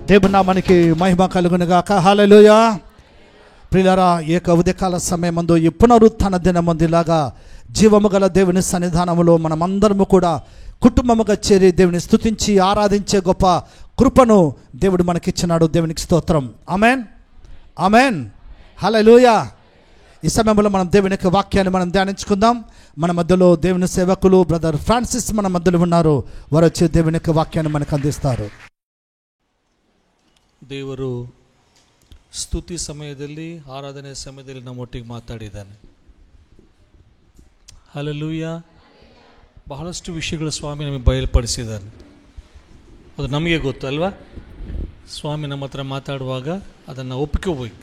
దేవుని నామానికి మహిమ కలుగునుగాక. హల్లెలూయా. ప్రియులారా, ఏక ఉదయకాల సమయమందు ఈ పునరుత్థాన దినమందులాగా జీవము గల దేవుని సన్నిధానములో మనమందరము కూడా కుటుంబముగా చేరి దేవుని స్తుతించి ఆరాధించే గొప్ప కృపను దేవుడు మనకిచ్చినాడు. దేవునికి స్తోత్రం. ఆమేన్, ఆమేన్, హల్లెలూయా. ఈ సమయంలో మనం దేవుని యొక్క వాక్యాన్ని మనం ధ్యానించుకుందాం. మన మధ్యలో దేవుని సేవకులు బ్రదర్ ఫ్రాన్సిస్ మన మధ్యలో ఉన్నారు. వారు వచ్చి దేవుని యొక్క వాక్యాన్ని మనకు అందిస్తారు. ದೇವರು ಸ್ತುತಿ ಸಮಯದಲ್ಲಿ, ಆರಾಧನೆ ಸಮಯದಲ್ಲಿ ನಮ್ಮೊಟ್ಟಿಗೆ ಮಾತಾಡಿದ್ದಾನೆ. ಹಲ್ಲೆಲೂಯಾ. ಬಹಳಷ್ಟು ವಿಷಯಗಳು ಸ್ವಾಮಿ ನಮಗೆ ಬಯಲ್ಪಡಿಸಿದ್ದಾನೆ. ಅದು ನಮಗೆ ಗೊತ್ತು ಅಲ್ವಾ? ಸ್ವಾಮಿ ನಮ್ಮ ಹತ್ರ ಮಾತಾಡುವಾಗ ಅದನ್ನು ಒಪ್ಕೋಬೇಕು.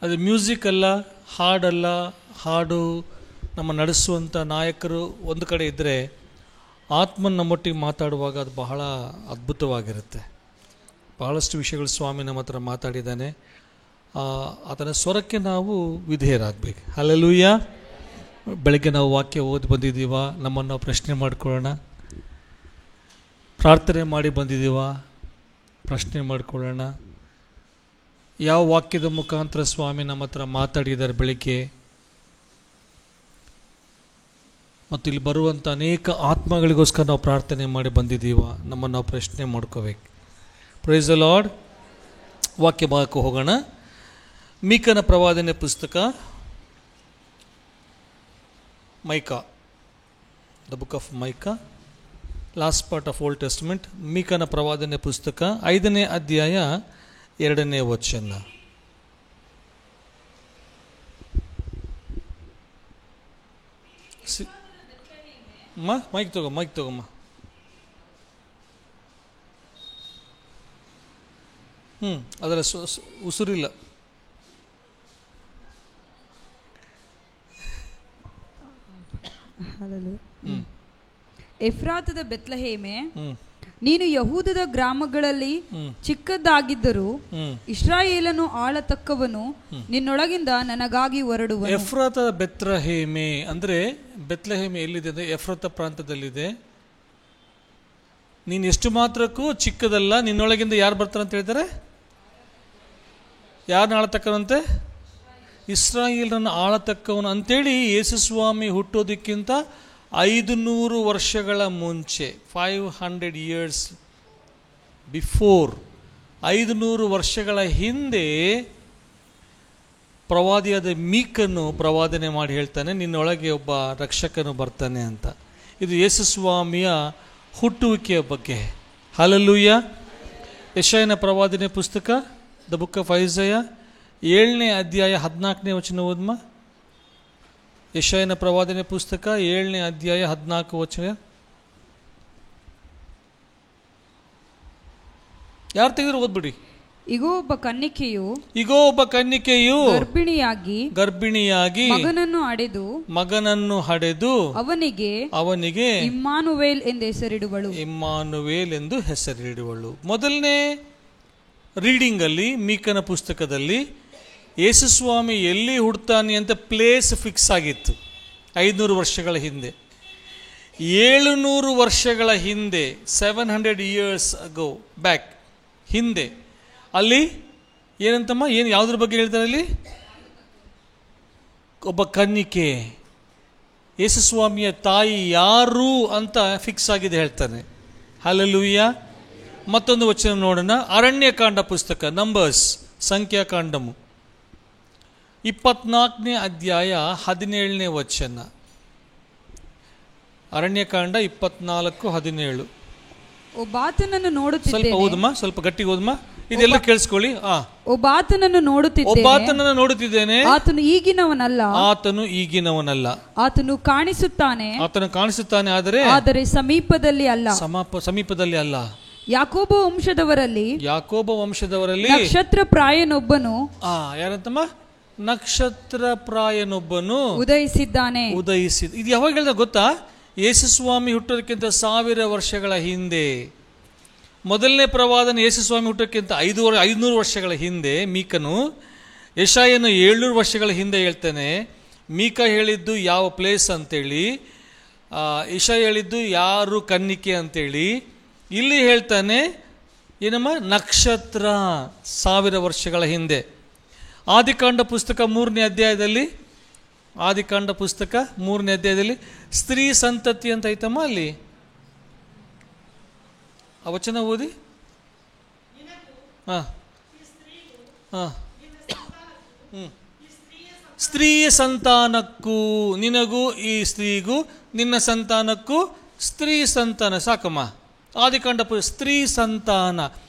ಅದು ಮ್ಯೂಸಿಕ್ ಅಲ್ಲ, ಹಾಡಲ್ಲ. ಹಾಡು ನಮ್ಮ ನಡೆಸುವಂಥ ನಾಯಕರು ಒಂದು ಕಡೆ ಇದ್ದರೆ, ಆತ್ಮನ ನಮ್ಮೊಟ್ಟಿಗೆ ಮಾತಾಡುವಾಗ ಅದು ಬಹಳ ಅದ್ಭುತವಾಗಿರುತ್ತೆ. ಬಹಳಷ್ಟು ವಿಷಯಗಳು ಸ್ವಾಮಿ ನಮ್ಮ ಹತ್ರ ಮಾತಾಡಿದ್ದಾನೆ. ಅದರ ಸ್ವರಕ್ಕೆ ನಾವು ವಿಧೇಯರಾಗಬೇಕು. ಹಲ್ಲೆಲೂಯಾ. ಬೆಳಗ್ಗೆ ನಾವು ವಾಕ್ಯ ಓದಿ ಬಂದಿದ್ದೀವ, ನಮ್ಮನ್ನು ನಾವು ಪ್ರಶ್ನೆ ಮಾಡ್ಕೊಳ್ಳೋಣ. ಪ್ರಾರ್ಥನೆ ಮಾಡಿ ಬಂದಿದ್ದೀವ, ಪ್ರಶ್ನೆ ಮಾಡ್ಕೊಳ್ಳೋಣ. ಯಾವ ವಾಕ್ಯದ ಮುಖಾಂತರ ಸ್ವಾಮಿ ನಮ್ಮ ಹತ್ರ ಮಾತಾಡಿದ್ದಾರೆ ಬೆಳಿಗ್ಗೆ, ಮತ್ತು ಇಲ್ಲಿ ಬರುವಂಥ ಅನೇಕ ಆತ್ಮಗಳಿಗೋಸ್ಕರ ನಾವು ಪ್ರಾರ್ಥನೆ ಮಾಡಿ ಬಂದಿದ್ದೀವ, ನಮ್ಮನ್ನು ನಾವು ಪ್ರಶ್ನೆ ಮಾಡ್ಕೋಬೇಕು. Praise the Lord. ವಾಕ್ಯ ಭಾಗಕ್ಕೆ ಹೋಗೋಣ. ಮೀಕನ ಪ್ರವಾದನೆ ಪುಸ್ತಕ, Micah, the book of Micah, last part of Old Testament. ಮೀಕನ ಪ್ರವಾದನೆ ಪುಸ್ತಕ 5ನೇ ಅಧ್ಯಾಯ 2ನೇ ವಚನ. ಮೈಕ್ ತಗೋಮ್ಮ. ಅದರ ಉಸುರಿಲ್ಲ. ಎಫ್ರಾತದ ಬೆತ್ಲೆಹೇಮೆ, ನೀನು ಯಹೂದದ ಗ್ರಾಮಗಳಲ್ಲಿ ಚಿಕ್ಕದಾಗಿದ್ದರೂ ಇಸ್ರಾಯೇಲನು ಆಳತಕ್ಕವನು ನಿನ್ನೊಳಗಿಂದ ನನಗಾಗಿ ಹೊರಡುವನು. ಎಫ್ರಾತದ ಬೆತ್ಲೆಹೇಮೆ ಅಂದ್ರೆ, ಬೆತ್ಲೆಹೇಮೆ ಎಲ್ಲಿದೆ ಅಂದ್ರೆ ಎಫ್ರಾತ ಪ್ರಾಂತದಲ್ಲಿದೆ. ನೀನು ಎಷ್ಟು ಮಾತ್ರಕ್ಕೂ ಚಿಕ್ಕದಲ್ಲ, ನಿನ್ನೊಳಗಿಂದ ಯಾರು ಬರ್ತಾರೆ ಅಂತ ಹೇಳಿದ್ದಾರೆ? ಯಾರನ್ನ ಆಳತಕ್ಕವಂತೆ? ಇಸ್ರಾಯೇಲನ್ನು ಆಳತಕ್ಕವನು ಅಂತೇಳಿ ಯೇಸುಸ್ವಾಮಿ ಹುಟ್ಟೋದಕ್ಕಿಂತ 500 ವರ್ಷಗಳ ಮುಂಚೆ, 500 years ಬಿಫೋರ್, 500 ವರ್ಷಗಳ ಹಿಂದೆ ಪ್ರವಾದಿಯಾದ ಮೀಕನು ಪ್ರವಾದನೆ ಮಾಡಿ ಹೇಳ್ತಾನೆ, ನಿನ್ನೊಳಗೆ ಒಬ್ಬ ರಕ್ಷಕನು ಬರ್ತಾನೆ ಅಂತ. ಇದು ಯೇಸುಸ್ವಾಮಿಯ ಹುಟ್ಟುವಿಕೆಯ ಬಗ್ಗೆ. ಹಲ್ಲೆಲೂಯಾ. ಯೆಶಾಯನ ಪ್ರವಾದನೆ ಪುಸ್ತಕ, ದ ಬುಕ್ ಆಫ್ ಐಸಾಯ, 7ನೇ ಅಧ್ಯಾಯ 14ನೇ ವಚನ ಓದ್ಮ. ಯೆಶಾಯನ ಪ್ರವಾದನೆ ಪುಸ್ತಕ 7ನೇ ಅಧ್ಯಾಯ 14 ವಚನ. ಯಾರು ತೆಗೆದ್ರು ಓದ್ಬಿಡಿ. ಇಗೋ ಒಬ್ಬ ಕನ್ನಿಕೆಯು ಗರ್ಭಿಣಿಯಾಗಿ ಮಗನನ್ನು ಹಡೆದು ಅವನಿಗೆ ಇಮ್ಮಾನುವೇಲ್ ಎಂದು ಹೆಸರಿಡುವಳು. ಮೊದಲನೇ ರೀಡಿಂಗ್ ಅಲ್ಲಿ, ಮೀಕನ ಪುಸ್ತಕದಲ್ಲಿ ಯೇಸುಸ್ವಾಮಿ ಎಲ್ಲಿ ಹುಡ್ತಾನೆ ಅಂತ ಪ್ಲೇಸ್ ಫಿಕ್ಸ್ ಆಗಿತ್ತು 500 ವರ್ಷಗಳ ಹಿಂದೆ. 700 ವರ್ಷಗಳ ಹಿಂದೆ, 700 years ago ಬ್ಯಾಕ್, ಹಿಂದೆ ಅಲ್ಲಿ ಏನಂತಮ್ಮ, ಯಾವುದ್ರ ಬಗ್ಗೆ ಹೇಳ್ತಾರೆ ಅಲ್ಲಿ? ಒಬ್ಬ ಕನ್ನಿಕೆ, ಯೇಸುಸ್ವಾಮಿಯ ತಾಯಿ ಯಾರು ಅಂತ ಫಿಕ್ಸ್ ಆಗಿದೆ ಹೇಳ್ತಾನೆ. ಹಲ್ಲೆಲೂಯಾ. ಮತ್ತೊಂದು ವಚನ ನೋಡೋಣ. ಅರಣ್ಯಕಾಂಡ ಪುಸ್ತಕ, ನಂಬರ್ಸ್, ಸಂಖ್ಯಾಕಾಂಡಮು 24ನೇ ಅಧ್ಯಾಯ 17ನೇ ವಚನ. ಅರಣ್ಯಕಾಂಡ 24:17. ಒಬ್ಬಾತನನ್ನು ನೋಡುತ್ತಿದ್ದೇನೆ. ಸ್ವಲ್ಪ ಓದಮ್ಮ, ಸ್ವಲ್ಪ ಗಟ್ಟಿ ಓದಮ್ಮ, ಇದೆಲ್ಲ ಕೇಳಿಸ್ಕೊಳ್ಳಿ. ಒಬ್ಬಾತನನ್ನು ನೋಡುತ್ತಿದ್ದೇನೆ. ಆತನು ಈಗಿನವನಲ್ಲ. ಆತನು ಕಾಣಿಸುತ್ತಾನೆ, ಆದರೆ ಸಮೀಪದಲ್ಲಿ ಅಲ್ಲ. ಯಾಕೋಬ ವಂಶದವರಲ್ಲಿ ನಕ್ಷತ್ರಪ್ರಾಯನೊಬ್ಬನು, ಯಾರಂತಮ್ಮ? ನಕ್ಷತ್ರಪ್ರಾಯನೊಬ್ಬನು ಉದಯಿಸಿದ್ದಾನೆ. ಇದು ಯಾವಾಗ ಹೇಳಿದ ಗೊತ್ತಾ? ಯೇಸುಸ್ವಾಮಿ ಹುಟ್ಟೋದಕ್ಕಿಂತ 1000 ವರ್ಷಗಳ ಹಿಂದೆ. ಮೊದಲನೇ ಪ್ರವಾದನೆ ಯೇಸುಸ್ವಾಮಿ ಹುಟ್ಟೋಕ್ಕಿಂತ 500 ವರ್ಷಗಳ ಹಿಂದೆ ಮೀಕನು. ಯೆಶಾಯನು 700 ವರ್ಷಗಳ ಹಿಂದೆ ಹೇಳ್ತಾನೆ. ಮೀಕ ಹೇಳಿದ್ದು ಯಾವ ಪ್ಲೇಸ್ ಅಂತೇಳಿ, ಯೆಶಾಯ ಹೇಳಿದ್ದು ಯಾರು ಕನ್ನಿಕೆ ಅಂತೇಳಿ. ಇಲ್ಲಿ ಹೇಳ್ತಾನೆ ಏನಮ್ಮ? ನಕ್ಷತ್ರ 1000 ವರ್ಷಗಳ ಹಿಂದೆ. ಆದಿಕಾಂಡ ಪುಸ್ತಕ 3ನೇ ಅಧ್ಯಾಯದಲ್ಲಿ, ಆದಿಕಾಂಡ ಪುಸ್ತಕ 3ನೇ ಅಧ್ಯಾಯದಲ್ಲಿ ಸ್ತ್ರೀ ಸಂತತಿ ಅಂತ ಐತಮ್ಮ. ಅಲ್ಲಿ ಆ ವಚನ ಓದಿ. ಸ್ತ್ರೀಯ ಸಂತಾನಕ್ಕೂ ನಿನಗೂ, ಈ ಸ್ತ್ರೀಗೂ ನಿನ್ನ ಸಂತಾನಕ್ಕೂ ಸ್ತ್ರೀ ಸಂತಾನ. ಸಾಕಮ್ಮ. ಆದಿಕಾಂಡ ಸ್ತ್ರೀ ಸಂತಾನ.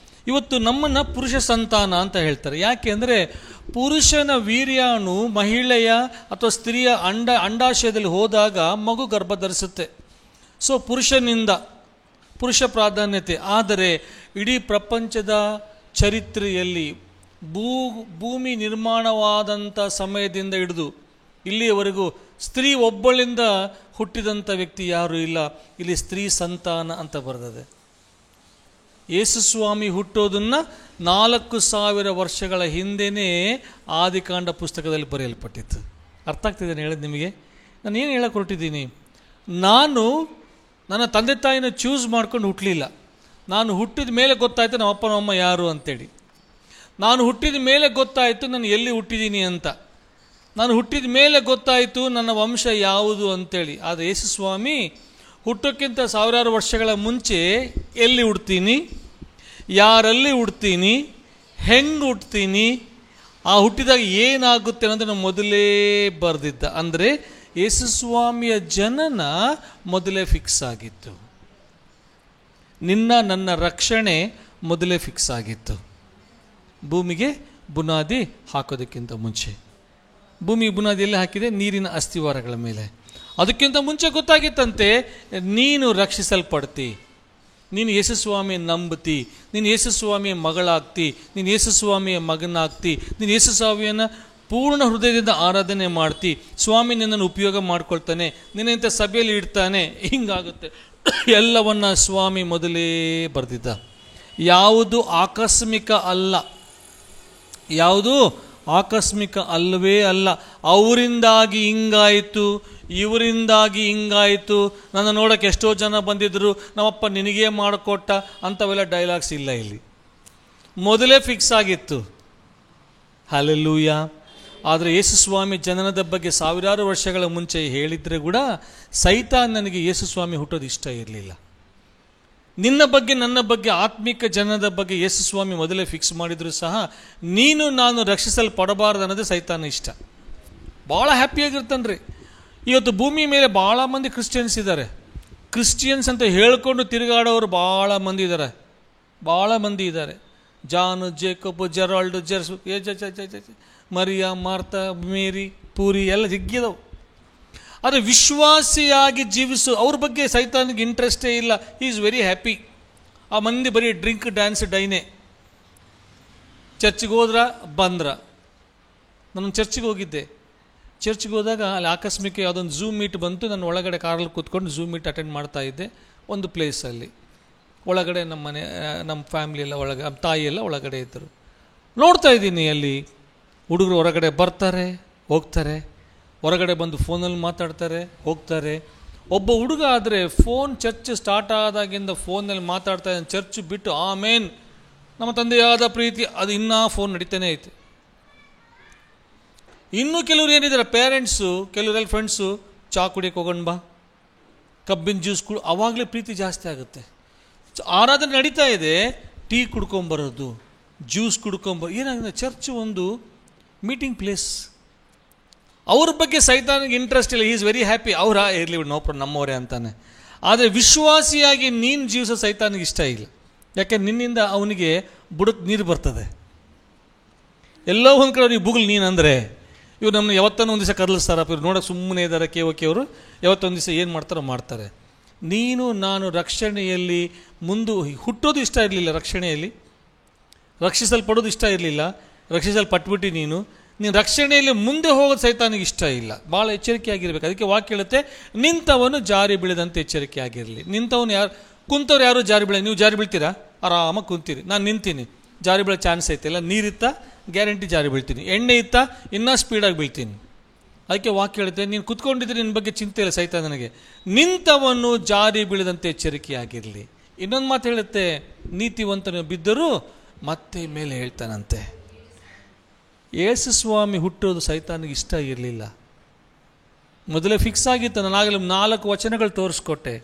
ಇವತ್ತು ನಮ್ಮನ್ನು ಪುರುಷ ಸಂತಾನ ಅಂತ ಹೇಳ್ತಾರೆ. ಯಾಕೆ ಅಂದರೆ ಪುರುಷನ ವೀರ್ಯಾಣು ಮಹಿಳೆಯ ಅಥವಾ ಸ್ತ್ರೀಯ ಅಂಡಾಶಯದಲ್ಲಿ ಹೋದಾಗ ಮಗು ಗರ್ಭ ಧರಿಸುತ್ತೆ. ಸೊ ಪುರುಷನಿಂದ, ಪುರುಷ ಪ್ರಾಧಾನ್ಯತೆ. ಆದರೆ ಇಡೀ ಪ್ರಪಂಚದ ಚರಿತ್ರೆಯಲ್ಲಿ ಭೂಮಿ ನಿರ್ಮಾಣವಾದಂಥ ಸಮಯದಿಂದ ಹಿಡಿದು ಇಲ್ಲಿಯವರೆಗೂ ಸ್ತ್ರೀ ಒಬ್ಬಳಿಂದ ಹುಟ್ಟಿದಂಥ ವ್ಯಕ್ತಿ ಯಾರೂ ಇಲ್ಲ. ಇಲ್ಲಿ ಸ್ತ್ರೀ ಸಂತಾನ ಅಂತ ಬರ್ತದೆ. ಯೇಸುಸ್ವಾಮಿ ಹುಟ್ಟೋದನ್ನು 4000 ವರ್ಷಗಳ ಹಿಂದೆಯೇ ಆದಿಕಾಂಡ ಪುಸ್ತಕದಲ್ಲಿ ಬರೆಯಲ್ಪಟ್ಟಿತ್ತು. ಅರ್ಥ ಆಗ್ತಿದ್ದೇನೆ ಹೇಳೋದು ನಿಮಗೆ? ನಾನು ಏನು ಹೇಳಕ್ಕೆ ಹೊರಟಿದ್ದೀನಿ? ನಾನು ನನ್ನ ತಂದೆ ತಾಯಿನ ಚೂಸ್ ಮಾಡ್ಕೊಂಡು ಹುಟ್ಟಲಿಲ್ಲ. ನಾನು ಹುಟ್ಟಿದ ಮೇಲೆ ಗೊತ್ತಾಯಿತು ನಮ್ಮ ಅಪ್ಪ ನಮ್ಮ ಅಮ್ಮ ಯಾರು ಅಂತೇಳಿ. ನಾನು ಹುಟ್ಟಿದ ಮೇಲೆ ಗೊತ್ತಾಯಿತು ನಾನು ಎಲ್ಲಿ ಹುಟ್ಟಿದ್ದೀನಿ ಅಂತ. ನಾನು ಹುಟ್ಟಿದ ಮೇಲೆ ಗೊತ್ತಾಯಿತು ನನ್ನ ವಂಶ ಯಾವುದು ಅಂತೇಳಿ. ಆದರೆ ಯೇಸುಸ್ವಾಮಿ ಹುಟ್ಟೋಕ್ಕಿಂತ 1000 ವರ್ಷಗಳ ಮುಂಚೆ ಎಲ್ಲಿ ಹುಡ್ತೀನಿ, ಯಾರಲ್ಲಿ ಹುಡ್ತೀನಿ, ಹೆಂಗೆ ಹುಡ್ತೀನಿ, ಆ ಹುಟ್ಟಿದಾಗ ಏನಾಗುತ್ತೆ ಅನ್ನೋದನ್ನು ಮೊದಲೇ ಬರೆದಿದ್ದ. ಅಂದರೆ ಯೇಸುಸ್ವಾಮಿಯ ಜನನ ಮೊದಲೇ ಫಿಕ್ಸ್ ಆಗಿತ್ತು. ನನ್ನ ರಕ್ಷಣೆ ಮೊದಲೇ ಫಿಕ್ಸ್ ಆಗಿತ್ತು. ಭೂಮಿಗೆ ಬುನಾದಿ ಹಾಕೋದಕ್ಕಿಂತ ಮುಂಚೆ. ಭೂಮಿ ಬುನಾದಿ ಎಲ್ಲಿ ಹಾಕಿದೆ? ನೀರಿನ ಅಸ್ಥಿವಾರಗಳ ಮೇಲೆ. ಅದಕ್ಕಿಂತ ಮುಂಚೆ ಗೊತ್ತಾಗಿತ್ತಂತೆ ನೀನು ರಕ್ಷಿಸಲ್ಪಡ್ತಿ, ನೀನು ಯೇಸುಸ್ವಾಮಿಯ ನಂಬುತ್ತಿ, ನೀನು ಯೇಸುಸ್ವಾಮಿಯ ಮಗಳಾಗ್ತಿ, ನೀನು ಯೇಸುಸ್ವಾಮಿಯ ಮಗನಾಗ್ತಿ, ನೀನು ಯೇಸುಸ್ವಾಮಿಯನ್ನು ಪೂರ್ಣ ಹೃದಯದಿಂದ ಆರಾಧನೆ ಮಾಡ್ತಿ, ಸ್ವಾಮಿ ನಿನ್ನನ್ನು ಉಪಯೋಗ ಮಾಡ್ಕೊಳ್ತಾನೆ, ನಿನ್ನ ಇಂಥ ಸಭೆಯಲ್ಲಿ ಇಡ್ತಾನೆ, ಹಿಂಗಾಗುತ್ತೆ. ಎಲ್ಲವನ್ನ ಸ್ವಾಮಿ ಮೊದಲೇ ಬರೆದಿದ್ದ. ಯಾವುದು ಆಕಸ್ಮಿಕ ಅಲ್ಲ, ಯಾವುದು ಆಕಸ್ಮಿಕ ಅಲ್ಲವೇ ಅಲ್ಲ. ಅವರಿಂದಾಗಿ ಹಿಂಗಾಯಿತು, ಇವರಿಂದಾಗಿ ಹಿಂಗಾಯಿತು, ನನ್ನ ನೋಡೋಕ್ಕೆ ಎಷ್ಟೋ ಜನ ಬಂದಿದ್ದರು, ನಮ್ಮಪ್ಪ ನಿನಗೇ ಮಾಡಿಕೊಟ್ಟ ಅಂಥವೆಲ್ಲ ಡೈಲಾಗ್ಸ್ ಇಲ್ಲ ಇಲ್ಲಿ. ಮೊದಲೇ ಫಿಕ್ಸ್ ಆಗಿತ್ತು. ಹಲ್ಲೆಲೂಯ. ಆದರೆ ಯೇಸುಸ್ವಾಮಿ ಜನನದ ಬಗ್ಗೆ 1000 ವರ್ಷಗಳ ಮುಂಚೆ ಹೇಳಿದರೆ ಕೂಡ ಸೈತಾನ್ ನನಗೆ ಯೇಸುಸ್ವಾಮಿ ಹುಟ್ಟೋದು ಇಷ್ಟ ಇರಲಿಲ್ಲ. ನಿನ್ನ ಬಗ್ಗೆ ನನ್ನ ಬಗ್ಗೆ ಆತ್ಮಿಕ ಜನನದ ಬಗ್ಗೆ ಯೇಸುಸ್ವಾಮಿ ಮೊದಲೇ ಫಿಕ್ಸ್ ಮಾಡಿದರೂ ಸಹ ನೀನು ನಾನು ರಕ್ಷಿಸಲ್ಪಡಬಾರ್ದು ಅನ್ನೋದೇ ಸೈತಾನ ಇಷ್ಟ. ಭಾಳ ಹ್ಯಾಪಿಯಾಗಿರ್ತಾನ್ರಿ. ಇವತ್ತು ಭೂಮಿ ಮೇಲೆ ಭಾಳ ಮಂದಿ ಕ್ರಿಶ್ಚಿಯನ್ಸ್ ಇದ್ದಾರೆ. ಕ್ರಿಶ್ಚಿಯನ್ಸ್ ಅಂತ ಹೇಳ್ಕೊಂಡು ತಿರುಗಾಡೋರು ಭಾಳ ಮಂದಿ ಇದ್ದಾರೆ, ಭಾಳ ಮಂದಿ ಇದ್ದಾರೆ. ಜಾನು, ಜೇಕಬ್, ಜೆರಾಲ್ಡ್, ಜೆರ್ಸು, ಮರಿಯಾ, ಮಾರ್ತಾ, ಮೇರಿ, ಪೂರಿ ಎಲ್ಲ ಜಿಗ್ಗಿದವು. ಆದರೆ ವಿಶ್ವಾಸಿಯಾಗಿ ಜೀವಿಸು ಅವ್ರ ಬಗ್ಗೆ ಸೈತಾನಿಗೆ ಇಂಟ್ರೆಸ್ಟೇ ಇಲ್ಲ. He is very happy. ಆ ಮಂದಿ ಬರೀ ಡ್ರಿಂಕ್, ಡ್ಯಾನ್ಸ್, ಡೈನೇ. ಚರ್ಚಿಗೆ ಹೋದ್ರ ಬಂದ್ರ. ನಾನು ಚರ್ಚಿಗೆ ಹೋಗಿದ್ದೆ. ಚರ್ಚ್ಗೆ ಹೋದಾಗ ಅಲ್ಲಿ ಆಕಸ್ಮಿಕ ಯಾವುದೊಂದು ಝೂಮ್ ಮೀಟ್ ಬಂತು. ನಾನು ಒಳಗಡೆ ಕಾರಲ್ಲಿ ಕೂತ್ಕೊಂಡು ಝೂಮ್ ಮೀಟ್ ಅಟೆಂಡ್ ಮಾಡ್ತಾ ಇದ್ದೆ ಒಂದು ಪ್ಲೇಸಲ್ಲಿ. ಒಳಗಡೆ ನಮ್ಮ ಮನೆ, ನಮ್ಮ ಫ್ಯಾಮ್ಲಿ ಎಲ್ಲ ಒಳಗೆ, ನಮ್ಮ ತಾಯಿ ಎಲ್ಲ ಒಳಗಡೆ ಇದ್ದರು. ನೋಡ್ತಾ ಇದ್ದೀನಿ ಅಲ್ಲಿ ಹುಡುಗರು ಹೊರಗಡೆ ಬರ್ತಾರೆ, ಹೋಗ್ತಾರೆ, ಹೊರಗಡೆ ಬಂದು ಫೋನಲ್ಲಿ ಮಾತಾಡ್ತಾರೆ, ಹೋಗ್ತಾರೆ. ಒಬ್ಬ ಹುಡುಗ ಆದರೆ ಫೋನ್, ಚರ್ಚ್ ಸ್ಟಾರ್ಟ್ ಆದಾಗಿಂದ ಫೋನಲ್ಲಿ ಮಾತಾಡ್ತಾ ಇದ್ದಾನೆ. ಚರ್ಚ್ ಬಿಟ್ಟು ಆಮೇನ್ ನಮ್ಮ ತಂದೆಯಾದ ಪ್ರೀತಿ ಅದು ಇನ್ನೂ ಫೋನ್ ನಡೀತಾನೆ ಐತೆ. ಇನ್ನೂ ಕೆಲವರು ಏನಿದ್ದಾರೆ ಪೇರೆಂಟ್ಸು, ಕೆಲವರೆಲ್ಲ ಫ್ರೆಂಡ್ಸು, ಚಾ ಕುಡಿಯೋಕೆ ಹೋಗೋಣ ಬಾ, ಕಬ್ಬಿನ ಜ್ಯೂಸ್ ಕುಡಿ, ಆವಾಗಲೇ ಪ್ರೀತಿ ಜಾಸ್ತಿ ಆಗುತ್ತೆ. ಆರಾಧನೆ ನಡೀತಾ ಇದೆ, ಟೀ ಕುಡ್ಕೊಂಬರೋದು, ಜ್ಯೂಸ್ ಕುಡ್ಕೊಂಬರೋದು. ಏನಾಗಿದೆ? ಚರ್ಚ್ ಒಂದು ಮೀಟಿಂಗ್ ಪ್ಲೇಸ್. ಅವ್ರ ಬಗ್ಗೆ ಸೈತಾನಿಗೆ ಇಂಟ್ರೆಸ್ಟ್ ಇಲ್ಲ. Is very happy. ಅವರ ಇರಲಿ ನೋ ಪ್ರಾಬ್ಲಮ್, ನಮ್ಮವರೇ ಅಂತಾನೆ. ಆದರೆ ವಿಶ್ವಾಸಿಯಾಗಿ ನೀನು ಜೀವಿಸೋ ಸೈತಾನಿಗೆ ಇಷ್ಟ ಇಲ್ಲ. ಯಾಕೆ? ನಿನ್ನಿಂದ ಅವನಿಗೆ ಬುಡಕ್ಕೆ ನೀರು ಬರ್ತದೆ. ಎಲ್ಲೋ ಒಂದು ಕಡೆ ಅವ್ನಿಗೆ ಬುಗುಲ್ ನೀನು ಅಂದರೆ ಇವ್ರು ನಮ್ಮನ್ನ ಯಾವತ್ತೊಂದು ಒಂದು ದಿವಸ ಕದಲಿಸ್ತಾರಪ್ಪ, ಇವ್ರು ನೋಡೋಕೆ ಸುಮ್ಮನೆ ಇದ್ದಾರೆ ಕೇವಕ್ಕೆ. ಅವರು ಯಾವತ್ತೊಂದು ದಿವಸ ಏನು ಮಾಡ್ತಾರೋ ಮಾಡ್ತಾರೆ. ನೀನು ನಾನು ರಕ್ಷಣೆಯಲ್ಲಿ ಹುಟ್ಟೋದು ಇಷ್ಟ ಇರಲಿಲ್ಲ, ರಕ್ಷಣೆಯಲ್ಲಿ ರಕ್ಷಿಸಲ್ಪಡೋದು ಇಷ್ಟ ಇರಲಿಲ್ಲ, ರಕ್ಷಿಸಲ್ಪಟ್ಬಿಟ್ಟು ನೀನು ರಕ್ಷಣೆಯಲ್ಲಿ ಮುಂದೆ ಹೋಗೋದು ಸೈತಾನಿಗೆ ಇಷ್ಟ ಇಲ್ಲ. ಭಾಳ ಎಚ್ಚರಿಕೆಯಾಗಿರ್ಬೇಕು. ಅದಕ್ಕೆ ವಾಕ್ಯ ಹೇಳುತ್ತೆ, ನಿಂತವನು ಜಾರಿ ಬೀಳದಂತೆ ಎಚ್ಚರಿಕೆ ಆಗಿರಲಿ. ನಿಂತವನು ಯಾರು, ಕುಂತವ್ರು ಯಾರು ಜಾರಿ ಬೀಳ. ನೀವು ಜಾರಿ ಬೀಳ್ತೀರಾ? ಆರಾಮಾಗಿ ಕುಂತೀರಿ. ನಾನು ನಿಂತೀನಿ, ಜಾರಿ ಬೀಳೋ ಚಾನ್ಸ್ ಐತೆ. ಇಲ್ಲ ನೀರಿತ್ತ ಗ್ಯಾರಂಟಿ ಜಾರಿ ಬೀಳ್ತೀನಿ, ಎಣ್ಣೆ ಇತ್ತ ಇನ್ನೂ ಸ್ಪೀಡಾಗಿ ಬೀಳ್ತೀನಿ. ಅದಕ್ಕೆ ವಾಕ್ಯ ಹೇಳುತ್ತೆ, ನೀನು ಕುತ್ಕೊಂಡಿದ್ರೆ ನಿನ್ನ ಬಗ್ಗೆ ಚಿಂತೆ ಇಲ್ಲ ಸೈತಾನನಿಗೆ. ನಿಂತವನು ಜಾರಿ ಬೀಳದಂತೆ ಎಚ್ಚರಿಕೆಯಾಗಿರಲಿ. ಇನ್ನೊಂದು ಮಾತು ಹೇಳುತ್ತೆ, ನೀತಿವಂತನು ಬಿದ್ದರೂ ಮತ್ತೆ ಮೇಲೆ ಹೇಳ್ತಾನಂತೆ. ಯೇಸು ಸ್ವಾಮಿ ಹುಟ್ಟೋದು ಸೈತಾನಿಗೆ ಇಷ್ಟ ಇರಲಿಲ್ಲ. ಮೊದಲೇ ಫಿಕ್ಸ್ ಆಗಿತ್ತು. ನಾನಾಗಲೇ 4 ವಚನಗಳು ತೋರಿಸ್ಕೊಟ್ಟೆ.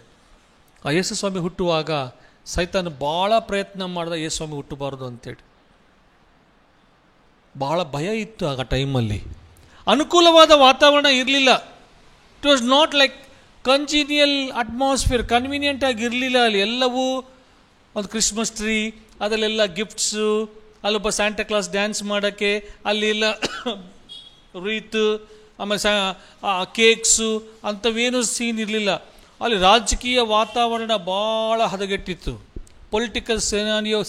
ಆ ಯೇಸು ಸ್ವಾಮಿ ಹುಟ್ಟುವಾಗ ಸೈತಾನ ಭಾಳ ಪ್ರಯತ್ನ ಮಾಡಿದ ಯೇಸು ಸ್ವಾಮಿ ಹುಟ್ಟಬಾರ್ದು ಅಂತೇಳಿ. ಭಾಳ ಭಯ ಇತ್ತು ಆಗ ಟೈಮಲ್ಲಿ. ಅನುಕೂಲವಾದ ವಾತಾವರಣ ಇರಲಿಲ್ಲ. It was not like congenial atmosphere, convenient ಆಗಿರಲಿಲ್ಲ. ಅಲ್ಲಿ ಎಲ್ಲವೂ ಒಂದು ಕ್ರಿಸ್ಮಸ್ ಟ್ರೀ, ಅದರಲ್ಲೆಲ್ಲ ಗಿಫ್ಟ್ಸು, ಅಲ್ಲೊಬ್ಬ ಸ್ಯಾಂಟಾ ಕ್ಲಾಸ್ ಡ್ಯಾನ್ಸ್ ಮಾಡೋಕ್ಕೆ, ಅಲ್ಲಿ ಎಲ್ಲ ರೀತು, ಆಮೇಲೆ ಕೇಕ್ಸು ಅಂಥವೇನೂ ಸೀನ್ ಇರಲಿಲ್ಲ. ಅಲ್ಲಿ ರಾಜಕೀಯ ವಾತಾವರಣ ಭಾಳ ಹದಗೆಟ್ಟಿತ್ತು. Political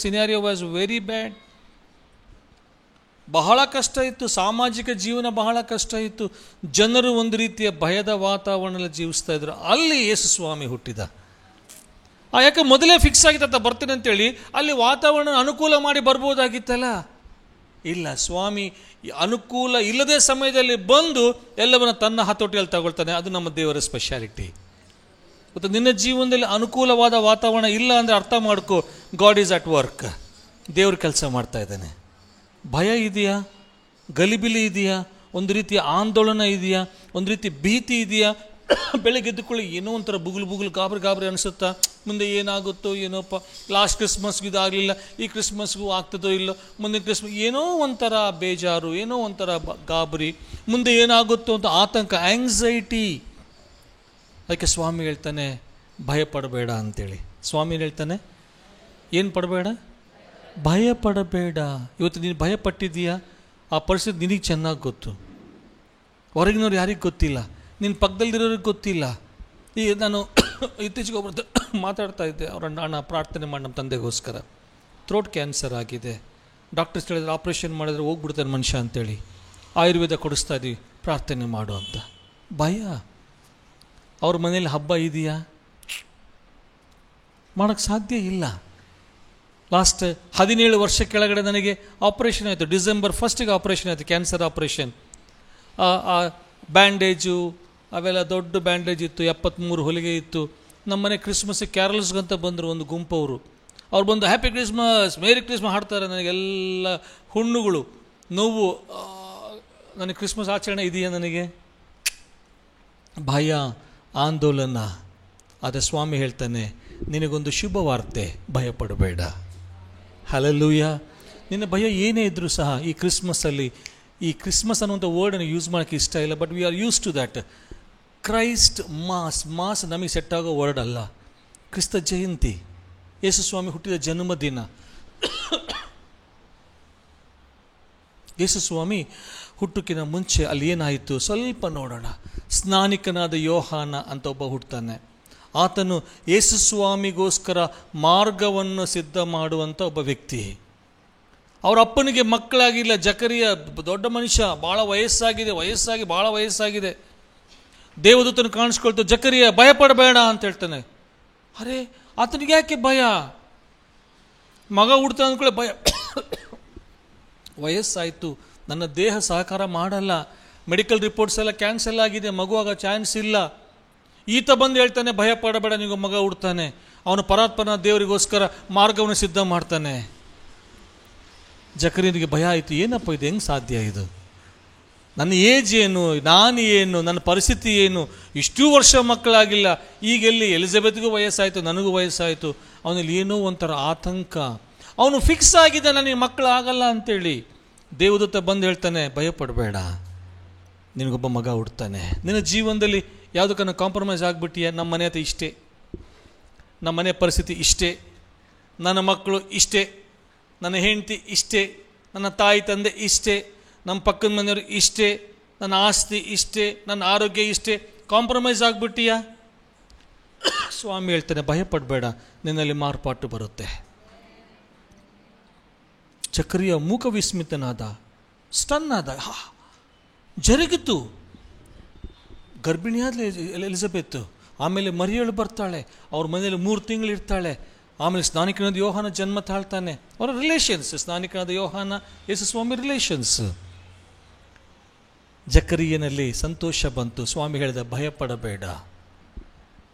scenario was very bad. ಬಹಳ ಕಷ್ಟ ಇತ್ತು. ಸಾಮಾಜಿಕ ಜೀವನ ಬಹಳ ಕಷ್ಟ ಇತ್ತು. ಜನರು ಒಂದು ರೀತಿಯ ಭಯದ ವಾತಾವರಣದಲ್ಲಿ ಜೀವಿಸ್ತಾ ಇದ್ರು. ಅಲ್ಲಿ ಯೇಸು ಸ್ವಾಮಿ ಹುಟ್ಟಿದ. ಯಾಕೆ ಮೊದಲೇ ಫಿಕ್ಸ್ ಆಗಿತ್ತ ಬರ್ತೀನಿ ಅಂತೇಳಿ ಅಲ್ಲಿ ವಾತಾವರಣ ಅನುಕೂಲ ಮಾಡಿ ಬರ್ಬೋದಾಗಿತ್ತಲ್ಲ. ಇಲ್ಲ, ಸ್ವಾಮಿ ಅನುಕೂಲ ಇಲ್ಲದೇ ಸಮಯದಲ್ಲಿ ಬಂದು ಎಲ್ಲವನ್ನ ತನ್ನ ಹತೋಟಿಯಲ್ಲಿ ತಗೊಳ್ತಾನೆ. ಅದು ನಮ್ಮ ದೇವರ ಸ್ಪೆಷಾಲಿಟಿ. ಮತ್ತು ನಿನ್ನ ಜೀವನದಲ್ಲಿ ಅನುಕೂಲವಾದ ವಾತಾವರಣ ಇಲ್ಲ ಅಂದರೆ ಅರ್ಥ ಮಾಡ್ಕೋ, ಗಾಡ್ ಈಸ್ ಅಟ್ ವರ್ಕ್. ದೇವ್ರ ಕೆಲಸ ಮಾಡ್ತಾ ಇದ್ದಾನೆ. ಭಯ ಇದೆಯಾ? ಗಲಿಬಿಲಿ ಇದೆಯಾ? ಒಂದು ರೀತಿಯ ಆಂದೋಲನ ಇದೆಯಾ? ಒಂದು ರೀತಿ ಭೀತಿ ಇದೆಯಾ? ಬೆಳಗ್ಗೆ ಎದ್ದುಕೊಳ್ಳಿ ಏನೋ ಒಂಥರ ಬುಗುಲು ಗಾಬರಿ ಅನಿಸುತ್ತಾ? ಮುಂದೆ ಏನಾಗುತ್ತೋ ಏನೋಪ್ಪ, ಲಾಸ್ಟ್ ಕ್ರಿಸ್ಮಸ್ಗೂ ಇದಾಗಲಿಲ್ಲ, ಈ ಕ್ರಿಸ್ಮಸ್ಗೂ ಆಗ್ತದೋ ಇಲ್ಲೋ, ಮುಂದಿನ ಕ್ರಿಸ್ಮಸ್ ಏನೋ ಒಂಥರ ಬೇಜಾರು, ಏನೋ ಒಂಥರ ಗಾಬರಿ, ಮುಂದೆ ಏನಾಗುತ್ತೋ ಅಂತ ಆತಂಕ, ಆಂಗ್ಸೈಟಿ. ಅದಕ್ಕೆ ಸ್ವಾಮಿ ಹೇಳ್ತಾನೆ ಭಯ ಪಡಬೇಡ ಅಂತೇಳಿ. ಸ್ವಾಮಿ ಹೇಳ್ತಾನೆ ಏನು ಪಡಬೇಡ? ಭಯ ಪಡಬೇಡ. ಇವತ್ತು ನೀನು ಭಯ ಪಟ್ಟಿದ್ದೀಯಾ? ಆ ಪರಿಸ್ಥಿತಿ ನಿನಗೆ ಚೆನ್ನಾಗಿ ಗೊತ್ತು. ಹೊರಗಿನವ್ರು ಯಾರಿಗೆ ಗೊತ್ತಿಲ್ಲ, ನಿನ್ನ ಪಕ್ಕದಲ್ಲಿರೋರಿಗೆ ಗೊತ್ತಿಲ್ಲ. ಈಗ ನಾನು ಇತ್ತೀಚೆಗೆ ಒಬ್ಬರು ಮಾತಾಡ್ತಾ ಇದ್ದೆ. ಅವರ ಅಣ್ಣ ಪ್ರಾರ್ಥನೆ ಮಾಡಿ ನಮ್ಮ ತಂದೆಗೋಸ್ಕರ. ಥ್ರೋಟ್ ಕ್ಯಾನ್ಸರ್ ಆಗಿದೆ. ಡಾಕ್ಟರ್ಸ್ ಹೇಳಿದ್ರೆ ಆಪ್ರೇಷನ್ ಮಾಡಿದ್ರೆ ಹೋಗ್ಬಿಡ್ತಾನೆ ಮನುಷ್ಯ ಅಂತೇಳಿ. ಆಯುರ್ವೇದ ಕೊಡಿಸ್ತಾ ಇದ್ದೀವಿ, ಪ್ರಾರ್ಥನೆ ಮಾಡು ಅಂತ. ಭಯ. ಅವ್ರ ಮನೇಲಿ ಹಬ್ಬ ಇದೆಯಾ? ಮಾಡೋಕ್ಕೆ ಸಾಧ್ಯ ಇಲ್ಲ. ಲಾಸ್ಟ್ 17 ವರ್ಷ ಕೆಳಗಡೆ ನನಗೆ ಆಪ್ರೇಷನ್ ಆಯಿತು. ಡಿಸೆಂಬರ್ 1 ಆಪ್ರೇಷನ್ ಆಯಿತು, ಕ್ಯಾನ್ಸರ್ ಆಪ್ರೇಷನ್. ಬ್ಯಾಂಡೇಜು ಅವೆಲ್ಲ ದೊಡ್ಡ ಬ್ಯಾಂಡೇಜ್ ಇತ್ತು, 73 ಹೊಲಿಗೆ ಇತ್ತು. ನಮ್ಮನೆ ಕ್ರಿಸ್ಮಸ್ ಕ್ಯಾರಲ್ಸ್ಗಂತ ಬಂದರು ಒಂದು ಗುಂಪವರು. ಅವ್ರು ಬಂದು ಹ್ಯಾಪಿ ಕ್ರಿಸ್ಮಸ್, ಮೇರಿ ಕ್ರಿಸ್ಮಸ್ ಹಾಡ್ತಾರೆ. ನನಗೆಲ್ಲ ಹುಣ್ಣುಗಳು, ನೋವು. ನನಗೆ ಕ್ರಿಸ್ಮಸ್ ಆಚರಣೆ ಇದೆಯಾ? ನನಗೆ ಭಯ, ಆಂದೋಲನ. ಆದರೆ ಸ್ವಾಮಿ ಹೇಳ್ತಾನೆ ನಿನಗೊಂದು ಶುಭ ವಾರ್ತೆ, ಭಯಪಡಬೇಡ. ಹಲ್ಲೆಲೂಯಾ. ನಿನ್ನ ಭಯ ಏನೇ ಇದ್ದರೂ ಸಹ ಈ ಕ್ರಿಸ್ಮಸ್ಸಲ್ಲಿ, ಈ ಕ್ರಿಸ್ಮಸ್ ಅನ್ನುವಂಥ ವರ್ಡನ್ನು ಯೂಸ್ ಮಾಡೋಕ್ಕೆ ಇಷ್ಟ ಇಲ್ಲ, but we are used to that. Christmas ನಮಗೆ ಸೆಟ್ ಆಗೋ ವರ್ಡ್ ಅಲ್ಲ. ಕ್ರಿಸ್ತ ಜಯಂತಿ, ಯೇಸು ಸ್ವಾಮಿ ಹುಟ್ಟಿದ ಜನ್ಮದಿನ. ಯೇಸು ಸ್ವಾಮಿ ಹುಟ್ಟುಕಿನ ಮುಂಚೆ ಅಲ್ಲಿ ಏನಾಯಿತು ಸ್ವಲ್ಪ ನೋಡೋಣ. ಸ್ನಾನಿಕನಾದ ಯೋಹಾನ ಅಂತ ಒಬ್ಬ ಹುಟ್ಟುತ್ತಾನೆ. ಆತನು ಯೇಸು ಸ್ವಾಮಿಗೋಸ್ಕರ ಮಾರ್ಗವನ್ನು ಸಿದ್ಧ ಮಾಡುವಂಥ ಒಬ್ಬ ವ್ಯಕ್ತಿ. ಅವರ ಅಪ್ಪನಿಗೆ ಮಕ್ಕಳಾಗಿಲ್ಲ. ಜಕರಿಯ ದೊಡ್ಡ ಮನುಷ್ಯ, ಭಾಳ ವಯಸ್ಸಾಗಿದೆ. ದೇವದೂತನ ಕಾಣಿಸ್ಕೊಳ್ತು, ಜಕರಿಯ ಭಯಪಡಬೇಡ ಅಂತ ಹೇಳ್ತಾನೆ. ಅರೆ, ಆತನಿಗೆ ಯಾಕೆ ಭಯ? ಮಗ ಹುಡ್ತಾ ಅಂದ್ಕೊಳ್ಳೆ ಭಯ. ವಯಸ್ಸಾಯಿತು, ನನ್ನ ದೇಹ ಸಹಕಾರ ಮಾಡಲ್ಲ, ಮೆಡಿಕಲ್ ರಿಪೋರ್ಟ್ಸ್ ಎಲ್ಲ ಕ್ಯಾನ್ಸಲ್ ಆಗಿದೆ, ಮಗುವಾಗ ಚಾನ್ಸ್ ಇಲ್ಲ. ಈತ ಬಂದು ಹೇಳ್ತಾನೆ ಭಯ ಪಡಬೇಡ, ನಿಮಗೆ ಮಗ ಹುಡ್ತಾನೆ. ಅವನು ಪರಾತ್ಪರ ದೇವರಿಗೋಸ್ಕರ ಮಾರ್ಗವನ್ನು ಸಿದ್ಧ ಮಾಡ್ತಾನೆ. ಜಕರಿಯನಿಗೆ ಭಯ ಆಯಿತು. ಏನಪ್ಪ ಇದು, ಹೆಂಗೆ ಸಾಧ್ಯ ಇದು? ನನ್ನ ಏಜ್ ಏನು, ನಾನು ಏನು, ನನ್ನ ಪರಿಸ್ಥಿತಿ ಏನು? ಇಷ್ಟೂ ವರ್ಷ ಮಕ್ಕಳಾಗಿಲ್ಲ, ಈಗೆಲ್ಲಿ ಎಲಿಜಬೆತ್ಗೂ ವಯಸ್ಸಾಯಿತು, ನನಗೂ ವಯಸ್ಸಾಯಿತು. ಅವನಲ್ಲಿ ಏನೋ ಒಂಥರ ಆತಂಕ. ಅವನು ಫಿಕ್ಸ್ ಆಗಿದೆ ನನಗೆ ಮಕ್ಕಳಾಗಲ್ಲ ಅಂತೇಳಿ. ದೇವದೂತ ಬಂದು ಹೇಳ್ತಾನೆ ಭಯಪಡಬೇಡ, ನಿನಗೊಬ್ಬ ಮಗ ಹುಡ್ತಾನೆ. ನಿನ್ನ ಜೀವನದಲ್ಲಿ ಯಾವುದಕ್ಕನ್ನು ಕಾಂಪ್ರಮೈಸ್ ಆಗಿಬಿಟ್ಟಿಯ? ನಮ್ಮ ಮನೆ ಹತ್ರ ಇಷ್ಟೇ, ನಮ್ಮ ಮನೆ ಪರಿಸ್ಥಿತಿ ಇಷ್ಟೇ, ನನ್ನ ಮಕ್ಕಳು ಇಷ್ಟೇ, ನನ್ನ ಹೆಂಡತಿ ಇಷ್ಟೇ, ನನ್ನ ತಾಯಿ ತಂದೆ ಇಷ್ಟೇ, ನಮ್ಮ ಪಕ್ಕದ ಮನೆಯವರು ಇಷ್ಟೇ, ನನ್ನ ಆಸ್ತಿ ಇಷ್ಟೇ, ನನ್ನ ಆರೋಗ್ಯ ಇಷ್ಟೇ. ಕಾಂಪ್ರಮೈಸ್ ಆಗಿಬಿಟ್ಟಿಯಾ? ಸ್ವಾಮಿ ಹೇಳ್ತಾನೆ ಭಯಪಡಬೇಡ, ನಿನ್ನಲ್ಲಿ ಮಾರ್ಪಾಟು ಬರುತ್ತೆ. ಜಕರಿಯ ಮೂಕ ವಿಸ್ಮಿತನಾದ, ಸ್ಟನ್ ಆದ. ಜರುಗಿತು. ಗರ್ಭಿಣಿಯಾದ ಎಲಿಜಬೆತ್, ಆಮೇಲೆ ಮರಿಯಳು ಬರ್ತಾಳೆ, ಅವ್ರ ಮನೇಲಿ 3 ತಿಂಗಳು ಇರ್ತಾಳೆ. ಆಮೇಲೆ ಸ್ನಾನಿಕನಾದ ಯೋಹಾನ ಜನ್ಮ ತಾಳ್ತಾನೆ. ಅವರ ರಿಲೇಷನ್ಸ್, ಸ್ನಾನಿಕನಾದ ಯೋಹಾನ ಯೇಸು ಸ್ವಾಮಿ ರಿಲೇಷನ್ಸ್. ಜಕರಿಯನಲ್ಲಿ ಸಂತೋಷ ಬಂತು. ಸ್ವಾಮಿ ಹೇಳಿದ ಭಯಪಡಬೇಡ.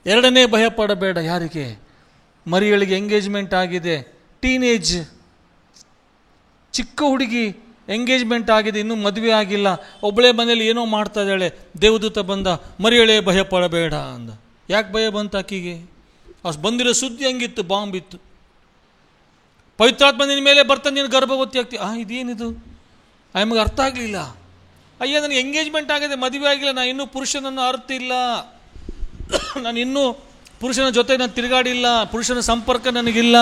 ಎರಡನೇ ಭಯಪಡಬೇಡ. ಯಾರಿಗೆ? ಮರಿಯಳಿಗೆ ಎಂಗೇಜ್ಮೆಂಟ್ ಆಗಿದೆ, ಟೀನೇಜ್ ಚಿಕ್ಕ ಹುಡುಗಿ, ಎಂಗೇಜ್ಮೆಂಟ್ ಆಗಿದೆ, ಇನ್ನೂ ಮದುವೆ ಆಗಿಲ್ಲ, ಒಬ್ಬಳೇ ಮನೇಲಿ ಏನೋ ಮಾಡ್ತಾ ಇದ್ದಾಳೆ. ದೇವದೂತ ಬಂದ, ಮರಿಯಳೇ ಭಯ ಪಡಬೇಡ ಅಂದ. ಯಾಕೆ ಭಯ ಬಂತು ಆಕಿಗೆ? ಅಷ್ಟು ಬಂದಿರೋ ಸುದ್ದಿ ಹಂಗಿತ್ತು, ಬಾಂಬ್ ಇತ್ತು. ಪವಿತ್ರಾತ್ಮ ನಿನ್ನ ಮೇಲೆ ಬರ್ತಾನೆ, ನೀನು ಗರ್ಭವತಿ ಆಗ್ತಿ. ಇದೇನಿದು? ಆಮೇಲೆ ಅರ್ಥ ಆಗಲಿಲ್ಲ. ಅಯ್ಯ, ನನಗೆ ಎಂಗೇಜ್ಮೆಂಟ್ ಆಗಿದೆ, ಮದುವೆ ಆಗಿಲ್ಲ, ನಾನು ಇನ್ನೂ ಪುರುಷನನ್ನು ಅರ್ತಿಲ್ಲ, ನಾನು ಇನ್ನೂ ಪುರುಷನ ಜೊತೆ ನಾನು ತಿರುಗಾಡಿಲ್ಲ, ಪುರುಷನ ಸಂಪರ್ಕ ನನಗಿಲ್ಲ.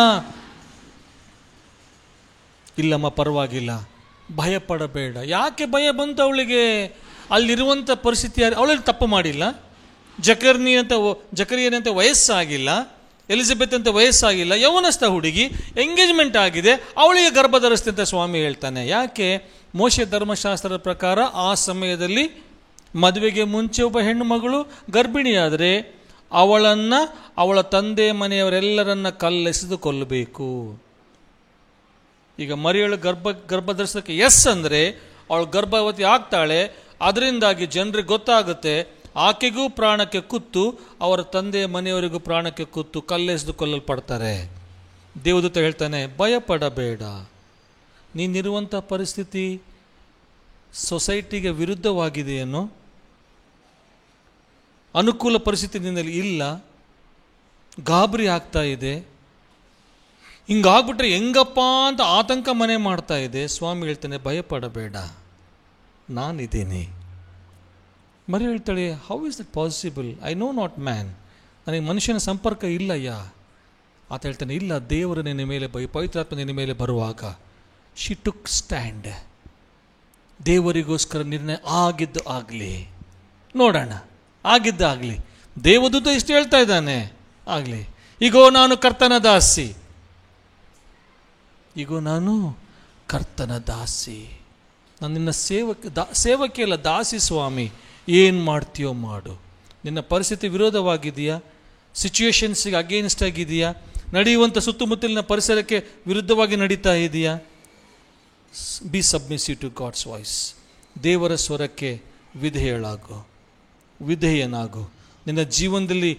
ಇಲ್ಲಮ್ಮ, ಪರವಾಗಿಲ್ಲ, ಭಯ ಪಡಬೇಡ. ಯಾಕೆ ಭಯ ಬಂತು ಅವಳಿಗೆ? ಅಲ್ಲಿರುವಂಥ ಪರಿಸ್ಥಿತಿ, ಅವಳಲ್ಲಿ ತಪ್ಪು ಮಾಡಿಲ್ಲ. ಜಕರಿಯನಂತೆ ವಯಸ್ಸಾಗಿಲ್ಲ, ಎಲಿಜಬೆತ್ ಅಂತ ವಯಸ್ಸಾಗಿಲ್ಲ, ಯೌವನಸ್ಥ ಹುಡುಗಿ, ಎಂಗೇಜ್ಮೆಂಟ್ ಆಗಿದೆ, ಅವಳಿಗೆ ಗರ್ಭ ಧರಿಸ್ತೆ ಅಂತ ಸ್ವಾಮಿ ಹೇಳ್ತಾನೆ. ಯಾಕೆ? ಮೋಶೆ ಧರ್ಮಶಾಸ್ತ್ರದ ಪ್ರಕಾರ ಆ ಸಮಯದಲ್ಲಿ ಮದುವೆಗೆ ಮುಂಚೆ ಒಬ್ಬ ಹೆಣ್ಣು ಮಗಳು ಗರ್ಭಿಣಿಯಾದರೆ ಅವಳನ್ನು ಅವಳ ತಂದೆ ಮನೆಯವರೆಲ್ಲರನ್ನ ಕಲ್ಲೆಸೆದು ಕೊಲ್ಲಬೇಕು. ಈಗ ಮರಿಯಳು ಗರ್ಭ ಧರಿಸೋಕ್ಕೆ ಎಸ್ ಅಂದರೆ ಅವಳು ಗರ್ಭವತಿ ಆಗ್ತಾಳೆ. ಅದರಿಂದಾಗಿ ಜನರಿಗೆ ಗೊತ್ತಾಗುತ್ತೆ, ಆಕೆಗೂ ಪ್ರಾಣಕ್ಕೆ ಕುತ್ತು, ಅವರ ತಂದೆ ಮನೆಯವರಿಗೂ ಪ್ರಾಣಕ್ಕೆ ಕುತ್ತು ಕಲ್ಲೆಸೆದು ಕೊಲ್ಲಲ್ಪಡ್ತಾರೆ. ದೇವದೂತ ಹೇಳ್ತಾನೆ, ಭಯ ಪಡಬೇಡ. ನೀನಿರುವಂಥ ಪರಿಸ್ಥಿತಿ ಸೊಸೈಟಿಗೆ ವಿರುದ್ಧವಾಗಿದೆಯೇನೋ, ಅನುಕೂಲ ಪರಿಸ್ಥಿತಿ ನಿನ್ನಲ್ಲಿ ಇಲ್ಲ, ಗಾಬರಿ ಆಗ್ತಾ ಇದೆ, ಹಿಂಗಾಗ್ಬಿಟ್ರೆ ಹೆಂಗಪ್ಪ ಅಂತ ಆತಂಕ ಮನೆ ಮಾಡ್ತಾ ಇದೆ. ಸ್ವಾಮಿ ಹೇಳ್ತಾನೆ, ಭಯ ಪಡಬೇಡ, ನಾನಿದ್ದೀನಿ. ಮರಿ ಹೇಳ್ತಾಳೆ, how is that possible? I know not man, ನನಗೆ ಮನುಷ್ಯನ ಸಂಪರ್ಕ ಇಲ್ಲಯ್ಯ. ಆತ ಹೇಳ್ತಾನೆ, ಇಲ್ಲ, ದೇವರು ನಿನ್ನ ಮೇಲೆ ಪವಿತ್ರಾತ್ಮ ನಿನ್ನ ಮೇಲೆ ಬರುವಾಗ ಶಿ ಟುಕ್ ಸ್ಟ್ಯಾಂಡ್. ದೇವರಿಗೋಸ್ಕರ ನಿರ್ಣಯ ಆಗಿದ್ದು ಆಗಲಿ, ನೋಡೋಣ, ಆಗಿದ್ದಾಗಲಿ. ದೇವದೂತ ಇಷ್ಟು ಹೇಳ್ತಾ ಇದ್ದಾನೆ, ಆಗಲಿ. ಈಗೋ ನಾನು ಕರ್ತನ ದಾಸಿ, ಈಗೋ ನಾನು ಕರ್ತನ ದಾಸಿ, ನಾನು ನಿನ್ನ ಸೇವಕ್ಕೆ ಅಲ್ಲ, ದಾಸಿ ಸ್ವಾಮಿ. ಏನು ಮಾಡ್ತೀಯೋ ಮಾಡು. ನಿನ್ನ ಪರಿಸ್ಥಿತಿ ವಿರೋಧವಾಗಿದೆಯಾ, ಸಿಚುವೇಶನ್ಸ್ಗೆ ಅಗೇನ್ಸ್ಟ್ ಆಗಿದೆಯಾ, ನಡೆಯುವಂಥ ಸುತ್ತಮುತ್ತಲಿನ ಪರಿಸರಕ್ಕೆ ವಿರುದ್ಧವಾಗಿ ನಡೀತಾ ಇದೆಯಾ? Be submissive to God's voice. ದೇವರ ಸ್ವರಕ್ಕೆ ವಿಧೇಯನಾಗು. ನಿನ್ನ ಜೀವನದಲ್ಲಿ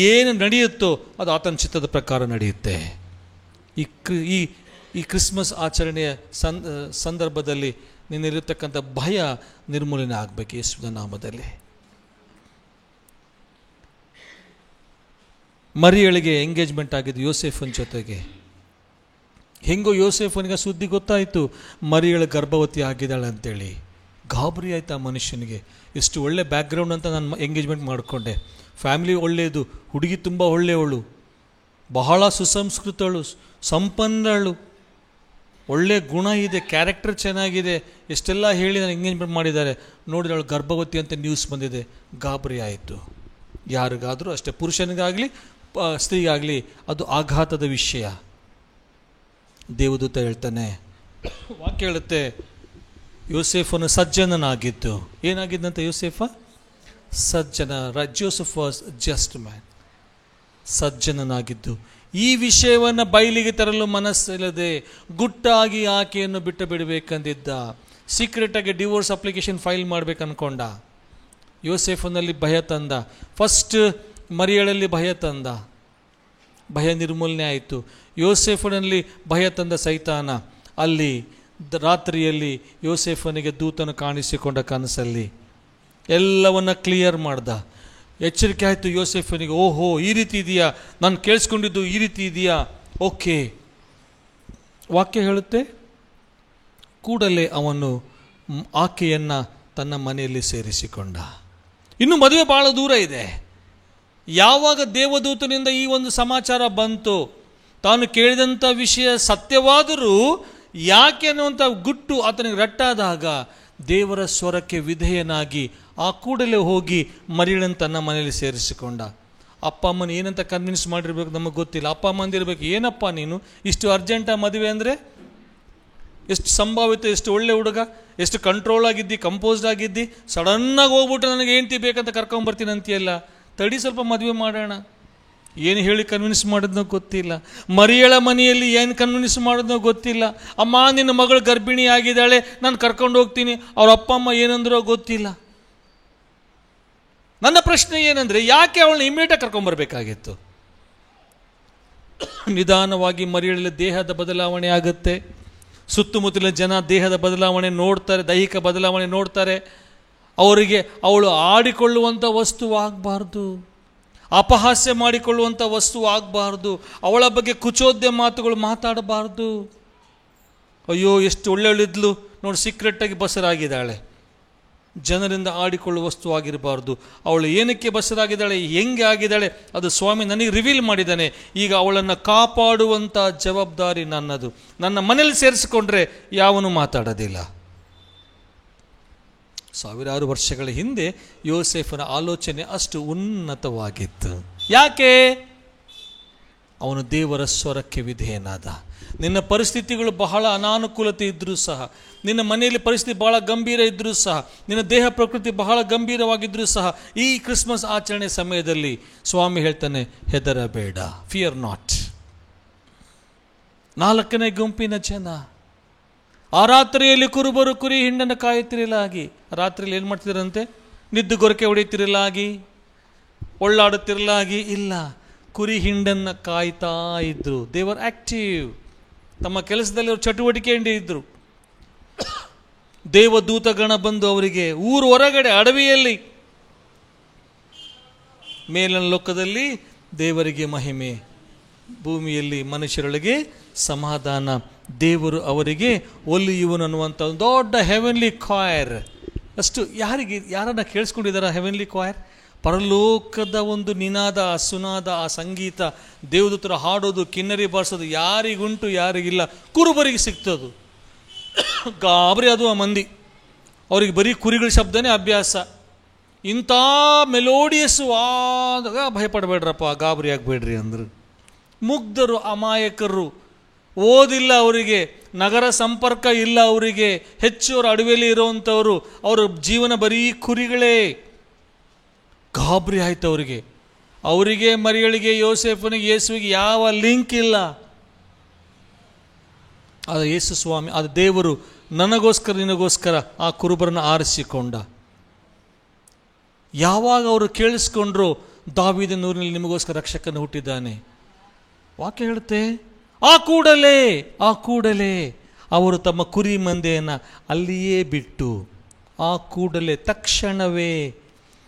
ಏನು ನಡೆಯುತ್ತೋ ಅದು ಆತನ ಚಿತ್ತದ ಪ್ರಕಾರ ನಡೆಯುತ್ತೆ. ಈ ಕ್ರಿಸ್ಮಸ್ ಆಚರಣೆಯ ಸಂದರ್ಭದಲ್ಲಿ ನಿನ್ನಲ್ಲಿರ್ತಕ್ಕಂಥ ಭಯ ನಿರ್ಮೂಲನೆ ಆಗಬೇಕು ಯೇಸುವಿನ ನಾಮದಲ್ಲಿ. ಮರಿಯಳಿಗೆ ಎಂಗೇಜ್ಮೆಂಟ್ ಆಗಿದ್ದು ಯೋಸೇಫನ ಜೊತೆಗೆ. ಹೆಂಗೋ ಯೋಸೇಫನಿಗೆ ಸುದ್ದಿ ಗೊತ್ತಾಯಿತು, ಮರಿಯಳ ಗರ್ಭವತಿ ಆಗಿದ್ದಾಳೆ ಅಂತೇಳಿ. ಗಾಬರಿ ಆಯ್ತು ಆ ಮನುಷ್ಯನಿಗೆ. ಎಷ್ಟು ಒಳ್ಳೆ ಬ್ಯಾಕ್ಗ್ರೌಂಡ್ ಅಂತ ನಾನು ಎಂಗೇಜ್ಮೆಂಟ್ ಮಾಡಿಕೊಂಡೆ. ಫ್ಯಾಮಿಲಿ ಒಳ್ಳೆಯದು, ಹುಡುಗಿ ತುಂಬ ಒಳ್ಳೆಯವಳು, ಬಹಳ ಸುಸಂಸ್ಕೃತಳು, ಸಂಪನ್ನಳು, ಒಳ್ಳೆ ಗುಣ ಇದೆ, ಕ್ಯಾರೆಕ್ಟರ್ ಚೆನ್ನಾಗಿದೆ, ಎಷ್ಟೆಲ್ಲ ಹೇಳಿ ನಾನು ಎಂಗೇಜ್ಮೆಂಟ್ ಮಾಡಿದ್ದಾರೆ. ನೋಡಿದ್ರೆ ಅವಳು ಗರ್ಭವತಿ ಅಂತ ನ್ಯೂಸ್ ಬಂದಿದೆ. ಗಾಬರಿ ಆಯಿತು. ಯಾರಿಗಾದರೂ ಅಷ್ಟೇ, ಪುರುಷನಿಗಾಗಲಿ ಸ್ತ್ರೀಗಾಗಲಿ ಅದು ಆಘಾತದ ವಿಷಯ. ದೇವದೂತ ಹೇಳ್ತಾನೆ, ವಾಕ್ಯ ಹೇಳುತ್ತೆ, ಯೋಸೇಫನು ಸಜ್ಜನನಾಗಿದ್ದು. ಏನಾಗಿದ್ದಂತ ಯೋಸೇಫ? ಸಜ್ಜನ. Joseph was just man. ಸಜ್ಜನನಾಗಿದ್ದು ಈ ವಿಷಯವನ್ನು ಬಯಲಿಗೆ ತರಲು ಮನಸ್ಸಿಲ್ಲದೆ ಗುಟ್ಟಾಗಿ ಆಕೆಯನ್ನು ಬಿಟ್ಟು ಬಿಡಬೇಕಂದಿದ್ದ. ಸೀಕ್ರೆಟಾಗಿ ಡಿವೋರ್ಸ್ ಅಪ್ಲಿಕೇಶನ್ ಫೈಲ್ ಮಾಡಬೇಕನ್ಕೊಂಡ. ಯೋಸೇಫನಲ್ಲಿ ಭಯ ತಂದ. ಫಸ್ಟ್ ಮರಿಯಳಲ್ಲಿ ಭಯ ತಂದ, ಭಯ ನಿರ್ಮೂಲನೆ ಆಯಿತು. ಯೋಸೇಫನಲ್ಲಿ ಭಯ ತಂದ ಸೈತಾನ ಅಲ್ಲಿ ರಾತ್ರಿಯಲ್ಲಿ ಯೋಸೇಫನಿಗೆ ದೂತನು ಕಾಣಿಸಿಕೊಂಡ ಕನಸಲ್ಲಿ ಎಲ್ಲವನ್ನ ಕ್ಲಿಯರ್ ಮಾಡ್ದ. ಎಚ್ಚರಿಕೆ ಆಯಿತು ಯೋಸೇಫನಿಗೆ, ಓಹೋ ಈ ರೀತಿ ಇದೆಯಾ, ನಾನು ಕೇಳಿಸ್ಕೊಂಡಿದ್ದು ಈ ರೀತಿ ಇದೆಯಾ, ಓಕೆ. ವಾಕ್ಯ ಹೇಳುತ್ತೆ, ಕೂಡಲೇ ಅವನು ಆಕೆಯನ್ನು ತನ್ನ ಮನೆಯಲ್ಲಿ ಸೇರಿಸಿಕೊಂಡ. ಇನ್ನು ಮದುವೆ ಭಾಳ ದೂರ ಇದೆ. ಯಾವಾಗ ದೇವದೂತನಿಂದ ಈ ಒಂದು ಸಮಾಚಾರ ಬಂತು, ತಾನು ಕೇಳಿದಂಥ ವಿಷಯ ಸತ್ಯವಾದರೂ ಯಾಕೆ ಅನ್ನುವಂಥ ಗುಟ್ಟು ಆತನಿಗೆ ರಟ್ಟಾದಾಗ ದೇವರ ಸ್ವರಕ್ಕೆ ವಿಧೇಯನಾಗಿ ಆ ಕೂಡಲೇ ಹೋಗಿ ಮರಿಯಳನ್ನು ತನ್ನ ಮನೆಯಲ್ಲಿ ಸೇರಿಸಿಕೊಂಡ. ಅಪ್ಪ ಅಮ್ಮನ ಏನಂತ ಕನ್ವಿನ್ಸ್ ಮಾಡಿರ್ಬೇಕು ನಮಗೆ ಗೊತ್ತಿಲ್ಲ. ಅಪ್ಪ ಅಮ್ಮ ಅಂದಿರ್ಬೇಕು, ಏನಪ್ಪ ನೀನು ಇಷ್ಟು ಅರ್ಜೆಂಟಾಗಿ ಮದುವೆ ಅಂದರೆ? ಎಷ್ಟು ಸಂಭಾವಿತ, ಎಷ್ಟು ಒಳ್ಳೆ ಹುಡುಗ, ಎಷ್ಟು ಕಂಟ್ರೋಲ್ ಆಗಿದ್ದಿ, ಕಂಪೋಸ್ಡ್ ಆಗಿದ್ದಿ, ಸಡನ್ನಾಗಿ ಹೋಗ್ಬಿಟ್ಟು ನನಗೆ ಹೆಂಡ್ತಿ ಬೇಕಂತ ಕರ್ಕೊಂಬರ್ತೀನಿ ಅಂತೀಯಲ್ಲ, ತಡಿ ಸ್ವಲ್ಪ ಮದುವೆ ಮಾಡೋಣ. ಏನು ಹೇಳಿ ಕನ್ವಿನ್ಸ್ ಮಾಡೋದನ್ನೋ ಗೊತ್ತಿಲ್ಲ. ಮರಿಯಳ ಮನೆಯಲ್ಲಿ ಏನು ಕನ್ವಿನ್ಸ್ ಮಾಡೋದನ್ನೋ ಗೊತ್ತಿಲ್ಲ. ಅಮ್ಮ ನಿನ್ನ ಮಗಳು ಗರ್ಭಿಣಿ ಆಗಿದ್ದಾಳೆ, ನಾನು ಕರ್ಕೊಂಡು ಹೋಗ್ತೀನಿ, ಅವ್ರ ಅಪ್ಪ ಅಮ್ಮ ಏನಂದ್ರೋ ಗೊತ್ತಿಲ್ಲ. ನನ್ನ ಪ್ರಶ್ನೆ ಏನಂದರೆ, ಯಾಕೆ ಅವಳನ್ನ ಇಮಿಡಿಯೇಟಾಗಿ ಕರ್ಕೊಂಬರ್ಬೇಕಾಗಿತ್ತು? ನಿಧಾನವಾಗಿ ಮರಿಯಳಲ್ಲಿ ದೇಹದ ಬದಲಾವಣೆ ಆಗುತ್ತೆ. ಸುತ್ತಮುತ್ತಲಿನ ಜನ ದೇಹದ ಬದಲಾವಣೆ ನೋಡ್ತಾರೆ, ದೈಹಿಕ ಬದಲಾವಣೆ ನೋಡ್ತಾರೆ. ಅವರಿಗೆ ಅವಳು ಆಡಿಕೊಳ್ಳುವಂಥ ವಸ್ತು ಆಗಬಾರ್ದು, ಅಪಹಾಸ್ಯ ಮಾಡಿಕೊಳ್ಳುವಂಥ ವಸ್ತು ಆಗಬಾರ್ದು, ಅವಳ ಬಗ್ಗೆ ಕುಚೋದ್ಯ ಮಾತುಗಳು ಮಾತಾಡಬಾರ್ದು. ಅಯ್ಯೋ ಎಷ್ಟು ಒಳ್ಳೆಯಳಿದ್ಲು ನೋಡಿ, ಸೀಕ್ರೆಟಾಗಿ ಬಸರಾಗಿದ್ದಾಳೆ, ಜನರಿಂದ ಆಡಿಕೊಳ್ಳುವ ವಸ್ತು ಆಗಿರಬಾರ್ದು. ಅವಳು ಏನಕ್ಕೆ ಬಸರಾಗಿದ್ದಾಳೆ, ಹೆಂಗೆ ಆಗಿದ್ದಾಳೆ, ಅದು ಸ್ವಾಮಿ ನನಗೆ ರಿವೀಲ್ ಮಾಡಿದ್ದಾನೆ. ಈಗ ಅವಳನ್ನು ಕಾಪಾಡುವಂಥ ಜವಾಬ್ದಾರಿ ನನ್ನದು. ನನ್ನ ಮನೇಲಿ ಸೇರಿಸಿಕೊಂಡ್ರೆ ಯಾವನು ಮಾತಾಡೋದಿಲ್ಲ. ಸಾವಿರಾರು ವರ್ಷಗಳ ಹಿಂದೆ ಯೋಸೇಫನ ಆಲೋಚನೆ ಅಷ್ಟು ಉನ್ನತವಾಗಿತ್ತು. ಯಾಕೆ? ಅವನು ದೇವರ ಸ್ವರಕ್ಕೆ ವಿಧೇಯನಾದ. ನಿನ್ನ ಪರಿಸ್ಥಿತಿಗಳು ಬಹಳ ಅನಾನುಕೂಲತೆ ಇದ್ದರೂ ಸಹ, ನಿನ್ನ ಮನೆಯಲ್ಲಿ ಪರಿಸ್ಥಿತಿ ಬಹಳ ಗಂಭೀರ ಇದ್ದರೂ ಸಹ, ನಿನ್ನ ದೇಹ ಪ್ರಕೃತಿ ಬಹಳ ಗಂಭೀರವಾಗಿದ್ದರೂ ಸಹ, ಈ ಕ್ರಿಸ್ಮಸ್ ಆಚರಣೆ ಸಮಯದಲ್ಲಿ ಸ್ವಾಮಿ ಹೇಳ್ತಾನೆ, ಹೆದರಬೇಡ, ಫಿಯರ್ ನಾಟ್. 4ನೇ ಗುಂಪಿನ ಜನ ಆ ರಾತ್ರಿಯಲ್ಲಿ ಕುರುಬರು ಕುರಿ ಹಿಂಡನ್ನು ಕಾಯುತ್ತಿರಲಾಗಿ. ರಾತ್ರಿಯಲ್ಲಿ ಏನು ಮಾಡ್ತಿದ್ರಂತೆ? ನಿದ್ದು ಗೊರಕೆ ಹೊಡೆಯುತ್ತಿರಲಾಗಿ, ಒಳ್ಳಾಡುತ್ತಿರಲಾಗಿ ಇಲ್ಲ, ಕುರಿ ಹಿಂಡನ್ನು ಕಾಯ್ತಾ ಇದ್ರು. ದೇವರ್ ಆಕ್ಟಿವ್. ತಮ್ಮ ಕೆಲಸದಲ್ಲಿ ಅವರು ಚಟುವಟಿಕೆಯಿಂದ ಇದ್ರು. ದೇವದೂತಗಣ ಬಂದು ಅವರಿಗೆ ಊರು ಹೊರಗಡೆ ಅಡವಿಯಲ್ಲಿ, ಮೇಲಿನ ಲೋಕದಲ್ಲಿ ದೇವರಿಗೆ ಮಹಿಮೆ, ಭೂಮಿಯಲ್ಲಿ ಮನುಷ್ಯರೊಳಗೆ ಸಮಾಧಾನ. ದೇವರು ಅವರಿಗೆ ಒಲಿಯುವನು ಅನ್ನುವಂಥ ಒಂದು ದೊಡ್ಡ ಹೆವೆನ್ಲಿ ಕ್ವಾಯರ್. ಅಷ್ಟು ಯಾರನ್ನ ಕೇಳಿಸ್ಕೊಂಡಿದ್ದಾರೆ ಹೆವೆನ್ಲಿ ಕ್ವಾಯರ್? ಪರಲೋಕದ ಒಂದು ನಿನಾದ, ಸುನಾದ, ಆ ಸಂಗೀತ, ದೇವದೂತರು ಹಾಡೋದು, ಕಿನ್ನರಿ ಬಾರಿಸೋದು ಯಾರಿಗುಂಟು ಯಾರಿಗಿಲ್ಲ. ಕುರುಬರಿಗೆ ಸಿಗ್ತದು. ಗಾಬರಿ ಅದು ಆ ಮಂದಿ. ಅವ್ರಿಗೆ ಬರೀ ಕುರಿಗಳ ಶಬ್ದನೇ ಅಭ್ಯಾಸ. ಇಂಥ ಮೆಲೋಡಿಯಸ್ಸು ಆದಾಗ ಭಯಪಡಬೇಡ್ರಪ್ಪ, ಗಾಬರಿ ಆಗಬೇಡ್ರಿ ಅಂದರು. ಮುಗ್ಧರು, ಅಮಾಯಕರು, ಓದಿಲ್ಲ ಅವರಿಗೆ, ನಗರ ಸಂಪರ್ಕ ಇಲ್ಲ ಅವರಿಗೆ, ಹೆಚ್ಚು ಅವರು ಅಡವಿಯಲ್ಲಿ ಇರೋವಂಥವ್ರು, ಅವರ ಜೀವನ ಬರೀ ಕುರಿಗಳೇ. ಗಾಬರಿ ಆಯ್ತು ಅವರಿಗೆ ಮರಿಯಳಿಗೆ, ಯೋಸೇಫನಿಗೆ, ಯೇಸುವಿಗೆ ಯಾವ ಲಿಂಕ್ ಇಲ್ಲ. ಅದು ಯೇಸು ಸ್ವಾಮಿ, ಅದು ದೇವರು ನನಗೋಸ್ಕರ ನಿನಗೋಸ್ಕರ ಆ ಕುರುಬರನ್ನು ಆರಿಸಿಕೊಂಡ. ಯಾವಾಗ ಅವರು ಕೇಳಿಸ್ಕೊಂಡ್ರು, ದಾವೀದನ ಊರಿನಲ್ಲಿ ನಿಮಗೋಸ್ಕರ ರಕ್ಷಕನು ಹುಟ್ಟಿದ್ದಾನೆ, ವಾಕ್ಯ ಹೇಳುತ್ತೆ, ಆ ಕೂಡಲೇ ಅವರು ತಮ್ಮ ಕುರಿ ಮಂದೆಯನ್ನು ಅಲ್ಲಿಯೇ ಬಿಟ್ಟು, ಆ ಕೂಡಲೇ, ತಕ್ಷಣವೇ,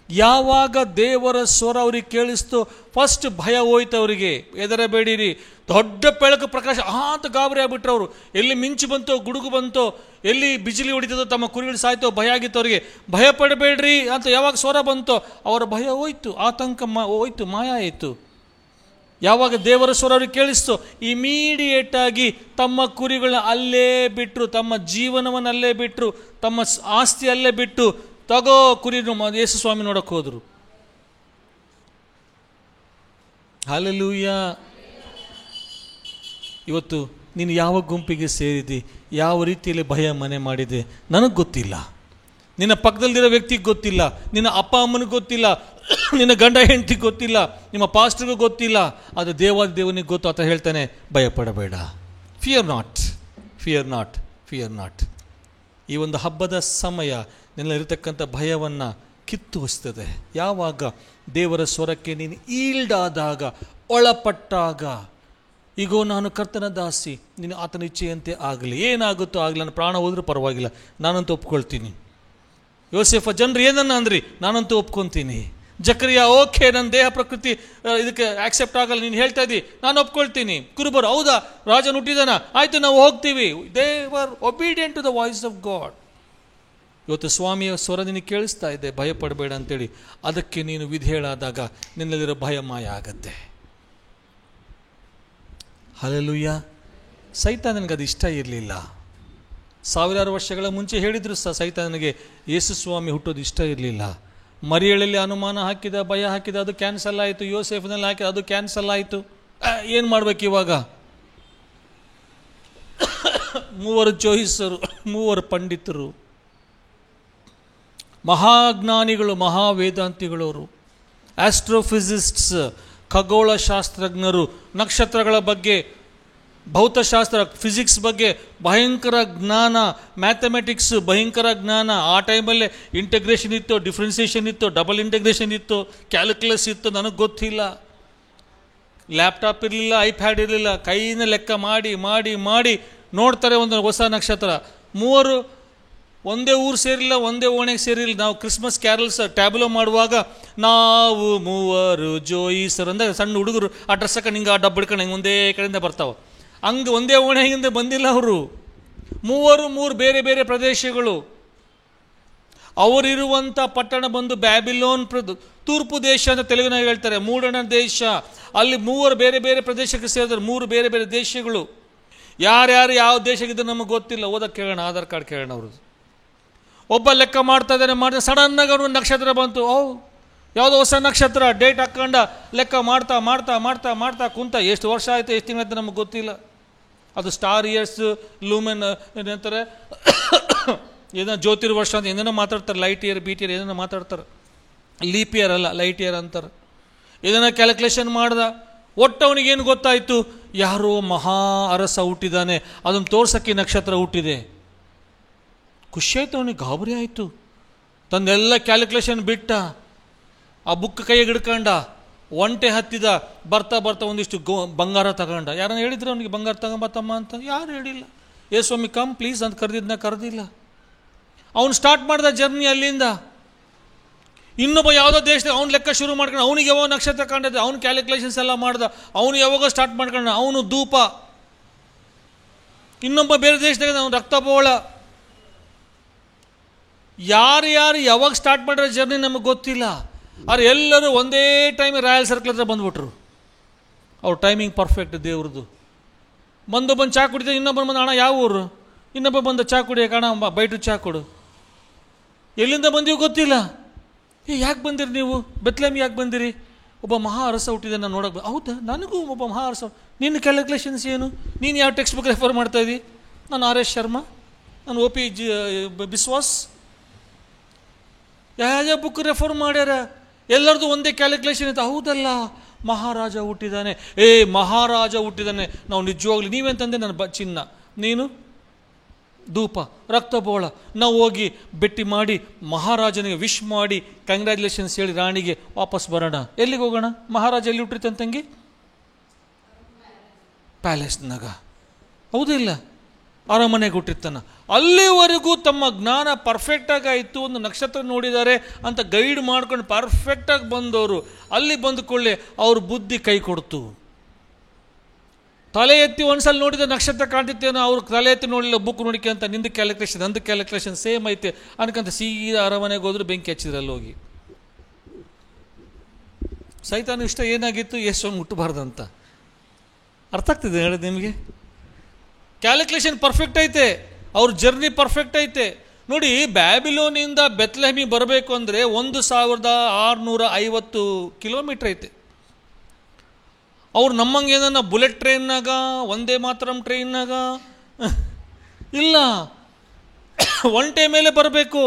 ಯಾವಾಗ ದೇವರ ಸ್ವರ ಅವ್ರಿಗೆ ಕೇಳಿಸ್ತೋ ಫಸ್ಟ್ ಭಯ ಹೋಯ್ತು ಅವರಿಗೆ. ಹೆದರಬೇಡಿರಿ, ದೊಡ್ಡ ಬೆಳಕು ಪ್ರಕಾಶ ಅಂತ ಗಾಬರಿ ಆಗ್ಬಿಟ್ರು ಅವರು. ಎಲ್ಲಿ ಮಿಂಚು ಬಂತೋ, ಗುಡುಗು ಬಂತೋ, ಎಲ್ಲಿ ಬಿಸಿಲಿ ಹೊಡಿತದೋ, ತಮ್ಮ ಕುರಿಗಳು ಸಾಯ್ತೋ, ಭಯ ಆಗಿತ್ತು ಅವರಿಗೆ. ಭಯ ಪಡಬೇಡ್ರಿ ಅಂತ ಯಾವಾಗ ಸ್ವರ ಬಂತೋ ಅವರ ಭಯ ಹೋಯ್ತು, ಆತಂಕ ಹೋಯ್ತು, ಮಾಯ ಆಯಿತು. ಯಾವಾಗ ದೇವರ ಸ್ವರ ಅವ್ರಿಗೆ ಕೇಳಿಸ್ತೋ ಇಮಿಡಿಯೇಟ್ ಆಗಿ ತಮ್ಮ ಕುರಿಗಳನ್ನ ಅಲ್ಲೇ ಬಿಟ್ಟರು, ತಮ್ಮ ಜೀವನವನ್ನು ಅಲ್ಲೇ ಬಿಟ್ಟರು, ತಮ್ಮ ಆಸ್ತಿ ಅಲ್ಲೇ ಬಿಟ್ಟು, ತಗೋ ಕುರಿ ಯೇಸು ಸ್ವಾಮಿ ನೋಡಕ್ಕೆ ಹೋದ್ರು. ಹಲ್ಲೆಲೂಯಾ. ಇವತ್ತು ನೀನು ಯಾವ ಗುಂಪಿಗೆ ಸೇರಿದಿ, ಯಾವ ರೀತಿಯಲ್ಲಿ ಭಯ ಮನೆ ಮಾಡಿದೆ ನನಗೆ ಗೊತ್ತಿಲ್ಲ, ನಿನ್ನ ಪಕ್ಕದಲ್ಲಿರೋ ವ್ಯಕ್ತಿಗೆ ಗೊತ್ತಿಲ್ಲ, ನಿನ್ನ ಅಪ್ಪ ಅಮ್ಮನಿಗೆ ಗೊತ್ತಿಲ್ಲ, ನಿನ್ನ ಗಂಡ ಹೆಂಡತಿಗೆ ಗೊತ್ತಿಲ್ಲ, ನಿಮ್ಮ ಪಾಸ್ಟರ್ಗೂ ಗೊತ್ತಿಲ್ಲ, ಅದು ದೇವನಿಗೆ ಗೊತ್ತು. ಆತ ಹೇಳ್ತಾನೆ, ಭಯಪಡಬೇಡ, fear not, fear not, fear not. ಈ ಒಂದು ಹಬ್ಬದ ಸಮಯ ನಿನ್ನಲ್ಲಿರತಕ್ಕಂಥ ಭಯವನ್ನು ಕಿತ್ತುಹಿಸ್ತದೆ. ಯಾವಾಗ ದೇವರ ಸ್ವರಕ್ಕೆ ನೀನು ಈಲ್ಡ್ ಆದಾಗ, ಒಳಪಟ್ಟಾಗ, ಈಗೋ ನಾನು ಕರ್ತನ ದಾಸಿ, ನೀನು ಆತನ ಇಚ್ಛೆಯಂತೆ ಆಗಲಿ, ಏನಾಗುತ್ತೋ ಆಗಲಿ, ನನ್ನ ಪ್ರಾಣ ಹೋದ್ರೂ ಪರವಾಗಿಲ್ಲ, ನಾನಂತೂ ಒಪ್ಕೊಳ್ತೀನಿ. ಯೋಸೇಫ ಜನರು ಏನನ್ನ ಅಂದ್ರಿ, ನಾನಂತೂ ಒಪ್ಕೊತೀನಿ. ಜಕರಿಯ, ಓಕೆ, ನನ್ನ ದೇಹ ಪ್ರಕೃತಿ ಇದಕ್ಕೆ ಆಕ್ಸೆಪ್ಟ್ ಆಗಲ್ಲ, ನೀನು ಹೇಳ್ತಾ ಇದ್ದಿ, ನಾನು ಒಪ್ಕೊಳ್ತೀನಿ. ಕುರುಬರು, ಹೌದಾ, ರಾಜನ ಹುಟ್ಟಿದಾನ, ಆಯ್ತು ನಾವು ಹೋಗ್ತೀವಿ. They were obedient to the voice of God. ಇವತ್ತು ಸ್ವಾಮಿಯ ಸ್ವರ ನಿನಗೆ ಕೇಳಿಸ್ತಾ ಇದೆ, ಭಯಪಡಬೇಡ ಅಂತೇಳಿ. ಅದಕ್ಕೆ ನೀನು ವಿಧೇಯಳಾದಾಗ ನಿನ್ನಲ್ಲಿರೋ ಭಯ ಮಾಯ ಆಗತ್ತೆ. ಹಲ್ಲೆಲೂಯಾ. ಸೈತಾನನಿಗೆ ಅದು ಇಷ್ಟ ಇರಲಿಲ್ಲ. ಸಾವಿರಾರು ವರ್ಷಗಳ ಮುಂಚೆ ಹೇಳಿದ್ರು ಸಹ ಸೈತಾನನಿಗೆ ಯೇಸು ಸ್ವಾಮಿ ಹುಟ್ಟೋದು ಇಷ್ಟ ಇರಲಿಲ್ಲ. ಮರಿಯಳಲ್ಲಿ ಅನುಮಾನ ಹಾಕಿದ, ಭಯ ಹಾಕಿದ, ಅದು ಕ್ಯಾನ್ಸಲ್ ಆಯಿತು. ಯೋಸೇಫನಲ್ಲಿ ಹಾಕಿದ, ಅದು ಕ್ಯಾನ್ಸಲ್ ಆಯಿತು. ಏನು ಮಾಡ್ಬೇಕು ಇವಾಗ? 3 ಜೋಯಿಸರು, 3 ಪಂಡಿತರು, ಮಹಾಜ್ಞಾನಿಗಳು, ಮಹಾವೇದಾಂತಿಗಳವರು, ಆಸ್ಟ್ರೋಫಿಸಿಸ್ಟ್ಸ್, ಖಗೋಳಶಾಸ್ತ್ರಜ್ಞರು, ನಕ್ಷತ್ರಗಳ ಬಗ್ಗೆ, ಭೌತಶಾಸ್ತ್ರ, ಫಿಸಿಕ್ಸ್ ಬಗ್ಗೆ ಭಯಂಕರ ಜ್ಞಾನ, ಮ್ಯಾಥಮೆಟಿಕ್ಸ್ ಭಯಂಕರ ಜ್ಞಾನ. ಆ ಟೈಮಲ್ಲೇ ಇಂಟಗ್ರೇಷನ್ ಇತ್ತು, ಡಿಫ್ರೆನ್ಸಿಯೇಷನ್ ಇತ್ತು, ಡಬಲ್ ಇಂಟಗ್ರೇಷನ್ ಇತ್ತು, ಕ್ಯಾಲ್ಕುಲಸ್ ಇತ್ತು, ನನಗೆ ಗೊತ್ತಿಲ್ಲ. ಲ್ಯಾಪ್ಟಾಪ್ ಇರಲಿಲ್ಲ, ಐಪ್ಯಾಡ್ ಇರಲಿಲ್ಲ, ಕೈಯಿಂದ ಲೆಕ್ಕ ಮಾಡಿ ಮಾಡಿ ಮಾಡಿ ನೋಡ್ತಾರೆ ಒಂದು ಹೊಸ ನಕ್ಷತ್ರ. ಮೂವರು ಒಂದೇ ಊರು ಸೇರಿಲ್ಲ, ಒಂದೇ ಓಣೆಗೆ ಸೇರಿಲ್ಲ. ನಾವು ಕ್ರಿಸ್ಮಸ್ ಕ್ಯಾರಲ್ಸ್ ಟ್ಯಾಬ್ಲೋ ಮಾಡುವಾಗ ನಾವು ಮೂವರು ಜೋಯಿಸರು ಅಂದರೆ ಸಣ್ಣ ಹುಡುಗರು ಆ ಡ್ರೆಸ್ ಹಾಕೊಂಡು ಹಿಂಗೆ ಆ ಡಬ್ಬ ಹಿಡ್ಕೊಂಡು ಹಿಂಗೆ ಒಂದೇ ಕಡೆಯಿಂದ ಬರ್ತಾವೆ. ಹಂಗೆ ಒಂದೇ ಓಣೆಯಿಂದ ಬಂದಿಲ್ಲ ಅವರು. ಮೂರು ಬೇರೆ ಬೇರೆ ಪ್ರದೇಶಗಳು. ಅವರಿರುವಂಥ ಪಟ್ಟಣ ಬಂದು ಬ್ಯಾಬಿಲೋನ್, ತೂರ್ಪು ದೇಶ ಅಂತ ತೆಲುಗಿನಾಗ ಹೇಳ್ತಾರೆ, ಮೂಡಣ ದೇಶ. ಅಲ್ಲಿ ಮೂವರು ಬೇರೆ ಬೇರೆ ಪ್ರದೇಶಕ್ಕೆ ಸೇರಿದ್ರು, 3 ಬೇರೆ ಬೇರೆ ದೇಶಗಳು. ಯಾರ್ಯಾರು ಯಾವ ದೇಶಕ್ಕಿದ್ರೆ ನಮಗೆ ಗೊತ್ತಿಲ್ಲ. ಓದಕ್ಕೆ ಕೇಳೋಣ, ಆಧಾರ್ ಕಾರ್ಡ್ ಕೇಳೋಣ ಅವ್ರದ್ದು. ಒಬ್ಬ ಲೆಕ್ಕ ಮಾಡ್ತಾ ಇದ್ದಾನೆ, ಸಡನ್ನಾಗಿ ಅವ್ರು ಒಂದು ನಕ್ಷತ್ರ ಬಂತು. ಯಾವುದೋ ಹೊಸ ನಕ್ಷತ್ರ, ಡೇಟ್ ಹಾಕ್ಕೊಂಡ ಲೆಕ್ಕ ಮಾಡ್ತಾ ಮಾಡ್ತಾ ಮಾಡ್ತಾ ಮಾಡ್ತಾ ಕುಂತ. ಎಷ್ಟು ವರ್ಷ ಆಯಿತು, ಎಷ್ಟು ತಿಂಗಳಾಯ್ತು ನಮಗೆ ಗೊತ್ತಿಲ್ಲ. ಅದು ಸ್ಟಾರ್ ಇಯರ್ಸ್, ಲೂಮೆನ್ ಏನಂತಾರೆ, ಏನೋ ಜ್ಯೋತಿರ್ವರ್ಷ ಅಂತ ಏನೇನೋ ಮಾತಾಡ್ತಾರೆ. ಲೈಟ್ ಇಯರ್, ಬೀಟ್ ಇಯರ್ ಏನೇನೋ ಮಾತಾಡ್ತಾರೆ. ಲೀಪ್ ಇಯರ್ ಅಲ್ಲ, ಲೈಟ್ ಇಯರ್ ಅಂತಾರೆ. ಇದನ್ನು ಕ್ಯಾಲ್ಕುಲೇಷನ್ ಮಾಡ್ದ. ಒಟ್ಟು ಅವನಿಗೇನು ಗೊತ್ತಾಯಿತು, ಯಾರೋ ಮಹಾ ಅರಸ ಹುಟ್ಟಿದ್ದಾನೆ, ಅದನ್ನು ತೋರ್ಸಕ್ಕೆ ನಕ್ಷತ್ರ ಹುಟ್ಟಿದೆ. ಖುಷಿ ಆಯಿತು ಅವನಿಗೆ, ಗಾಬರಿ ಆಯಿತು. ತಂದೆಲ್ಲ ಕ್ಯಾಲ್ಕುಲೇಷನ್ ಬಿಟ್ಟ, ಆ ಬುಕ್ ಕೈಗೆ ಹಿಡ್ಕೊಂಡ, ಒಂಟೆ ಹತ್ತಿದ. ಬರ್ತಾ ಬರ್ತಾ ಒಂದಿಷ್ಟು ಬಂಗಾರ ತಗೊಂಡ. ಯಾರನ್ನ ಹೇಳಿದ್ರು ಅವನಿಗೆ ಬಂಗಾರ ತಗೊಂಬತ್ತಮ್ಮ ಅಂತ? ಯಾರು ಹೇಳಿಲ್ಲ. ಸ್ವಾಮಿ ಕಮ್ ಪ್ಲೀಸ್ ಅಂತ ಕರೆದಿಲ್ಲ. ಅವನು ಸ್ಟಾರ್ಟ್ ಮಾಡ್ದ ಜರ್ನಿ ಅಲ್ಲಿಂದ. ಇನ್ನೊಬ್ಬ ಯಾವುದೋ ದೇಶದಾಗ ಅವ್ನು ಲೆಕ್ಕ ಶುರು ಮಾಡ್ಕೊಂಡು, ಅವನಿಗೆ ಯಾವಾಗ ನಕ್ಷತ್ರ ಕಂಡಿದ್ದೆ, ಅವ್ನು ಕ್ಯಾಲ್ಕುಲೇಷನ್ಸ್ ಎಲ್ಲ ಮಾಡ್ದ. ಅವನು ಯಾವಾಗ ಸ್ಟಾರ್ಟ್ ಮಾಡ್ಕೊಂಡ, ಅವನು ಧೂಪ. ಇನ್ನೊಬ್ಬ ಬೇರೆ ದೇಶದಾಗ ಅವನು ರಕ್ತಬೋಳ. ಯಾರು ಯಾವಾಗ ಸ್ಟಾರ್ಟ್ ಮಾಡಿರೋ ಜರ್ನಿ ನಮಗೆ ಗೊತ್ತಿಲ್ಲ. ಆದ್ರೆ ಎಲ್ಲರೂ ಒಂದೇ ಟೈಮ್ ರಾಯಲ್ ಸರ್ಕಲ್ ಹತ್ರ ಬಂದ್ಬಿಟ್ರು. ಅವ್ರ ಟೈಮಿಂಗ್ ಪರ್ಫೆಕ್ಟ್ ದೇವ್ರದ್ದು. ಬಂದು ಚಾ ಕುಡಿದ, ಇನ್ನೊಬ್ಬರು ಬಂದು ಅಣ್ಣ ಯಾವ ಊರು, ಇನ್ನೊಬ್ಬ ಬಂದು ಚಾ ಕುಡಿಯೋಕೆ ಅಣ್ಣ ಬೈಟು ಚಾ ಕೊಡು. ಎಲ್ಲಿಂದ ಬಂದೀವಿ ಗೊತ್ತಿಲ್ಲ. ಯಾಕೆ ಬಂದಿರಿ ನೀವು, ಬೆತ್ಲೆಹೇಮ್ ಯಾಕೆ ಬಂದಿರಿ? ಒಬ್ಬ ಮಹಾ ಅರಸ ಹುಟ್ಟಿದೆ ನಾನು ನೋಡೋಕೆ. ಹೌದಾ, ನನಗೂ ಒಬ್ಬ ಮಹಾ ಅರಸ. ನಿನ್ನ ಕ್ಯಾಲ್ಕುಲೇಷನ್ಸ್ ಏನು? ನೀನು ಯಾವ ಟೆಕ್ಸ್ಟ್ ಬುಕ್ ರೆಫರ್ ಮಾಡ್ತಾ ಇದ್ದಿ? ನಾನು RS ಶರ್ಮಾ, ನಾನು OP ಬಿಸ್ವಾಸ್. ಯಾವ ಬುಕ್ ರೆಫರ್ ಮಾಡ್ಯಾರ? ಎಲ್ಲರದು ಒಂದೇ ಕ್ಯಾಲ್ಕುಲೇಷನ್ ಇತ್ತು. ಹೌದಲ್ಲ, ಮಹಾರಾಜ ಹುಟ್ಟಿದ್ದಾನೆ. ಮಹಾರಾಜ ಹುಟ್ಟಿದ್ದಾನೆ. ನಾವು ನಿಜವಾಗ್ಲಿ, ನೀವೇಂತಂದೆ ನನ್ನ ಚಿನ್ನ, ನೀನು ಧೂಪ, ರಕ್ತಬೋಳ. ನಾವು ಹೋಗಿ ಭೇಟಿ ಮಾಡಿ ಮಹಾರಾಜನಿಗೆ ವಿಶ್ ಮಾಡಿ ಕಂಗ್ರ್ಯಾಚುಲೇಷನ್ಸ್ ಹೇಳಿ ರಾಣಿಗೆ ವಾಪಸ್ ಬರೋಣ. ಎಲ್ಲಿಗೆ ಹೋಗೋಣ? ಮಹಾರಾಜ ಎಲ್ಲಿ ಹುಟ್ಟಿರ್ತಾನೆ ತಂಗಿ? ಪ್ಯಾಲೇಸ್ನಾಗ. ಹೌದಿಲ್ಲ, ಅರಮನೆಗೆ ಹುಟ್ಟಿರ್ತಾನ. ಅಲ್ಲಿವರೆಗೂ ತಮ್ಮ ಜ್ಞಾನ ಪರ್ಫೆಕ್ಟಾಗಿ ಆಯಿತು. ಒಂದು ನಕ್ಷತ್ರ ನೋಡಿದ್ದಾರೆ ಅಂತ ಗೈಡ್ ಮಾಡ್ಕೊಂಡು ಪರ್ಫೆಕ್ಟಾಗಿ ಬಂದವರು ಅಲ್ಲಿ ಬಂದುಕೊಳ್ಳೆ ಅವ್ರ ಬುದ್ಧಿ ಕೈ ಕೊಡ್ತು. ತಲೆ ಎತ್ತಿ ಒಂದ್ಸಲ ನೋಡಿದ ನಕ್ಷತ್ರ ಕಾಣ್ತಿತ್ತೇನೋ, ಅವ್ರು ತಲೆ ಎತ್ತಿ ನೋಡಲಿಲ್ಲ, ಬುಕ್ ನೋಡಿಕೆ ಅಂತ. ನಿಂದು ಕ್ಯಾಲ್ಕುಲೇಷನ್ ನಂದು ಕ್ಯಾಲ್ಕುಲೇಷನ್ ಸೇಮ್ ಐತೆ ಅನ್ಕಂತ ಸೀದಾ ಅರಮನೆಗೆ ಹೋದ್ರು, ಬೆಂಕಿ ಹಚ್ಚಿದ್ರು ಅಲ್ಲಿ ಹೋಗಿ. ಸೈತಾನ ಇಷ್ಟ ಏನಾಗಿತ್ತು, ಎಷ್ಟು ಮುಟ್ಟಬಾರ್ದಂತ. ಅರ್ಥ ಆಗ್ತಿದೆ ಹೇಳೋದು ನಿಮಗೆ? ಕ್ಯಾಲ್ಕುಲೇಷನ್ ಪರ್ಫೆಕ್ಟ್ ಐತೆ, ಅವ್ರ ಜರ್ನಿ ಪರ್ಫೆಕ್ಟ್ ಐತೆ. ನೋಡಿ, ಬ್ಯಾಬಿಲೋನಿಂದ ಬೆತ್ಲೆಹೇಮಿಗೆ ಬರಬೇಕು ಅಂದರೆ 1650 ಕಿಲೋಮೀಟರ್ ಐತೆ. ಅವ್ರು ನಮ್ಮಂಗೆ ಏನನ್ನ ಬುಲೆಟ್ ಟ್ರೈನ್ನಾಗ, ಒಂದೇ ಮಾತರಂ ಟ್ರೈನ್ನಾಗ ಇಲ್ಲ, ಒಂಟೆ ಮೇಲೆ ಬರಬೇಕು.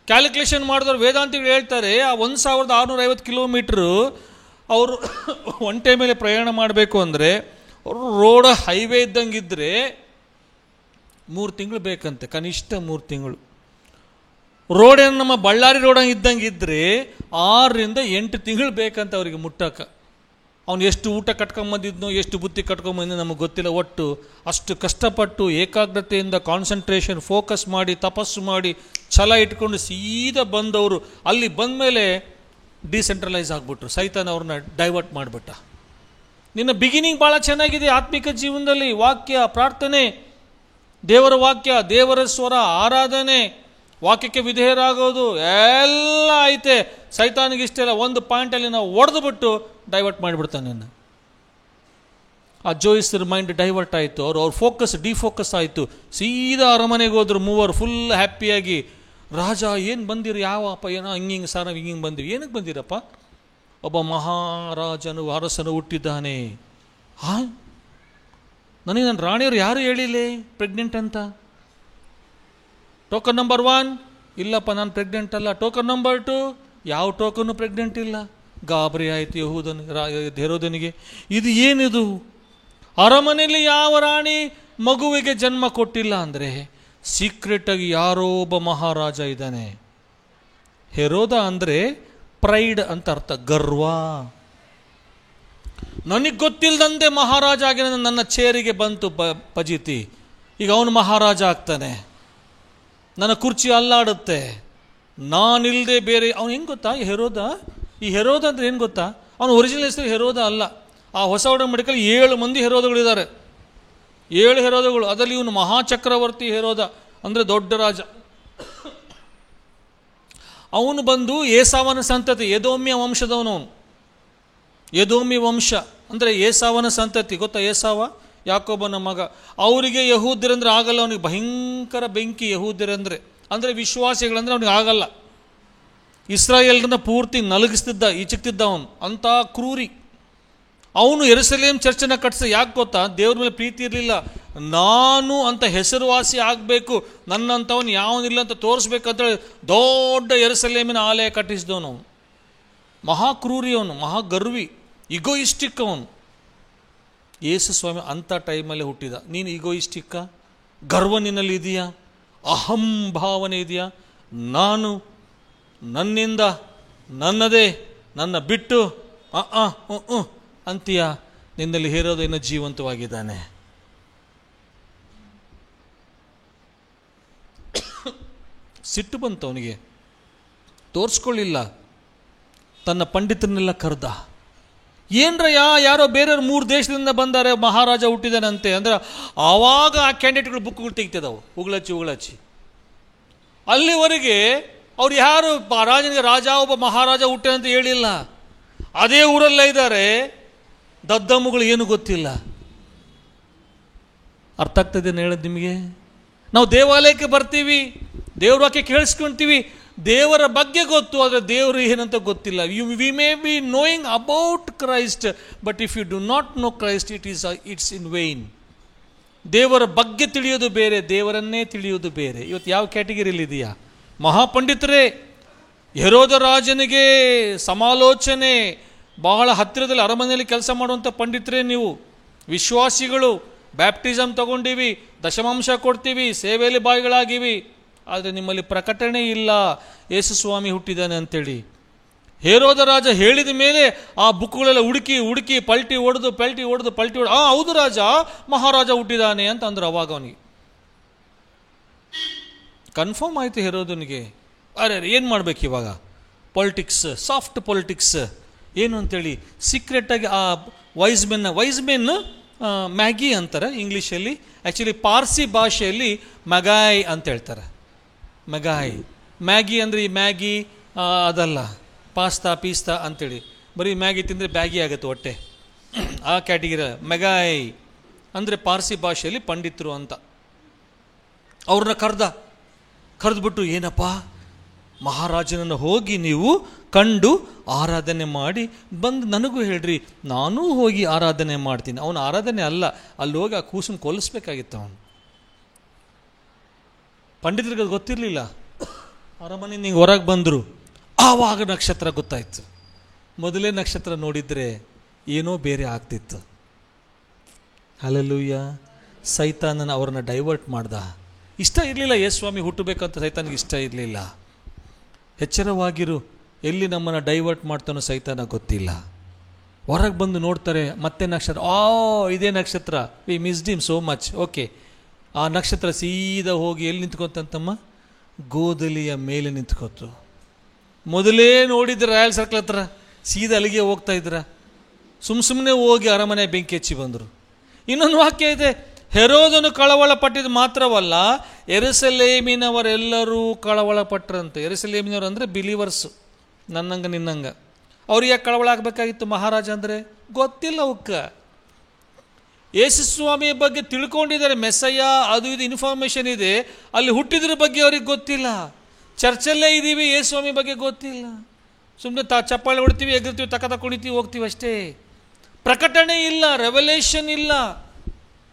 ಕ್ಯಾಲ್ಕುಲೇಷನ್ ಮಾಡಿದವ್ರು ವೇದಾಂತಿಗಳು ಹೇಳ್ತಾರೆ, ಆ 1650 ಕಿಲೋಮೀಟ್ರು ಅವರು ಒಂಟೆ ಮೇಲೆ ಪ್ರಯಾಣ ಮಾಡಬೇಕು ಅಂದರೆ ರೋಡ್ ಹೈವೇ ಇದ್ದಂಗಿದ್ರೆ 3 ತಿಂಗಳು ಬೇಕಂತೆ, ಕನಿಷ್ಠ 3 ತಿಂಗಳು. ರೋಡ್ ಏನು ನಮ್ಮ ಬಳ್ಳಾರಿ ರೋಡ್ ಇದ್ದಂಗಿದ್ರೆ 6 ರಿಂದ 8 ತಿಂಗಳು ಬೇಕಂತ ಅವರಿಗೆ ಮುಟ್ಟಕ್ಕೆ. ಅವನು ಎಷ್ಟು ಊಟ ಕಟ್ಕೊಂಬಂದಿದ್ನೋ, ಎಷ್ಟು ಬುತ್ತಿ ಕಟ್ಕೊಂಬಂದಿದ್ನೋ ನಮಗೆ ಗೊತ್ತಿಲ್ಲ. ಒಟ್ಟು ಅಷ್ಟು ಕಷ್ಟಪಟ್ಟು ಏಕಾಗ್ರತೆಯಿಂದ ಕಾನ್ಸಂಟ್ರೇಷನ್ ಫೋಕಸ್ ಮಾಡಿ ತಪಸ್ಸು ಮಾಡಿ ಛಲ ಇಟ್ಕೊಂಡು ಸೀದಾ ಬಂದವರು ಅಲ್ಲಿ ಬಂದ ಮೇಲೆ ಡಿಸೆಂಟ್ರಲೈಸ್ ಆಗಿಬಿಟ್ರು. ಸೈತಾನ ಅವ್ರನ್ನ ಡೈವರ್ಟ್ ಮಾಡಿಬಿಟ್ಟ. ನಿನ್ನ ಬಿಗಿನಿಂಗ್ ಭಾಳ ಚೆನ್ನಾಗಿದೆ ಆತ್ಮಿಕ ಜೀವನದಲ್ಲಿ. ವಾಕ್ಯ, ಪ್ರಾರ್ಥನೆ, ದೇವರ ವಾಕ್ಯ, ದೇವರ ಸ್ವರ, ಆರಾಧನೆ, ವಾಕ್ಯಕ್ಕೆ ವಿಧೇಯರಾಗೋದು ಎಲ್ಲ ಐತೆ. ಸೈತಾನಿಗೆ ಇಷ್ಟೆಲ್ಲ ಒಂದು ಪಾಯಿಂಟಲ್ಲಿ ನಾವು ಹೊಡೆದು ಬಿಟ್ಟು ಡೈವರ್ಟ್ ಮಾಡಿಬಿಡ್ತಾನೆ ನಿನ್ನ. ಆ ಜೋಯಿಸ್ರ ಮೈಂಡ್ ಡೈವರ್ಟ್ ಆಯಿತು. ಅವ್ರ ಫೋಕಸ್ ಡಿಫೋಕಸ್ ಆಯಿತು. ಸೀದಾ ಅರಮನೆಗೆ ಹೋದ್ರು ಮೂವರು ಫುಲ್ ಹ್ಯಾಪಿಯಾಗಿ. ರಾಜ ಏನು ಬಂದಿರಿ, ಯಾವಪ್ಪ, ಏನೋ ಹಿಂಗೆ ಸಾರ ಹಿಂಗೆ ಬಂದಿರಿ. ಏನಕ್ಕೆ ಬಂದಿರಪ್ಪ? ಒಬ್ಬ ಮಹಾರಾಜನು ಅರಸನು ಹುಟ್ಟಿದ್ದಾನೆ. ನನಗೆ ನನ್ನ ರಾಣಿಯವರು ಯಾರು ಹೇಳಿಲ್ಲ ಪ್ರೆಗ್ನೆಂಟ್ ಅಂತ. ಟೋಕನ್ ನಂಬರ್ 1, ಇಲ್ಲಪ್ಪ ನಾನು ಪ್ರೆಗ್ನೆಂಟ್ ಅಲ್ಲ. ಟೋಕನ್ ನಂಬರ್ 2, ಯಾವ ಟೋಕನ್ನು ಪ್ರೆಗ್ನೆಂಟ್ ಇಲ್ಲ. ಗಾಬರಿ ಆಯಿತು ಹೆರೋದನಿಗೆ. ಇದು ಏನಿದು? ಅರಮನೆಯಲ್ಲಿ ಯಾವ ರಾಣಿ ಮಗುವಿಗೆ ಜನ್ಮ ಕೊಟ್ಟಿಲ್ಲ ಅಂದರೆ ಸೀಕ್ರೆಟಾಗಿ ಯಾರೋ ಒಬ್ಬ ಮಹಾರಾಜ ಇದ್ದಾನೆ. ಹೆರೋದ ಅಂದರೆ ಪ್ರೈಡ್ ಅಂತ ಅರ್ಥ, ಗರ್ವ. ನನಗೆ ಗೊತ್ತಿಲ್ಲದಂತೆ ಮಹಾರಾಜ ಆಗಿ ನನ್ನ ಚೇರಿಗೆ ಬಂತು ಪಜಿತಿ. ಈಗ ಅವನು ಮಹಾರಾಜ ಆಗ್ತಾನೆ, ನನ್ನ ಕುರ್ಚಿ ಅಲ್ಲಾಡುತ್ತೆ, ನಾನಿಲ್ಲದೆ ಬೇರೆ. ಅವನು ಹೆಂಗೆ ಗೊತ್ತಾ, ಈ ಹೆರೋದ ಅಂದರೆ ಏನು ಗೊತ್ತಾ, ಅವನು ಒರಿಜಿನಲ್ ಹೆಸರು ಹೆರೋದ ಅಲ್ಲ. ಆ ಹೊಸ ಒಡಂಬಡಿಕೆಯಲ್ಲಿ 7 ಮಂದಿ ಹೆರೋದಗಳಿದ್ದಾರೆ, 7 ಹೆರೋದಗಳು. ಅದರಲ್ಲಿ ಇವನು ಮಹಾಚಕ್ರವರ್ತಿ ಹೆರೋದ, ಅಂದರೆ ದೊಡ್ಡ ರಾಜ. ಅವನು ಬಂದು ಏಸಾವನ ಸಂತತಿ, ಎದೋಮ್ಯ ವಂಶದವನು. ಅವನು ಎದೋಮ್ಯ ವಂಶ ಅಂದರೆ ಏಸಾವನ ಸಂತತಿ. ಗೊತ್ತಾ ಏಸಾವ? ಯಾಕೋಬನ ಮಗ. ಅವರಿಗೆ ಯಹೂದ್ಯರಂದ್ರೆ ಆಗಲ್ಲ, ಅವನಿಗೆ ಭಯಂಕರ ಬೆಂಕಿ ಯಹೂದ್ಯರಂದರೆ. ಅಂದರೆ ವಿಶ್ವಾಸಿಗಳಂದರೆ ಅವನಿಗೆ ಆಗಲ್ಲ. ಇಸ್ರಾಯೇಲ್ರನ್ನ ಪೂರ್ತಿ ನಲಗಿಸ್ತಿದ್ದ, ಈಚಕ್ತಿದ್ದ ಅವನು, ಅಂಥ ಕ್ರೂರಿ. ಅವನು ಯೆರೂಸಲೇಮ್ ಚರ್ಚನ್ನ ಕಟ್ಟಿಸ. ಯಾಕೆ ಗೊತ್ತಾ? ದೇವ್ರ ಮೇಲೆ ಪ್ರೀತಿ ಇರಲಿಲ್ಲ. ನಾನು ಅಂತ ಹೆಸರುವಾಸಿ ಆಗಬೇಕು, ನನ್ನಂಥವನು ಯಾವನಿಲ್ಲ ಅಂತ ತೋರಿಸ್ಬೇಕಂತೇಳಿ ದೊಡ್ಡ ಯೆರೂಸಲೇಮಿನ ಆಲಯ ಕಟ್ಟಿಸಿದವನು. ಅವನು ಮಹಾಕ್ರೂರಿ, ಅವನು ಮಹಾಗರ್ವಿ, ಇಗೋಯಿಸ್ಟಿಕ್ ಅವನು. ಯೇಸು ಸ್ವಾಮಿ ಅಂಥ ಟೈಮಲ್ಲೇ ಹುಟ್ಟಿದ. ನೀನು ಇಗೋಯಿಸ್ಟಿಕ್ಕ? ಗರ್ವ ನಿನ್ನಲ್ಲಿ ಇದೆಯಾ? ಅಹಂಭಾವನೆ ಇದೆಯಾ? ನಾನು, ನನ್ನಿಂದ, ನನ್ನದೇ, ನನ್ನ ಬಿಟ್ಟು ಅಂತೀಯ? ನಿನ್ನಲ್ಲಿ ಹೇರೋದು ಇನ್ನೂ ಜೀವಂತವಾಗಿದ್ದಾನೆ. ಸಿಟ್ಟು ಬಂತು ಅವನಿಗೆ, ತೋರಿಸ್ಕೊಳ್ಳಿಲ್ಲ. ತನ್ನ ಪಂಡಿತರನ್ನೆಲ್ಲ ಕರೆದ. ಏನ್ರಯ್ಯ, ಯಾರೋ ಬೇರೆಯವ್ರು 3 ದೇಶದಿಂದ ಬಂದಾರೆ, ಮಹಾರಾಜ ಹುಟ್ಟಿದಾನಂತೆ ಅಂದರೆ ಆವಾಗ ಆ ಕ್ಯಾಂಡಿಡೇಟ್ಗಳು ಬುಕ್ಗಳು ತೆಗಿತಿದ್ದಾವೆ, ಉಗುಳಚ್ಚಿ. ಅಲ್ಲಿವರೆಗೆ ಅವ್ರು ಯಾರು ರಾಜನಿಗೆ ಒಬ್ಬ ಮಹಾರಾಜ ಹುಟ್ಟಿದಂತ ಹೇಳಿಲ್ಲ. ಅದೇ ಊರಲ್ಲೇ ಇದ್ದಾರೆ, ದದ್ದಮ್ಮಗಳು ಏನು ಗೊತ್ತಿಲ್ಲ. ಅರ್ಥ ಆಗ್ತದೆ ಹೇಳೋದು ನಿಮಗೆ? ನಾವು ದೇವಾಲಯಕ್ಕೆ ಬರ್ತೀವಿ, ದೇವ್ರ ವಾಕ್ಯ ಕೇಳಿಸ್ಕೊಳ್ತೀವಿ, ದೇವರ ಬಗ್ಗೆ ಗೊತ್ತು, ಆದರೆ ದೇವರು ಏನಂತ ಗೊತ್ತಿಲ್ಲ. We may be knowing about Christ, but if you do not know Christ, it's in vain. ದೇವರ ಬಗ್ಗೆ ತಿಳಿಯೋದು ಬೇರೆ, ದೇವರನ್ನೇ ತಿಳಿಯೋದು ಬೇರೆ. ಇವತ್ತು ಯಾವ ಕ್ಯಾಟಗಿರಿಯಲ್ಲಿ ಇದೆಯಾ? ಮಹಾಪಂಡಿತರೇ, ಹೆರೋದ ರಾಜನಿಗೆ ಸಮಾಲೋಚನೆ, ಬಹಳ ಹತ್ತಿರದಲ್ಲಿ ಅರಮನೆಯಲ್ಲಿ ಕೆಲಸ ಮಾಡುವಂಥ ಪಂಡಿತರೇ ನೀವು. ವಿಶ್ವಾಸಿಗಳು, ಬ್ಯಾಪ್ಟಿಸಮ್ ತಗೊಂಡಿವಿ, ದಶಮಾಂಶ ಕೊಡ್ತೀವಿ, ಸೇವೆಯಲ್ಲಿ ಬಾಯಿಗಳಾಗಿವಿ, ಆದರೆ ನಿಮ್ಮಲ್ಲಿ ಪ್ರಕಟಣೆ ಇಲ್ಲ ಯೇಸು ಸ್ವಾಮಿ ಹುಟ್ಟಿದ್ದಾನೆ ಅಂತೇಳಿ. ಹೆರೋದ ರಾಜ ಹೇಳಿದ ಮೇಲೆ ಆ ಬುಕ್ಗಳೆಲ್ಲ ಹುಡುಕಿ ಪಲ್ಟಿ ಹೊಡೆದು ಹೌದು ರಾಜ, ಮಹಾರಾಜ ಹುಟ್ಟಿದ್ದಾನೆ ಅಂತ ಅಂದ್ರು. ಅವಾಗ ಅವನಿಗೆ ಕನ್ಫರ್ಮ್ ಆಯಿತು ಹೆರೋದನಿಗೆ. ಅರೆ ಏನು ಮಾಡ್ಬೇಕು ಇವಾಗ? ಪೊಲಿಟಿಕ್ಸ್, ಸಾಫ್ಟ್ ಪೊಲಿಟಿಕ್ಸ್ ಏನು ಅಂತೇಳಿ ಸೀಕ್ರೆಟಾಗಿ ಆ ವೈಸ್ ಮೆನ್ ಮ್ಯಾಗಿ ಅಂತಾರೆ ಇಂಗ್ಲೀಷಲ್ಲಿ. ಆ್ಯಕ್ಚುಲಿ ಪಾರ್ಸಿ ಭಾಷೆಯಲ್ಲಿ ಮಗಾಯ್ ಅಂತ ಹೇಳ್ತಾರೆ. ಮ್ಯಾಗಿ ಅಂದರೆ ಈ ಮ್ಯಾಗಿ ಅದಲ್ಲ, ಪೀಸ್ತಾ ಅಂತೇಳಿ. ಬರೀ ಮ್ಯಾಗಿ ತಿಂದರೆ ಬ್ಯಾಗಿ ಆಗುತ್ತೆ ಹೊಟ್ಟೆ, ಆ ಕ್ಯಾಟಗಿರಿ. ಮೆಗಾಯ್ ಅಂದರೆ ಪಾರ್ಸಿ ಭಾಷೆಯಲ್ಲಿ ಪಂಡಿತರು ಅಂತ. ಅವ್ರನ್ನ ಕರೆದ್ಬಿಟ್ಟು, ಏನಪ್ಪ ಮಹಾರಾಜನನ್ನು ಹೋಗಿ ನೀವು ಕಂಡು ಆರಾಧನೆ ಮಾಡಿ ಬಂದು ನನಗೂ ಹೇಳ್ರಿ, ನಾನೂ ಹೋಗಿ ಆರಾಧನೆ ಮಾಡ್ತೀನಿ. ಅವನು ಆರಾಧನೆ ಅಲ್ಲ, ಅಲ್ಲಿ ಹೋಗಿ ಆ ಕೂಸನ್ನು ಕೊಲ್ಲಿಸ್ಬೇಕಾಗಿತ್ತು. ಅವನು ಪಂಡಿತರಿಗೆ ಅದು ಗೊತ್ತಿರಲಿಲ್ಲ. ಅರಮನೆಯಿಂದ ಹಿಂಗೆ ಹೊರಗೆ ಬಂದರು, ಆವಾಗ ನಕ್ಷತ್ರ ಗೊತ್ತಾಯ್ತು. ಮೊದಲೇ ನಕ್ಷತ್ರ ನೋಡಿದರೆ ಏನೋ ಬೇರೆ ಆಗ್ತಿತ್ತು. ಹಲ್ಲೆಲೂಯಾ. ಸೈತಾನನ ಅವ್ರನ್ನ ಡೈವರ್ಟ್ ಮಾಡ್ದ. ಇಷ್ಟ ಇರಲಿಲ್ಲ ಯೇಸುಸ್ವಾಮಿ ಹುಟ್ಟಬೇಕಂತ ಸೈತಾನಿಗೆ ಇಷ್ಟ ಇರಲಿಲ್ಲ. ಎಚ್ಚರವಾಗಿರು, ಎಲ್ಲಿ ನಮ್ಮನ್ನು ಡೈವರ್ಟ್ ಮಾಡ್ತಾನೋ ಸೈತಾನ ಗೊತ್ತಿಲ್ಲ. ಹೊರಗೆ ಬಂದು ನೋಡ್ತಾರೆ, ಮತ್ತೆ ನಕ್ಷತ್ರ, ಇದೇ ನಕ್ಷತ್ರ, we missed him so much. Okay, ಆ ನಕ್ಷತ್ರ ಸೀದಾ ಹೋಗಿ ಎಲ್ಲಿ ನಿಂತ್ಕೊತಂತಮ್ಮ? ಗೋದಲಿಯ ಮೇಲೆ ನಿಂತ್ಕೋತು. ಮೊದಲೇ ನೋಡಿದ್ರೆ ರಾಯಲ್ ಸರ್ಕಲ್ ಹತ್ರ, ಸೀದಾ ಅಲ್ಲಿಗೆ ಹೋಗ್ತಾ ಇದ್ರ. ಸುಮ್ಮನೆ ಹೋಗಿ ಅರಮನೆ ಬೆಂಕಿ ಹಚ್ಚಿ ಬಂದರು. ಇನ್ನೊಂದು ವಾಕ್ಯ ಇದೆ, ಹೆರೋದನು ಕಳವಳ ಪಟ್ಟಿದ್ದು ಮಾತ್ರವಲ್ಲ, ಯೆರೂಸಲೇಮಿನವರೆಲ್ಲರೂ ಕಳವಳ ಪಟ್ಟರಂತೆ. ಯೆರೂಸಲೇಮಿನವರು ಅಂದರೆ ಬಿಲೀವರ್ಸು, ನನ್ನಂಗ ನಿನ್ನಂಗ. ಅವ್ರಿಗೆ ಯಾಕೆ ಕಳವಳ ಆಗಬೇಕಾಗಿತ್ತು? ಮಹಾರಾಜ ಅಂದರೆ ಗೊತ್ತಿಲ್ಲ ಅವಕ್ಕ. ಯೇಸು ಸ್ವಾಮಿಯ ಬಗ್ಗೆ ತಿಳ್ಕೊಂಡಿದ್ದಾರೆ, ಮೆಸ್ಸಯ್ಯ ಅದು ಇದು ಇನ್ಫಾರ್ಮೇಷನ್ ಇದೆ, ಅಲ್ಲಿ ಹುಟ್ಟಿದ್ರ ಬಗ್ಗೆ ಅವ್ರಿಗೆ ಗೊತ್ತಿಲ್ಲ. ಚರ್ಚಲ್ಲೇ ಇದ್ದೀವಿ, ಯೇಸು ಸ್ವಾಮಿ ಬಗ್ಗೆ ಗೊತ್ತಿಲ್ಲ. ಸುಮ್ಮನೆ ಚಪ್ಪಾಳೆ ಹೊಡ್ತೀವಿ, ಎಗರ್ತೀವಿ, ತಕೊಂಡಿತೀವಿ, ಹೋಗ್ತೀವಿ ಅಷ್ಟೇ. ಪ್ರಕಟಣೆ ಇಲ್ಲ, ರೆವಲೇಷನ್ ಇಲ್ಲ.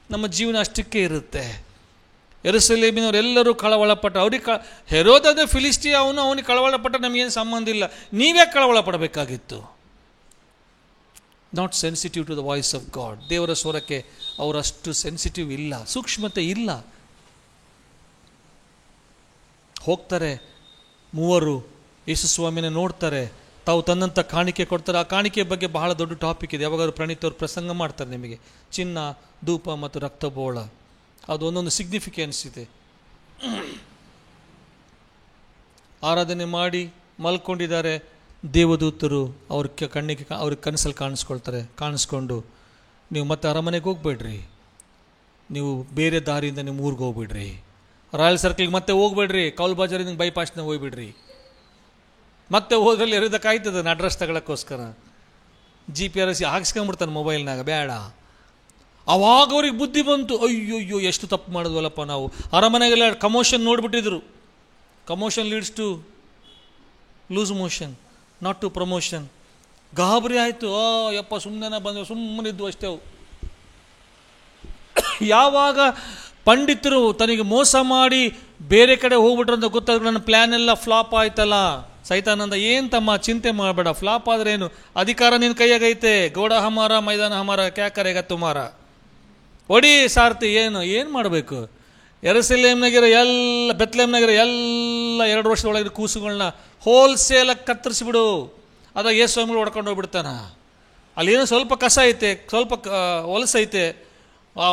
ನಮ್ಮ ಜೀವನ ಅಷ್ಟಕ್ಕೆ ಇರುತ್ತೆ. ಯೆರೂಸಲೇಮಿನವರೆಲ್ಲರೂ ಕಳವಳಪಟ್ಟ. ಅವ್ರಿಗೆ ಹೆರೋದ ಅಂದರೆ ಫಿಲಿಸ್ಟಿಯ, ಅವನಿಗೆ ಕಳವಳಪಟ್ಟ, ನಮಗೇನು ಸಂಬಂಧ ಇಲ್ಲ. ನೀವೇ ಕಳವಳ ಪಡಬೇಕಾಗಿತ್ತು. Not sensitive to the voice of God. ದೇವರ ಸ್ವರಕ್ಕೆ ಅವರಷ್ಟು ಸೆನ್ಸಿಟಿವ್ ಇಲ್ಲ, ಸೂಕ್ಷ್ಮತೆ ಇಲ್ಲ. ಹೋಗ್ತಾರೆ ಮೂವರು, ಯೇಸು ಸ್ವಾಮಿನ ನೋಡ್ತಾರೆ, ತಾವು ತನ್ನಂಥ ಕಾಣಿಕೆ ಕೊಡ್ತಾರೆ. ಆ ಕಾಣಿಕೆ ಬಗ್ಗೆ ಬಹಳ ದೊಡ್ಡ ಟಾಪಿಕ್ ಇದೆ. ಯಾವಾಗಾದ್ರು ಪ್ರಣೀತ್ ಅವರು ಪ್ರಸಂಗ ಮಾಡ್ತಾರೆ ನಿಮಗೆ. ಚಿನ್ನ, ಧೂಪ ಮತ್ತು ರಕ್ತಬೋಳ, ಅದು ಒಂದೊಂದು ಸಿಗ್ನಿಫಿಕೆನ್ಸ್ ಇದೆ. ಆರಾಧನೆ ಮಾಡಿ ಮಲ್ಕೊಂಡಿದ್ದಾರೆ, ದೇವದೂತರು ಅವ್ರ ಕಣ್ಣಿಗೆ ಅವ್ರಿಗೆ ಕನಸಲ್ಲಿ ಕಾಣಿಸ್ಕೊಂಡು ನೀವು ಮತ್ತೆ ಅರಮನೆಗೆ ಹೋಗ್ಬೇಡ್ರಿ, ನೀವು ಬೇರೆ ದಾರಿಯಿಂದ ನಿಮ್ಮ ಊರಿಗೆ ಹೋಗ್ಬಿಡ್ರಿ, ರಾಯಲ್ ಸರ್ಕಲ್ಗೆ ಮತ್ತೆ ಹೋಗ್ಬೇಡ್ರಿ, ಕೌಲ್ ಬಾಜಾರಿಂದ ಬೈಪಾಸ್ನ ಹೋಗ್ಬಿಡ್ರಿ. ಮತ್ತೆ ಹೋದ್ರಲ್ಲಿ ಎರಿದಕ್ಕಾಯ್ತದ ಅಡ್ರೆಸ್ ತಗೊಳಕ್ಕೋಸ್ಕರ GPS ಹಾಕ್ಸ್ಕೊಂಡ್ಬಿಡ್ತಾನೆ ಮೊಬೈಲ್ನಾಗ, ಬೇಡ. ಅವಾಗ ಅವ್ರಿಗೆ ಬುದ್ಧಿ ಬಂತು, ಅಯ್ಯೋ ಎಷ್ಟು ತಪ್ಪು ಮಾಡಿದ್ವಲ್ಲಪ್ಪ ನಾವು. ಅರಮನೆಗೆಲ್ಲ ಕಮೋಷನ್ ನೋಡ್ಬಿಟ್ಟಿದ್ರು. Commotion leads to loose motion, not to promotion. ಗಾಬರಿ ಆಯಿತು. ಯಪ್ಪ ಸುಮ್ಮನೆ ಬಂದವು, ಸುಮ್ಮನಿದ್ದು ಅಷ್ಟೇ ಅವು. ಯಾವಾಗ ಪಂಡಿತರು ತನಗೆ ಮೋಸ ಮಾಡಿ ಬೇರೆ ಕಡೆ ಹೋಗ್ಬಿಟ್ರು ಅಂತ ಗೊತ್ತಾದ್ರು, ನನ್ನ ಪ್ಲ್ಯಾನ್ ಎಲ್ಲ ಫ್ಲಾಪ್ ಆಯ್ತಲ್ಲ. ಸೈತಾನಂದ, ಏನು ತಮ್ಮ ಚಿಂತೆ ಮಾಡಬೇಡ, ಫ್ಲಾಪ್ ಆದ್ರೆ ಏನು, ಅಧಿಕಾರ ನಿನ್ನ ಕೈಯಾಗೈತೆ. ಗೌಡ ಹಮಾರ ಮೈದಾನ ಹಮಾರ ಕ್ಯಾ ಕರೆಗ ತುಮಾರ, ಒಡಿ ಸಾರ್ತಿ. ಏನು ಮಾಡಬೇಕು? ಬೆತ್ಲೆಹೇಮ್ನಾಗಿರೋ ಎಲ್ಲ 2 ವರ್ಷದೊಳಗಿರೋ ಕೂಸುಗಳನ್ನ ಹೋಲ್ಸೇಲಾಗಿ ಕತ್ತರಿಸಿಬಿಡು. ಅದ ಯೇಸುಗಳು ಹೊಡ್ಕೊಂಡು ಹೋಗ್ಬಿಡ್ತಾನ. ಅಲ್ಲೇನೋ ಸ್ವಲ್ಪ ಕಸ ಐತೆ, ಸ್ವಲ್ಪ ಹೊಲಸೈತೆ,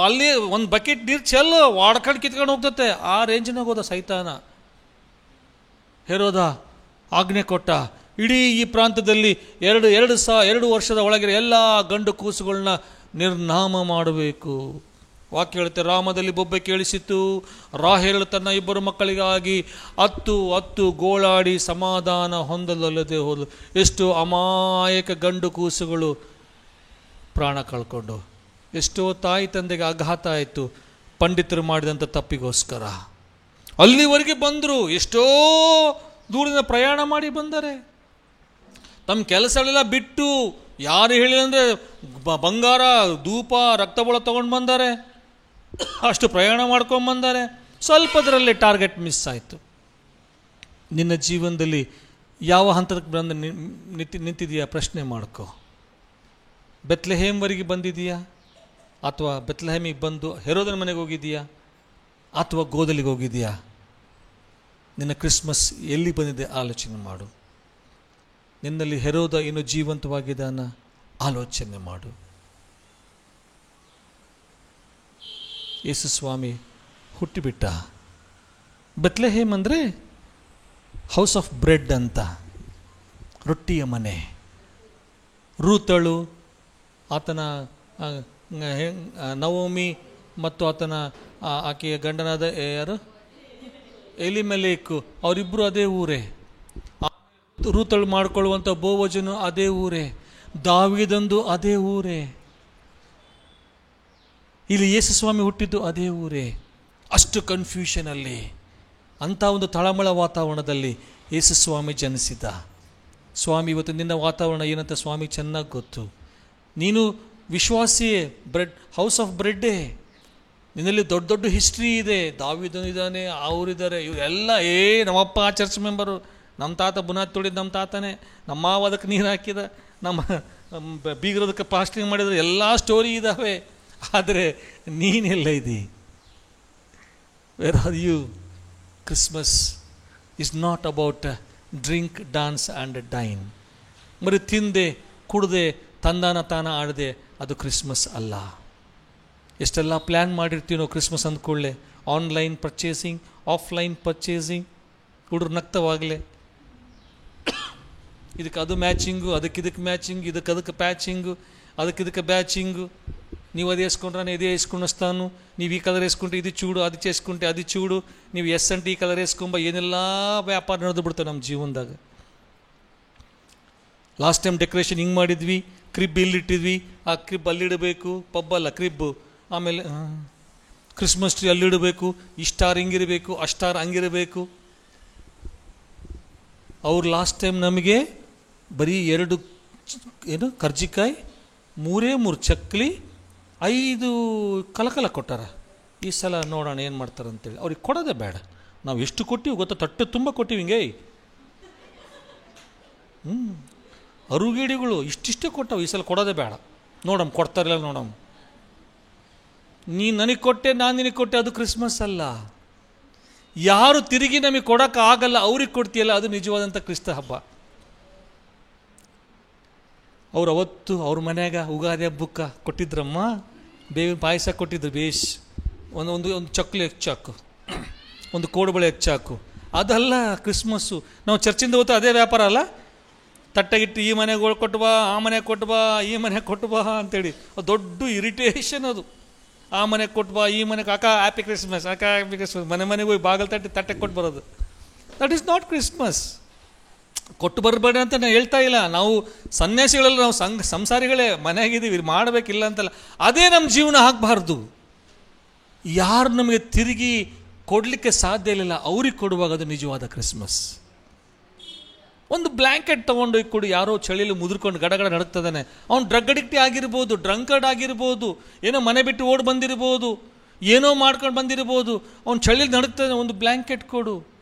ಅಲ್ಲಿ ಒಂದು ಬಕೆಟ್ ನೀರು ಚೆಲ್ಲು, ವಾಡ್ಕೊಂಡು ಕಿತ್ಕೊಂಡು ಹೋಗ್ತತೆ. ಆ ರೇಂಜಿನಾಗ ಹೋದ ಸೈತಾನ. ಹೆರೋದ ಆಜ್ಞೆ ಕೊಟ್ಟ, ಇಡೀ ಈ ಪ್ರಾಂತದಲ್ಲಿ 2 ವರ್ಷದ ಒಳಗಿರೋ ಎಲ್ಲ ಗಂಡು ಕೂಸುಗಳನ್ನ ನಿರ್ನಾಮ ಮಾಡಬೇಕು. ವಾಕ್ಯ ಹೇಳುತ್ತೆ, ರಾಮದಲ್ಲಿ ಬೊಬ್ಬೆ ಕೇಳಿಸಿತು, ರಾಹೇಲಳು ತನ್ನ 2 ಮಕ್ಕಳಿಗಾಗಿ 10 ಗೋಳಾಡಿ ಸಮಾಧಾನ ಹೊಂದಲಲ್ಲದೆ ಹೋದಳು. ಎಷ್ಟು ಅಮಾಯಕ ಗಂಡು ಕೂಸುಗಳು ಪ್ರಾಣ ಕಳ್ಕೊಂಡು, ಎಷ್ಟೋ ತಾಯಿ ತಂದೆಗೆ ಆಘಾತ ಆಯಿತು ಪಂಡಿತರು ಮಾಡಿದಂಥ ತಪ್ಪಿಗೋಸ್ಕರ. ಅಲ್ಲಿವರೆಗೆ ಬಂದರು, ಎಷ್ಟೋ ದೂರದಿಂದ ಪ್ರಯಾಣ ಮಾಡಿ ಬಂದರೆ, ತಮ್ಮ ಕೆಲಸಗಳೆಲ್ಲ ಬಿಟ್ಟು, ಯಾರು ಹೇಳಿದ್ರೆ ಬಂಗಾರ, ಧೂಪ, ರಕ್ತಬೋಳ ತೊಗೊಂಡು ಬಂದಾರೆ, ಅಷ್ಟು ಪ್ರಯಾಣ ಮಾಡ್ಕೊಂಡು ಬಂದಾರೆ. ಸ್ವಲ್ಪದರಲ್ಲೇ ಟಾರ್ಗೆಟ್ ಮಿಸ್ ಆಯಿತು. ನಿನ್ನ ಜೀವನದಲ್ಲಿ ಯಾವ ಹಂತಕ್ಕೆ ಬಂದು ನಿಂತಿದೆಯಾ ಪ್ರಶ್ನೆ ಮಾಡ್ಕೋ. ಬೆತ್ಲೆಹೇಮ್ವರೆಗೆ ಬಂದಿದೆಯಾ, ಅಥವಾ ಬೆತ್ಲೆಹೇಮಿಗೆ ಬಂದು ಹೆರೋದನ ಮನೆಗೆ ಹೋಗಿದೆಯಾ, ಅಥವಾ ಗೋದಲಿಗೆ ಹೋಗಿದೆಯಾ? ನಿನ್ನ ಕ್ರಿಸ್ಮಸ್ ಎಲ್ಲಿ ಬಂದಿದೆ ಆಲೋಚನೆ ಮಾಡು. ನಿನ್ನಲ್ಲಿ ಹೆರೋದ ಇನ್ನೂ ಜೀವಂತವಾಗಿದ್ದಾನ ಆಲೋಚನೆ ಮಾಡು. ಯೇಸು ಸ್ವಾಮಿ ಹುಟ್ಟಿಬಿಟ್ಟ. ಬೆತ್ಲೆಹೇಮ್ ಅಂದರೆ ಹೌಸ್ ಆಫ್ ಬ್ರೆಡ್ ಅಂತ, ರೊಟ್ಟಿಯ ಮನೆ. ರೂತಳು, ಆತನ ನವೋಮಿ ಮತ್ತು ಆಕೆಯ ಗಂಡನಾದ ಯಾರು ಎಲಿಮೆಲೇಕು, ಅವರಿಬ್ಬರು ಅದೇ ಊರೇ. ರೂತಳು ಮಾಡಿಕೊಳ್ಳುವಂಥ ಬೋವಜನು ಅದೇ ಊರೇ, ದಾವೀದಂದು ಅದೇ ಊರೇ, ಇಲ್ಲಿ ಯೇಸು ಸ್ವಾಮಿ ಹುಟ್ಟಿದ್ದು ಅದೇ ಊರೇ. ಅಷ್ಟು ಕನ್ಫ್ಯೂಷನಲ್ಲಿ, ಅಂಥ ಒಂದು ತಳಮಳ ವಾತಾವರಣದಲ್ಲಿ ಯೇಸು ಸ್ವಾಮಿ ಜನಿಸಿದ. ಸ್ವಾಮಿ ಇವತ್ತು ನಿನ್ನ ವಾತಾವರಣ ಏನಂತ ಸ್ವಾಮಿ ಚೆನ್ನಾಗಿ ಗೊತ್ತು. ನೀನು ವಿಶ್ವಾಸಿಯೇ, ಬ್ರೆಡ್, ಹೌಸ್ ಆಫ್ ಬ್ರೆಡ್ಡೇ. ನಿನ್ನಲ್ಲಿ ದೊಡ್ಡ ದೊಡ್ಡ ಹಿಸ್ಟ್ರಿ ಇದೆ. ದಾವೀದನು ಇದ್ದಾನೆ, ಅವರಿದ್ದಾರೆ, ಇವರೆಲ್ಲ ನಮ್ಮಪ್ಪ ಚರ್ಚ್ ಮೆಂಬರು, ನಮ್ಮ ತಾತ ಬುನಾದಿ ತೊಡಿದ್ದು ನಮ್ಮ ತಾತನೇ, ನಮ್ಮ ಮಾವ ಅದಕ್ಕೆ ನೀರು ಹಾಕಿದ, ನಮ್ಮ ಬೀಗರೋದಕ್ಕೆ ಪಾಸ್ಟಿಂಗ್ ಮಾಡಿದ್ರೆ, ಎಲ್ಲ ಸ್ಟೋರಿ ಇದ್ದಾವೆ. ಆದರೆ ನೀನೆಲ್ಲ ಇದ್ದೀ? Where are you? Christmas is not about drink, dance and dine. ಬರೀ ತಿಂದೆ ಕುಡ್ದೆ ತಂದಾನ ತಾನ ಆಡದೆ ಅದು ಕ್ರಿಸ್ಮಸ್ ಅಲ್ಲ. ಎಷ್ಟೆಲ್ಲ ಪ್ಲ್ಯಾನ್ ಮಾಡಿರ್ತೀನೋ ಕ್ರಿಸ್ಮಸ್ ಅಂದ್ಕೊಳ್ಳೆ. ಆನ್ಲೈನ್ ಪರ್ಚೇಸಿಂಗ್, ಆಫ್ಲೈನ್ ಪರ್ಚೇಸಿಂಗ್, ಹುಡುಗರು ನಗ್ತವಾಗಲೇ. ಇದಕ್ಕೆ ಅದು ಮ್ಯಾಚಿಂಗು, ಅದಕ್ಕೆ ಮ್ಯಾಚಿಂಗು, ಇದಕ್ಕೆ ಪ್ಯಾಚಿಂಗು, ಅದಕ್ಕೆ ಬ್ಯಾಚಿಂಗು. ನೀವು ಅದು వేసుకుంటాను, ఇదే వేసుకుని వస్తాను, ನೀವು ಈ ಕಲರ್ వేసుకుంటే ఇది చూడు, అది చేసుకుంటే అది చూಡು, ನೀವು S&T ಕಲರ್ వేసుಕೊಂಬ, ಏನೆಲ್ಲ ವ್ಯಾಪಾರ ನಡೆದು ಬಿಡ್ತವೆ ನಮ್ಮ ಜೀವನದಾಗ. ಲಾಸ್ಟ್ ಟೈಮ್ ಡೆಕೋರೇಷನ್ ಹಿಂಗೆ ಮಾಡಿದ್ವಿ, ಕ್ರಿಬ್ ಇಲ್ಲಿಟ್ಟಿದ್ವಿ, ಆ ಕ್ರಿಬ್ ಅಲ್ಲಿಡಬೇಕು, ಪಬ್ಬಲ್ಲ ಕ್ರಿಬ್ಬು. ಆಮೇಲೆ ಕ್ರಿಸ್ಮಸ್ ಟ್ರೀ ಅಲ್ಲಿಡಬೇಕು, ಈ ಸ್ಟಾರ್ ಹಿಂಗಿರಬೇಕು, ಆ ಸ್ಟಾರ್ ಹಂಗಿರಬೇಕು. ಅವ್ರು ಲಾಸ್ಟ್ ಟೈಮ್ ನಮಗೆ ಬರೀ 2 ಕರ್ಜಿಕಾಯಿ, 3 ಚಕ್ಲಿ, 5 ಕಲಕಲ ಕೊಟ್ಟಾರ. ಈ ಸಲ ನೋಡೋಣ ಏನು ಮಾಡ್ತಾರೆ ಅಂತೇಳಿ. ಅವ್ರಿಗೆ ಕೊಡೋದೇ ಬೇಡ. ನಾವು ಎಷ್ಟು ಕೊಟ್ಟಿವಿ ಗೊತ್ತಾ? ತಟ್ಟೆ ತುಂಬ ಕೊಟ್ಟಿವಿ ಹಿಂಗೆ. ಅರುಗಿಡಿಗಳು ಇಷ್ಟಿಷ್ಟೇ ಕೊಟ್ಟವು. ಈ ಸಲ ಕೊಡೋದೇ ಬೇಡ, ನೋಡಮ್ ಕೊಡ್ತಾರಿಲ್ಲ ನೋಡಮ್. ನೀ ನನಗೆ ಕೊಟ್ಟೆ, ನಾನು ನಿನಗೆ ಕೊಟ್ಟೆ, ಅದು ಕ್ರಿಸ್ಮಸ್ ಅಲ್ಲ. ಯಾರು ತಿರುಗಿ ನಮಗೆ ಕೊಡೋಕ್ಕಾಗಲ್ಲ ಅವ್ರಿಗೆ ಕೊಡ್ತೀಯಲ್ಲ, ಅದು ನಿಜವಾದಂಥ ಕ್ರಿಸ್ತ ಹಬ್ಬ. ಅವ್ರು ಅವತ್ತು ಅವ್ರ ಮನ್ಯಾಗ ಉಗಾದಿ ಹಬ್ಬಕ್ಕೆ ಕೊಟ್ಟಿದ್ರಮ್ಮ, ಬೇವಿನ ಪಾಯಸ ಕೊಟ್ಟಿದ್ರು. ಬೇಷ್ ಒಂದು ಚಕ್ಲಿ ಹೆಚ್ಚಾಕು, ಒಂದು ಕೋಡುಬಳೆ ಹೆಚ್ಚಾಕು. ಅದಲ್ಲ ಕ್ರಿಸ್ಮಸ್ಸು. ನಾವು ಚರ್ಚಿಂದ ಹೋಗ್ತಾ ಅದೇ ವ್ಯಾಪಾರ ಅಲ್ಲ, ತಟ್ಟಗಿಟ್ಟು ಈ ಮನೆಗೆ ಕೊಟ್ಟು ಬಾ, ಆ ಮನೆಗೆ ಕೊಟ್ಟು ಬಾ, ಈ ಮನೆಗೆ ಕೊಟ್ಟು ಬಾ ಅಂತೇಳಿ ದೊಡ್ಡ ಇರಿಟೇಷನ್ ಅದು. ಆ ಮನೆಗೆ ಕೊಟ್ಟು ಬಾ, ಈ ಮನೆಗೆ ಅಕ್ಕ ಹ್ಯಾಪಿ ಕ್ರಿಸ್ಮಸ್, ಅಕ್ಕ ಹ್ಯಾಪಿ ಕ್ರಿಸ್ಮಸ್, ಮನೆಗೆ ಹೋಗಿ ಬಾಗಿಲು ತಟ್ಟೆಗೆ ಕೊಟ್ಟು ಬರೋದು. That is not Christmas. ಕೊಟ್ಟು ಬರಬೇಡ ಅಂತ ನಾನು ಹೇಳ್ತಾ ಇಲ್ಲ. ನಾವು ಸನ್ಯಾಸಿಗಳೆಲ್ಲ, ನಾವು ಸಂಸಾರಿಗಳೇ, ಮನೆಯಾಗಿದ್ದೀವಿ, ಮಾಡಬೇಕಿಲ್ಲ ಅಂತಲ್ಲ. ಅದೇ ನಮ್ಮ ಜೀವನ ಆಗಬಾರ್ದು. ಯಾರು ನಮಗೆ ತಿರುಗಿ ಕೊಡಲಿಕ್ಕೆ ಸಾಧ್ಯ ಇಲ್ಲ ಅವ್ರಿಗೆ ಕೊಡುವಾಗ ಅದು ನಿಜವಾದ ಕ್ರಿಸ್ಮಸ್. ಒಂದು ಬ್ಲ್ಯಾಂಕೆಟ್ ತೊಗೊಂಡೋಗಿ ಕೊಡು, ಯಾರೋ ಚಳಿಯಲ್ಲಿ ಮುದುರ್ಕೊಂಡು ಗಡಗಡ ನಡುಕ್ತದಾನೆ, ಅವ್ನು ಡ್ರಗ್ ಅಡಿಕ್ಟ್ ಆಗಿರ್ಬೋದು, ಡ್ರಂಕರ್ಡ್ ಆಗಿರ್ಬೋದು, ಏನೋ ಮನೆ ಬಿಟ್ಟು ಓಡಿ ಬಂದಿರ್ಬೋದು, ಏನೋ ಮಾಡ್ಕೊಂಡು ಬಂದಿರ್ಬೋದು, ಅವ್ನು ಚಳಿಯಲ್ಲಿ ನಡುಕ್ತಾನೆ, ಒಂದು ಬ್ಲ್ಯಾಂಕೆಟ್ ಕೊಡು.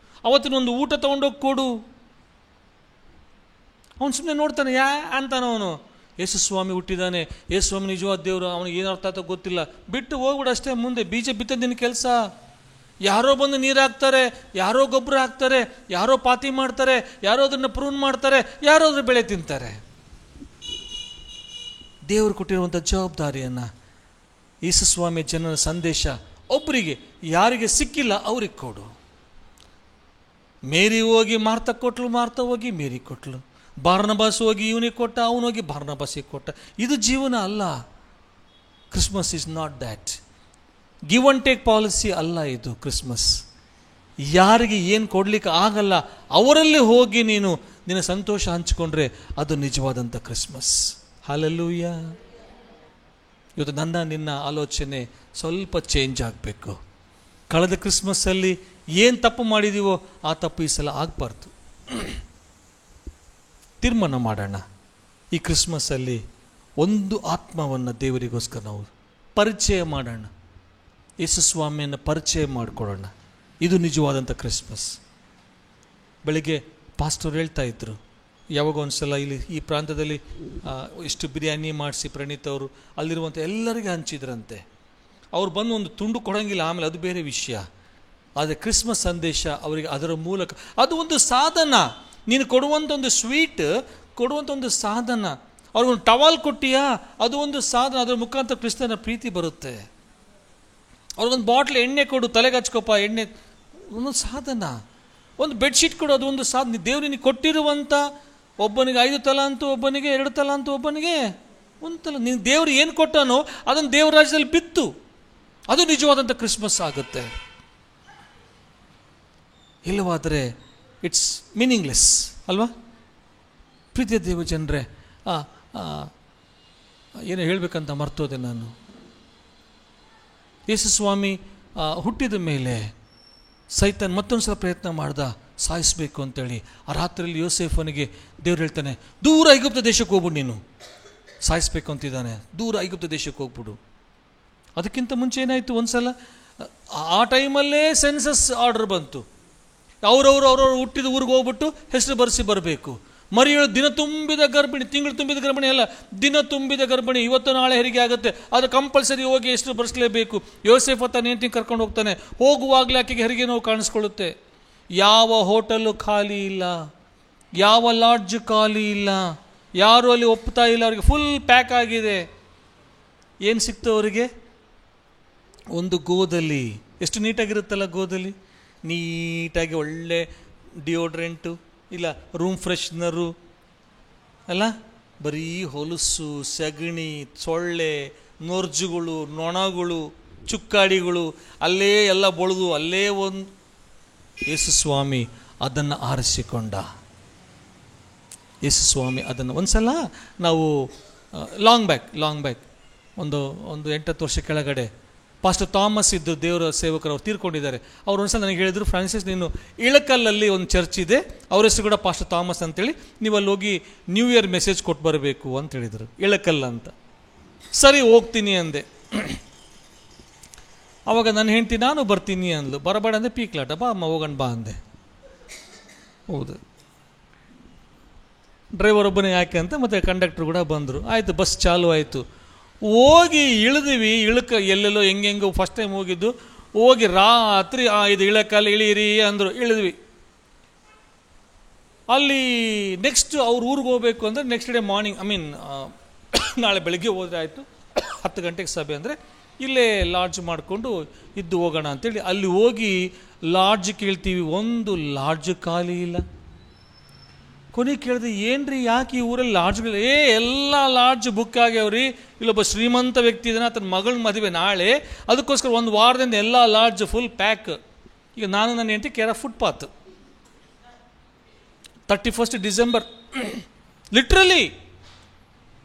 ಅವತ್ತಿನ ಒಂದು ಊಟ ತೊಗೊಂಡೋಗಿ ಕೊಡು. ಅವನು ಸುಮ್ಮನೆ ನೋಡ್ತಾನೆ, ಅಂತಾನೆ ಅವನು. ಯೇಸುಸ್ವಾಮಿ ಹುಟ್ಟಿದ್ದಾನೆ, ಯೇಸುಸ್ವಾಮಿ ನಿಜವಾದ ದೇವರು, ಅವನಿಗೆ ಏನು ಅರ್ಥ ಆಯ್ತೋ ಗೊತ್ತಿಲ್ಲ, ಬಿಟ್ಟು ಹೋಗ್ಬಿಡು ಅಷ್ಟೇ. ಮುಂದೆ ಬೀಜ ಬಿತ್ತದಿನ ಕೆಲಸ. ಯಾರೋ ಬಂದು ನೀರು ಹಾಕ್ತಾರೆ, ಯಾರೋ ಗೊಬ್ಬರ ಹಾಕ್ತಾರೆ, ಯಾರೋ ಪಾತಿ ಮಾಡ್ತಾರೆ, ಯಾರೋ ಅದನ್ನು ಪ್ರೂನ್ ಮಾಡ್ತಾರೆ, ಯಾರೋ ಅದ್ರ ಬೆಳೆ ತಿಂತಾರೆ. ದೇವರು ಕೊಟ್ಟಿರುವಂಥ ಜವಾಬ್ದಾರಿಯನ್ನು ಯೇಸುಸ್ವಾಮಿ ಜನರ ಸಂದೇಶ ಒಬ್ಬರಿಗೆ ಯಾರಿಗೆ ಸಿಕ್ಕಿಲ್ಲ ಅವ್ರಿಗೆ ಕೊಡು. ಮೇರಿ ಹೋಗಿ ಮಾರ್ತಾ ಕೊಟ್ಲು, ಮಾರ್ತಾ ಹೋಗಿ ಮೇರಿ ಕೊಟ್ಲು. ಬಾರ್ನಬಾಸ್ ಹೋಗಿ ಇವನಿಗೆ ಕೊಟ್ಟ, ಅವನೋಗಿ ಬಾರ್ನಬಾಸಿಗೆ ಕೊಟ್ಟ. ಇದು ಜೀವನ ಅಲ್ಲ. Christmas is not that. Give and take policy ಅಲ್ಲ ಇದು ಕ್ರಿಸ್ಮಸ್. ಯಾರಿಗೆ ಏನು ಕೊಡಲಿಕ್ಕೆ ಆಗಲ್ಲ ಅವರಲ್ಲಿ ಹೋಗಿ ನೀನು ನಿನ್ನ ಸಂತೋಷ ಹಂಚಿಕೊಂಡ್ರೆ ಅದು ನಿಜವಾದಂಥ ಕ್ರಿಸ್ಮಸ್. ಹಲ್ಲೆಲೂಯ. ಇವತ್ತು ನಿನ್ನ ಆಲೋಚನೆ ಸ್ವಲ್ಪ ಚೇಂಜ್ ಆಗಬೇಕು. ಕಳೆದ ಕ್ರಿಸ್ಮಸ್ಸಲ್ಲಿ ಏನು ತಪ್ಪು ಮಾಡಿದೀವೋ ಆ ತಪ್ಪು ಈ ಸಲ ಆಗಬಾರ್ದು. ತೀರ್ಮಾನ ಮಾಡೋಣ, ಈ ಕ್ರಿಸ್ಮಸ್ಸಲ್ಲಿ ಒಂದು ಆತ್ಮವನ್ನು ದೇವರಿಗೋಸ್ಕರ ನಾವು ಪರಿಚಯ ಮಾಡೋಣ. ಯೇಸುಸ್ವಾಮಿಯನ್ನು ಪರಿಚಯ ಮಾಡಿಕೊಳ್ಳೋಣ. ಇದು ನಿಜವಾದಂಥ ಕ್ರಿಸ್ಮಸ್. ಬೆಳಿಗ್ಗೆ ಪಾಸ್ಟರ್ ಹೇಳ್ತಾ ಇದ್ರು, ಯಾವಾಗ ಒಂದು ಸಲ ಇಲ್ಲಿ ಈ ಪ್ರಾಂತದಲ್ಲಿ ಇಷ್ಟು ಬಿರಿಯಾನಿ ಮಾಡಿಸಿ ಪ್ರಣೀತ್ ಅವರು ಅಲ್ಲಿರುವಂಥ ಎಲ್ಲರಿಗೆ ಹಂಚಿದ್ರಂತೆ. ಅವ್ರು ಬಂದು ಒಂದು ತುಂಡು ಕೊಡೋಂಗಿಲ್ಲ, ಆಮೇಲೆ ಅದು ಬೇರೆ ವಿಷಯ. ಆದರೆ ಕ್ರಿಸ್ಮಸ್ ಸಂದೇಶ ಅವರಿಗೆ ಅದರ ಮೂಲಕ ಅದು ಒಂದು ಸಾಧನ. ನೀನು ಕೊಡುವಂಥ ಒಂದು ಸ್ವೀಟ್, ಕೊಡುವಂಥ ಒಂದು ಸಾಧನ. ಅವ್ರಿಗೊಂದು ಟವಾಲ್ ಕೊಟ್ಟಿಯಾ, ಅದು ಒಂದು ಸಾಧನ. ಅದರ ಮುಖಾಂತರ ಕ್ರಿಸ್ತನ ಪ್ರೀತಿ ಬರುತ್ತೆ. ಅವ್ರಿಗೊಂದು ಬಾಟ್ಲ್ ಎಣ್ಣೆ ಕೊಡು, ತಲೆಗೆ ಹಚ್ಕೊಪ್ಪ ಎಣ್ಣೆ, ಒಂದು ಸಾಧನ. ಒಂದು ಬೆಡ್ಶೀಟ್ ಕೊಡು, ಅದು ಒಂದು ಸಾಧನ. ದೇವ್ರು ನಿನಗೆ ಕೊಟ್ಟಿರುವಂಥ, ಒಬ್ಬನಿಗೆ 5 ತಲಾಂತು, ಒಬ್ಬನಿಗೆ 2 ತಲಾಂತು, ಒಬ್ಬನಿಗೆ 1 ತಲ. ನೀನು ದೇವ್ರು ಏನು ಕೊಟ್ಟನೋ ಅದನ್ನು ದೇವ್ರ ರಾಜ್ಯದಲ್ಲಿ ಬಿತ್ತು. ಅದು ನಿಜವಾದಂಥ ಕ್ರಿಸ್ಮಸ್ ಆಗುತ್ತೆ. ಇಲ್ಲವಾದರೆ ಇಟ್ಸ್ ಮೀನಿಂಗ್ಲೆಸ್ ಅಲ್ವಾ? ಪ್ರೀತಿಯ ದೇವ ಜನರೇ, ಏನೋ ಹೇಳಬೇಕಂತ ಮರ್ತೋದೆ ನಾನು. ಯೇಸುಸ್ವಾಮಿ ಹುಟ್ಟಿದ ಮೇಲೆ ಸೈತಾನ್ ಮತ್ತೊಂದು ಸಲ ಪ್ರಯತ್ನ ಮಾಡ್ದ ಸಾಯಿಸಬೇಕು ಅಂತೇಳಿ. ಆ ರಾತ್ರಿಯಲ್ಲಿ ಯೋಸೇಫನಿಗೆ ದೇವ್ರು ಹೇಳ್ತಾನೆ, ದೂರ ಐಗುಪ್ತ ದೇಶಕ್ಕೆ ಹೋಗ್ಬಿಡು, ನೀನು ಸಾಯಿಸ್ಬೇಕು ಅಂತಿದ್ದಾನೆ, ದೂರ ಐಗುಪ್ತ ದೇಶಕ್ಕೆ ಹೋಗ್ಬಿಡು. ಅದಕ್ಕಿಂತ ಮುಂಚೆ ಏನಾಯಿತು, ಒಂದು ಸಲ ಆ ಟೈಮಲ್ಲೇ ಸೆನ್ಸಸ್ ಆರ್ಡರ್ ಬಂತು. ಅವ್ರವ್ರು ಹುಟ್ಟಿದ ಊರಿಗೆ ಹೋಗ್ಬಿಟ್ಟು ಹೆಸರು ಬರೆಸಿ ಬರಬೇಕು. ಮರಿಯಳು ದಿನ ತುಂಬಿದ ಗರ್ಭಿಣಿ, ತಿಂಗಳು ತುಂಬಿದ ಗರ್ಭಿಣಿ ಅಲ್ಲ, ದಿನ ತುಂಬಿದ ಗರ್ಭಿಣಿ. ಇವತ್ತು ನಾಳೆ ಹೆರಿಗೆ ಆಗುತ್ತೆ, ಅದು ಕಂಪಲ್ಸರಿ ಹೋಗಿ ಹೆಸರು ಬರೆಸಲೇಬೇಕು. ಯೋಸೇಫ್ ತನ್ನ ಹೆಂಡತಿಗೆ ಕರ್ಕೊಂಡು ಹೋಗ್ತಾನೆ. ಹೋಗುವಾಗಲೇ ಆಕೆಗೆ ಹೆರಿಗೆ ನೋವು ಕಾಣಿಸ್ಕೊಳ್ಳುತ್ತೆ. ಯಾವ ಹೋಟೆಲ್ಲು ಖಾಲಿ ಇಲ್ಲ, ಯಾವ ಲಾಡ್ಜ್ ಖಾಲಿ ಇಲ್ಲ, ಯಾರು ಅಲ್ಲಿ ಒಪ್ತಾ ಇಲ್ಲ, ಅವರಿಗೆ ಫುಲ್ ಪ್ಯಾಕ್ ಆಗಿದೆ. ಏನು ಸಿಕ್ತು ಅವರಿಗೆ? ಒಂದು ಗೋದಲ್ಲಿ, ಎಷ್ಟು ನೀಟಾಗಿರುತ್ತಲ್ಲ ಗೋದಲ್ಲಿ, ನೀಟಾಗಿ ಒಳ್ಳೆ ಡಿಯೋಡ್ರೆಂಟು ಇಲ್ಲ ರೂಮ್ ಫ್ರೆಶ್ನರು ಅಲ್ಲ, ಬರೀ ಹೊಲಸು, ಸಗಣಿ, ಸೊಳ್ಳೆ, ನೋರ್ಜುಗಳು, ನೊಣಗಳು, ಚುಕ್ಕಾಡಿಗಳು, ಅಲ್ಲೇ ಎಲ್ಲ ಬೊಳೆದು ಅಲ್ಲೇ ಒಂದು. ಯೇಸುಸ್ವಾಮಿ ಅದನ್ನು ಆರಿಸಿಕೊಂಡ. ಯೇಸುಸ್ವಾಮಿ ಅದನ್ನು ಒಂದು ಸಲ ನಾವು ಲಾಂಗ್ ಬ್ಯಾಕ್ ಒಂದು 8-10 ವರ್ಷ ಕೆಳಗಡೆ ಪಾಸ್ಟರ್ ಥಾಮಸ್ ಇದ್ದು ದೇವರ ಸೇವಕರು, ಅವ್ರು ತೀರ್ಕೊಂಡಿದ್ದಾರೆ. ಅವ್ರು ಒಂದ್ಸಲ ನನಗೆ ಹೇಳಿದ್ರು, ಫ್ರಾನ್ಸಿಸ್ ನೀನು ಇಳಕಲ್ಲಲ್ಲಿ ಒಂದು ಚರ್ಚ್ ಇದೆ, ಅವ್ರ ಹೆಸರು ಕೂಡ ಪಾಸ್ಟರ್ ಥಾಮಸ್ ಅಂತೇಳಿ, ನೀವು ಅಲ್ಲಿ ಹೋಗಿ ನ್ಯೂ ಇಯರ್ ಮೆಸೇಜ್ ಕೊಟ್ಟು ಬರಬೇಕು ಅಂತ ಹೇಳಿದರು. ಇಳಕಲ್ಲ ಅಂತ. ಸರಿ ಹೋಗ್ತೀನಿ ಅಂದೆ. ಅವಾಗ ನನ್ನ ಹೆಂಡ್ತಿ ನಾನು ಬರ್ತೀನಿ ಅಂದ್ಲು. ಬರಬೇಡ ಅಂದರೆ ಪೀಕ್ಲಾಟ, ಬಾ ಅಮ್ಮ ಹೋಗೋಣ ಬಾ ಅಂದೆ. ಹೌದು, ಡ್ರೈವರ್ ಒಬ್ಬನೇ ಯಾಕೆ ಅಂತ ಮತ್ತು ಕಂಡಕ್ಟರ್ ಕೂಡ ಬಂದರು. ಆಯಿತು, ಬಸ್ ಚಾಲು ಆಯಿತು. ಹೋಗಿ ಇಳಿದ್ವಿ. ಎಲ್ಲೆಲ್ಲೋ ಹೆಂಗೆಂಗೋ ಫಸ್ಟ್ ಟೈಮ್ ಹೋಗಿದ್ದು. ಹೋಗಿ ರಾತ್ರಿ ಇದು ಇಳಕಲ್ಲಿ ಇಳೀರಿ ಅಂದರು. ಇಳಿದ್ವಿ. ಅಲ್ಲಿ ನೆಕ್ಸ್ಟ್ ಅವ್ರ ಊರಿಗೆ ಹೋಗಬೇಕು ಅಂದರೆ ನೆಕ್ಸ್ಟ್ ಡೇ ಮಾರ್ನಿಂಗ್ ನಾಳೆ ಬೆಳಗ್ಗೆ ಹೋದರೆ ಆಯಿತು, 10 ಗಂಟೆಗೆ ಸಭೆ ಅಂದರೆ ಇಲ್ಲೇ ಲಾಡ್ಜ್ ಮಾಡಿಕೊಂಡು ಇದ್ದು ಹೋಗೋಣ ಅಂತೇಳಿ ಅಲ್ಲಿ ಹೋಗಿ ಲಾಡ್ಜ್ ಕೇಳ್ತೀವಿ, ಒಂದು ಲಾಡ್ಜ್ ಖಾಲಿ ಇಲ್ಲ. ಕೊನೆಗೆ ಕೇಳಿದ್ರೆ ಏನ್ರಿ ಯಾಕೆ ಈ ಊರಲ್ಲಿ ಲಾಡ್ಜ್ಗಳು? ಎಲ್ಲ ಲಾಡ್ಜ್ ಬುಕ್ ಆಗ್ಯಾವ್ರಿ, ಇಲ್ಲೊಬ್ಬ ಶ್ರೀಮಂತ ವ್ಯಕ್ತಿ ಇದ್ದಾನೆ, ಆತನ ಮಗಳ ಮದುವೆ ನಾಳೆ, ಅದಕ್ಕೋಸ್ಕರ ಒಂದು ವಾರದಿಂದ ಎಲ್ಲ ಲಾಡ್ಜ್ ಫುಲ್ ಪ್ಯಾಕ್. ಈಗ ನಾನು ನನ್ನ ಹೆಂಡತಿ ಕೇರ ಫುಟ್ಪಾತ್ 31 ಡಿಸೆಂಬರ್ ಲಿಟ್ರಲಿ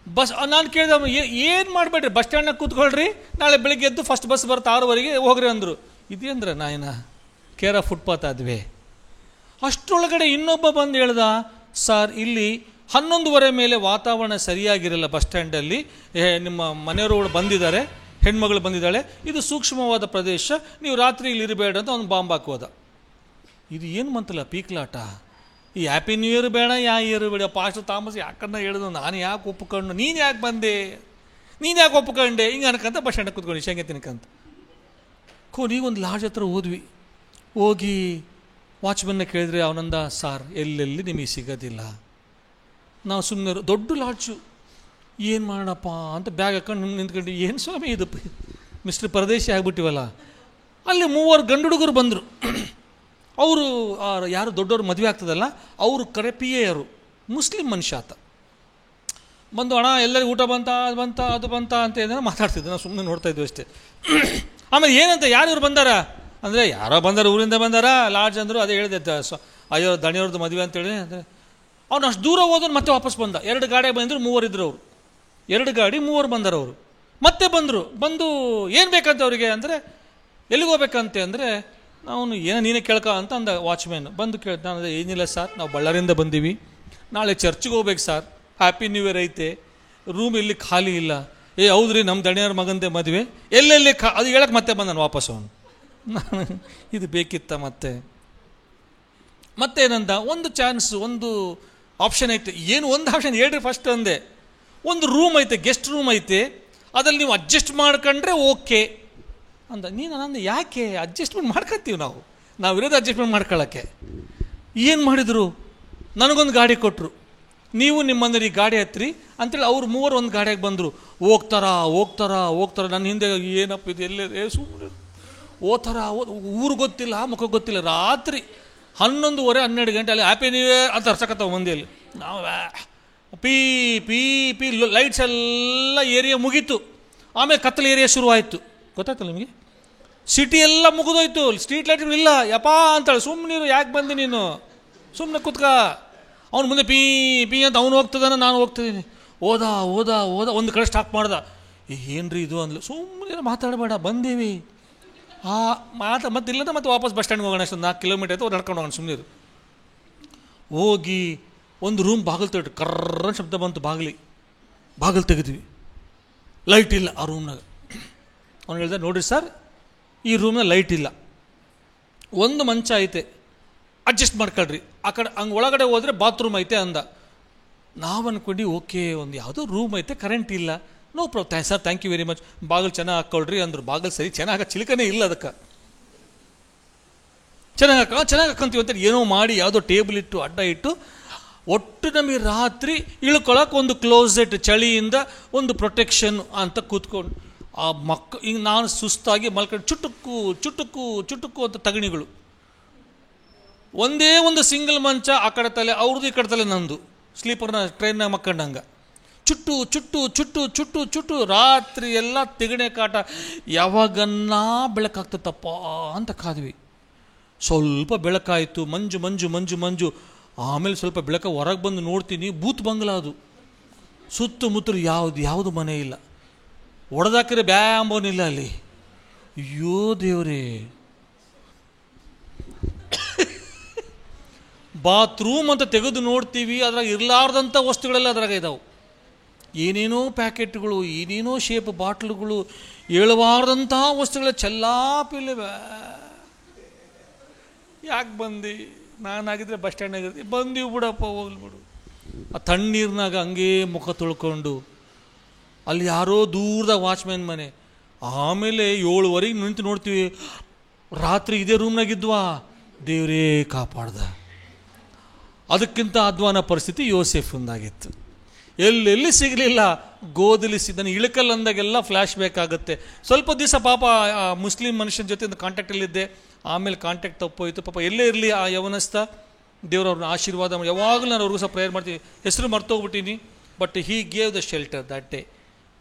ಬಸ್. ನಾನು ಕೇಳಿದೆ ಏನು ಮಾಡಬೇಡ್ರಿ, ಬಸ್ ಸ್ಟ್ಯಾಂಡ್ನಾಗ ಕೂತ್ಕೊಳ್ರಿ, ನಾಳೆ ಬೆಳಿಗ್ಗೆ ಎದ್ದು ಫಸ್ಟ್ ಬಸ್ ಬರುತ್ತೆ 6:00 ಹೋಗ್ರಿ ಅಂದರು. ಇದೇಂದ್ರೆ ನಾಯನ ಕೇರ ಫುಟ್ಪಾತ್ ಆದ್ವಿ. ಅಷ್ಟರೊಳಗಡೆ ಇನ್ನೊಬ್ಬ ಬಂದು ಹೇಳ್ದ, ಸರ್ ಇಲ್ಲಿ 11:30 ಮೇಲೆ ವಾತಾವರಣ ಸರಿಯಾಗಿರಲ್ಲ ಬಸ್ ಸ್ಟ್ಯಾಂಡಲ್ಲಿ, ನಿಮ್ಮ ಮನೆಯವರು ಬಂದಿದ್ದಾರೆ, ಹೆಣ್ಮಗಳು ಬಂದಿದ್ದಾಳೆ, ಇದು ಸೂಕ್ಷ್ಮವಾದ ಪ್ರದೇಶ, ನೀವು ರಾತ್ರಿ ಇಲ್ಲಿ ಇರಬೇಡ ಅಂತ ಅವ್ನು ಬಾಂಬ್ ಹಾಕೋದ. ಇದು ಏನು ಬಂತಲ್ಲ ಪೀಕ್ಲಾಟ. ಈ ಹ್ಯಾಪಿ ನ್ಯೂ ಇಯರ್ ಬೇಡ, ಇಯರ್ ಬೇಡ, ಪಾಸ್ಟರ್ ಥಾಮಸ್ ಯಾಕನ್ನ ಹೇಳಿದ್ರು, ನಾನು ಯಾಕೆ ಒಪ್ಕೊಂಡು, ನೀನು ಯಾಕೆ ಬಂದೆ, ನೀನು ಯಾಕೆ ಒಪ್ಕೊಂಡೆ, ಹಿಂಗೆ ಅನ್ಕಂತ ಬಸ್ ಸ್ಟ್ಯಾಂಡ್ ಕೂತ್ಕೊಂಡು ಶೇಂಗೆ ತಿನ್ಕಂತ. ಕೊನೆಗೊಂದು ಲಾಡ್ಜ್ ಹತ್ರ ಹೋದ್ವಿ. ಹೋಗಿ ವಾಚ್ಮನ್ನ ಕೇಳಿದ್ರೆ ಅವನಂದ, ಸಾರ್ ಎಲ್ಲೆಲ್ಲಿ ನಿಮಗೆ ಸಿಗೋದಿಲ್ಲ. ನಾವು ಸುಮ್ಮನೆ ದೊಡ್ಡ ಲಾಡ್ಜು, ಏನು ಮಾಡೋಣಪ್ಪ ಅಂತ ಬ್ಯಾಗ್ ಹಾಕೊಂಡು ನಿಂತ್ಕೊಂಡು, ಏನು ಸ್ವಾಮಿ ಇದು ಮಿಸ್ಟರ್ ಪರದೇಶಿ ಆಗ್ಬಿಟ್ಟಿವಲ್ಲ. ಅಲ್ಲಿ 3 ಗಂಡು ಹುಡುಗರು ಬಂದರು. ಅವರು ಯಾರು ದೊಡ್ಡವ್ರು ಮದುವೆ ಆಗ್ತದಲ್ಲ ಅವರು ಕರೆಪಿಯರು, ಮುಸ್ಲಿಂ ಮನುಷ್ಯ ಆತ. ಬಂದು ಅಣ್ಣ ಎಲ್ಲರಿಗೂ ಊಟ ಬಂತ, ಅದು ಬಂತ, ಅದು ಬಂತ ಅಂತ ಏನಾರ ಮಾತಾಡ್ತಿದ್ದೆ. ನಾವು ಸುಮ್ಮನೆ ನೋಡ್ತಾ ಇದ್ವಿ ಅಷ್ಟೇ. ಆಮೇಲೆ ಏನಂತ, ಯಾರು ಇವ್ರು ಬಂದಾರ ಅಂದರೆ, ಯಾರೋ ಬಂದಾರ, ಊರಿಂದ ಬಂದಾರ, ಲಾಡ್ಜ್ ಅಂದರು. ಅದೇ ಹೇಳಿದೆ, ಅಯ್ಯೋ ದಣಿಯವ್ರದ್ದು ಮದುವೆ ಅಂತೇಳಿ. ಅಂದರೆ ಅವ್ನು ಅಷ್ಟು ದೂರ ಹೋದನು, ಮತ್ತೆ ವಾಪಸ್ ಬಂದ. 2 ಗಾಡಿ ಬಂದರು, 3 ಇದ್ರು ಅವರು. 2 ಗಾಡಿ 3 ಬಂದಾರ ಅವರು. ಮತ್ತೆ ಬಂದರು. ಬಂದು ಏನು ಬೇಕಂತ ಅವರಿಗೆ ಅಂದರೆ, ಎಲ್ಲಿಗೆ ಹೋಗ್ಬೇಕಂತೆ ಅಂದರೆ, ಅವನು ಏನೋ ನೀನೇ ಕೇಳ್ಕ ಅಂತ ಅಂದ ವಾಚ್ಮ್ಯಾನ್. ಬಂದು ಕೇಳ್ದ, ನಾನು ಏನಿಲ್ಲ ಸರ್, ನಾವು ಬಳ್ಳಾರಿಯಿಂದ ಬಂದೀವಿ, ನಾಳೆ ಚರ್ಚ್ಗೆ ಹೋಗ್ಬೇಕು ಸರ್, ಹ್ಯಾಪಿ ನ್ಯೂ ಇಯರ್ ಐತೆ, ರೂಮ್ ಇಲ್ಲಿ ಖಾಲಿ ಇಲ್ಲ. ಹೌದ್ರಿ, ನಮ್ಮ ದಣಿಯವ್ರ ಮಗಂದೆ ಮದುವೆ, ಎಲ್ಲೆಲ್ಲಿ ಅದು ಹೇಳಕ್ಕೆ ಮತ್ತೆ ಬಂದ ನಾನು ವಾಪಸ್. ಅವನು ನಾನು ಇದು ಬೇಕಿತ್ತ ಮತ್ತೇನಂದ, ಒಂದು ಚಾನ್ಸ್, ಒಂದು ಆಪ್ಷನ್ ಐತೆ. ಏನು ಒಂದು ಆಪ್ಷನ್ ಹೇಳ್ರಿ ಫಸ್ಟ್ ಅಂದೆ. ಒಂದು ರೂಮ್ ಐತೆ, ಗೆಸ್ಟ್ ರೂಮ್ ಐತೆ, ಅದ್ರಲ್ಲಿ ನೀವು ಅಡ್ಜಸ್ಟ್ ಮಾಡ್ಕೊಂಡ್ರೆ ಓಕೆ ಅಂದ. ನೀನು ನಂದು ಯಾಕೆ ಅಡ್ಜಸ್ಟ್ಮೆಂಟ್ ಮಾಡ್ಕೊತೀವಿ ನಾವು ಇರೋದು ಅಡ್ಜಸ್ಟ್ಮೆಂಟ್ ಮಾಡ್ಕೊಳ್ಳೋಕ್ಕೆ. ಏನು ಮಾಡಿದರು, ನನಗೊಂದು ಗಾಡಿ ಕೊಟ್ಟರು, ನೀವು ನಿಮ್ಮಂದ್ರೆ ಈ ಗಾಡಿ ಹತ್ತಿರಿ ಅಂತೇಳಿ. ಅವ್ರು 3 ಒಂದು ಗಾಡಿಯಾಗಿ ಬಂದರು. ಹೋಗ್ತಾರ ನನ್ನ ಹಿಂದೆ, ಏನಪ್ಪ ಇದು, ಎಲ್ಲೇ ಸುಮ್ಮನೆ ಓದ್ತಾರ, ಊರು ಗೊತ್ತಿಲ್ಲ, ಮುಖ ಗೊತ್ತಿಲ್ಲ. ರಾತ್ರಿ 11:30 12 ಗಂಟೆ ಅಲ್ಲಿ ಹ್ಯಾಪಿ ನ್ಯೂ ಇಯರ್ ಅಂತ ಹರ್ಸಕತ್ತವ ಮಂದಿಯಲ್ಲಿ. ನಾವು ಪೀ ಪೀ ಪೀ ಲೈಟ್ಸ್ ಎಲ್ಲ ಏರಿಯಾ ಮುಗೀತು. ಆಮೇಲೆ ಕತ್ತಲ ಏರಿಯಾ ಶುರುವಾಯಿತು. ಗೊತ್ತಾಯ್ತಲ್ಲ ನಿಮಗೆ, ಸಿಟಿ ಎಲ್ಲ ಮುಗಿದೋಯ್ತು, ಸ್ಟ್ರೀಟ್ ಲೈಟ್ಗಳಿಲ್ಲ. ಯಪ್ಪ ಅಂತಾಳೆ, ಸುಮ್ಮನೆ ಯಾಕೆ ಬಂದೆ ನೀನು, ಸುಮ್ಮನೆ ಕುತ್ಕ. ಅವ್ನು ಮುಂದೆ ಪೀ ಪೀ ಅಂತ ಅವನು ಹೋಗ್ತದಾನೆ, ನಾನು ಹೋಗ್ತಿದ್ದೀನಿ. ಓದ ಒಂದು ಕಡೆ ಸ್ಟಾಪ್ ಮಾಡ್ದ. ಏನ್ರಿ ಇದು ಅಂದ್ಲು. ಸುಮ್ಮನೆ ಮಾತಾಡಬೇಡ, ಬಂದೀವಿ ಮತ್ತೆ ಇಲ್ಲದ ಮತ್ತೆ ವಾಪಸ್ ಬಸ್ ಸ್ಟ್ಯಾಂಡ್ಗೆ ಹೋಗೋಣ. ಅಷ್ಟು 4 ಕಿಲೋಮೀಟರ್ ಆಯ್ತು, ನಡ್ಕೊಂಡು ಹೋಗೋಣ ಸುಮ್ಮನೆ. ಹೋಗಿ ಒಂದು ರೂಮ್ ಬಾಗಿಲು ತೆಗೆದು ಕರ್ರ ಶಬ್ದ ಬಂತು. ಬಾಗಿಲು ತೆಗೆದ್ವಿ, ಲೈಟ್ ಇಲ್ಲ ಆ ರೂಮ್ನಾಗ. ಅವ್ನು ಹೇಳ್ದೆ, ನೋಡಿರಿ ಸರ್, ಈ ರೂಮ್ನಾಗ ಲೈಟ್ ಇಲ್ಲ, ಒಂದು ಮಂಚ ಐತೆ, ಅಡ್ಜಸ್ಟ್ ಮಾಡ್ಕೊಳ್ರಿ. ಆ ಕಡೆ ಹಂಗೆ ಒಳಗಡೆ ಹೋದರೆ ಬಾತ್ರೂಮ್ ಐತೆ ಅಂದ. ನಾವು ಅಂದ್ಕೊಂಡು ಓಕೆ, ಒಂದು ಯಾವುದೋ ರೂಮ್ ಐತೆ, ಕರೆಂಟ್ ಇಲ್ಲ, no problem sir, thank you very much, ಬಾಗಿಲು ಚೆನ್ನಾಗಿ ಹಾಕ್ಕೊಳ್ರಿ ಅಂದರು. ಬಾಗಿಲು ಸರಿ ಚೆನ್ನಾಗಿ ಚಿಲಕನೇ ಇಲ್ಲ, ಅದಕ್ಕೆ ಚೆನ್ನಾಗಿ ಹಾಕೊಂತೀವಿ ಅಂತೇಳಿ ಏನೋ ಮಾಡಿ ಯಾವುದೋ ಟೇಬಲ್ ಇಟ್ಟು ಅಡ್ಡ ಇಟ್ಟು, ಒಟ್ಟು ನಮಗೆ ರಾತ್ರಿ ಇಳ್ಕೊಳಕ್ಕೆ ಒಂದು ಕ್ಲೋಸೆಟ್, ಚಳಿಯಿಂದ ಒಂದು ಪ್ರೊಟೆಕ್ಷನ್ ಅಂತ ಕೂತ್ಕೊಂಡು ಆ ಹಿಂಗೆ ನಾನು ಸುಸ್ತಾಗಿ ಮಲ್ಕೊಂಡು ಚುಟುಕು ಅಂತ ತಗಣಿಗಳು. ಒಂದೇ ಒಂದು ಸಿಂಗಲ್ ಮಂಚ, ಆ ಕಡೆ ತಲೆ ಅವ್ರದ್ದು, ಈ ಕಡೆ ತಲೆ ನಂದು, ಸ್ಲೀಪರ್ನ ಟ್ರೈನ್ನಾಗ ಮಕ್ಕಂಡಂಗೆ. ಚುಟ್ಟು ರಾತ್ರಿ ಎಲ್ಲ ತೆಗಣೆ ಕಾಟ. ಯಾವಾಗನ್ನ ಬೆಳಕಾಗ್ತದಪ್ಪ ಅಂತ ಕಾದ್ವಿ. ಸ್ವಲ್ಪ ಬೆಳಕಾಯಿತು, ಮಂಜು. ಆಮೇಲೆ ಸ್ವಲ್ಪ ಬೆಳಕ ಹೊರಗೆ ಬಂದು ನೋಡ್ತೀನಿ, ಬೂತ್ ಬಂಗ್ಲಾ ಅದು. ಸುತ್ತಮುತ್ತಲು ಯಾವುದು ಮನೆ ಇಲ್ಲ, ಒಡೆದಾಕಿದ್ರೆ ಬ್ಯಾಂಬೋನಿಲ್ಲ ಅಲ್ಲಿ. ಅಯ್ಯೋ ದೇವ್ರೇ, ಬಾತ್ರೂಮ್ ಅಂತ ತೆಗೆದು ನೋಡ್ತೀವಿ, ಅದ್ರಾಗ ಇರಲಾರ್ದಂಥ ವಸ್ತುಗಳೆಲ್ಲ ಅದ್ರಾಗ ಇದಾವೆ. ಏನೇನೋ ಪ್ಯಾಕೆಟ್ಗಳು, ಏನೇನೋ ಶೇಪ್ ಬಾಟ್ಲುಗಳು, ಹೇಳಬಾರ್ದಂಥ ವಸ್ತುಗಳ ಚೆಲ್ಲಾಪಿಲ್ಲ. ಯಾಕೆ ಬಂದು, ನಾನಾಗಿದ್ದರೆ ಬಸ್ ಸ್ಟ್ಯಾಂಡ್ನಾಗಿರ್ತೀವಿ, ಬಂದೀವಿ ಬಿಡಪ್ಪ, ಹೋಗ್ಲಿಬಿಡು. ಆ ತಣ್ಣೀರ್ನಾಗ ಹಂಗೇ ಮುಖ ತೊಳ್ಕೊಂಡು, ಅಲ್ಲಿ ಯಾರೋ ದೂರದಾಗ ವಾಚ್ಮ್ಯಾನ್ ಮನೆ. ಆಮೇಲೆ 7:30 ನಿಂತು ನೋಡ್ತೀವಿ, ರಾತ್ರಿ ಇದೇ ರೂಮ್ನಾಗಿದ್ವಾ, ದೇವರೇ ಕಾಪಾಡ್ದ. ಅದಕ್ಕಿಂತ ಅಧ್ವಾನ ಪರಿಸ್ಥಿತಿ ಯೋಸೇಫಂದಾಗಿತ್ತು. ಎಲ್ಲೆಲ್ಲಿ ಸಿಗಲಿಲ್ಲ, ಗೋಧಲಿ ನನಗೆ ಇಳಕಲ್ ಅಂದಾಗೆಲ್ಲ ಫ್ಲ್ಯಾಶ್ ಬ್ಯಾಕ್ ಆಗುತ್ತೆ. ಸ್ವಲ್ಪ ದಿವಸ ಪಾಪ ಮುಸ್ಲಿಂ ಮನುಷ್ಯನ ಜೊತೆ ಕಾಂಟ್ಯಾಕ್ಟಲ್ಲಿದ್ದೆ, ಆಮೇಲೆ ಕಾಂಟ್ಯಾಕ್ಟ್ ತಪ್ಪೋಯ್ತು. ಪಾಪ ಎಲ್ಲೇ ಇರಲಿ ಆ ಯವನಸ್ಥ, ದೇವರವ್ರನ್ನ ಆಶೀರ್ವಾದ ಮಾಡಿ. ಯಾವಾಗಲೂ ನಾನು ಅವ್ರಿಗೂ ಸಹ ಪ್ರೇಯರ್ ಮಾಡ್ತೀನಿ. ಹೆಸರು ಮರ್ತೋಗ್ಬಿಟ್ಟಿನಿ, but he gave the shelter that day.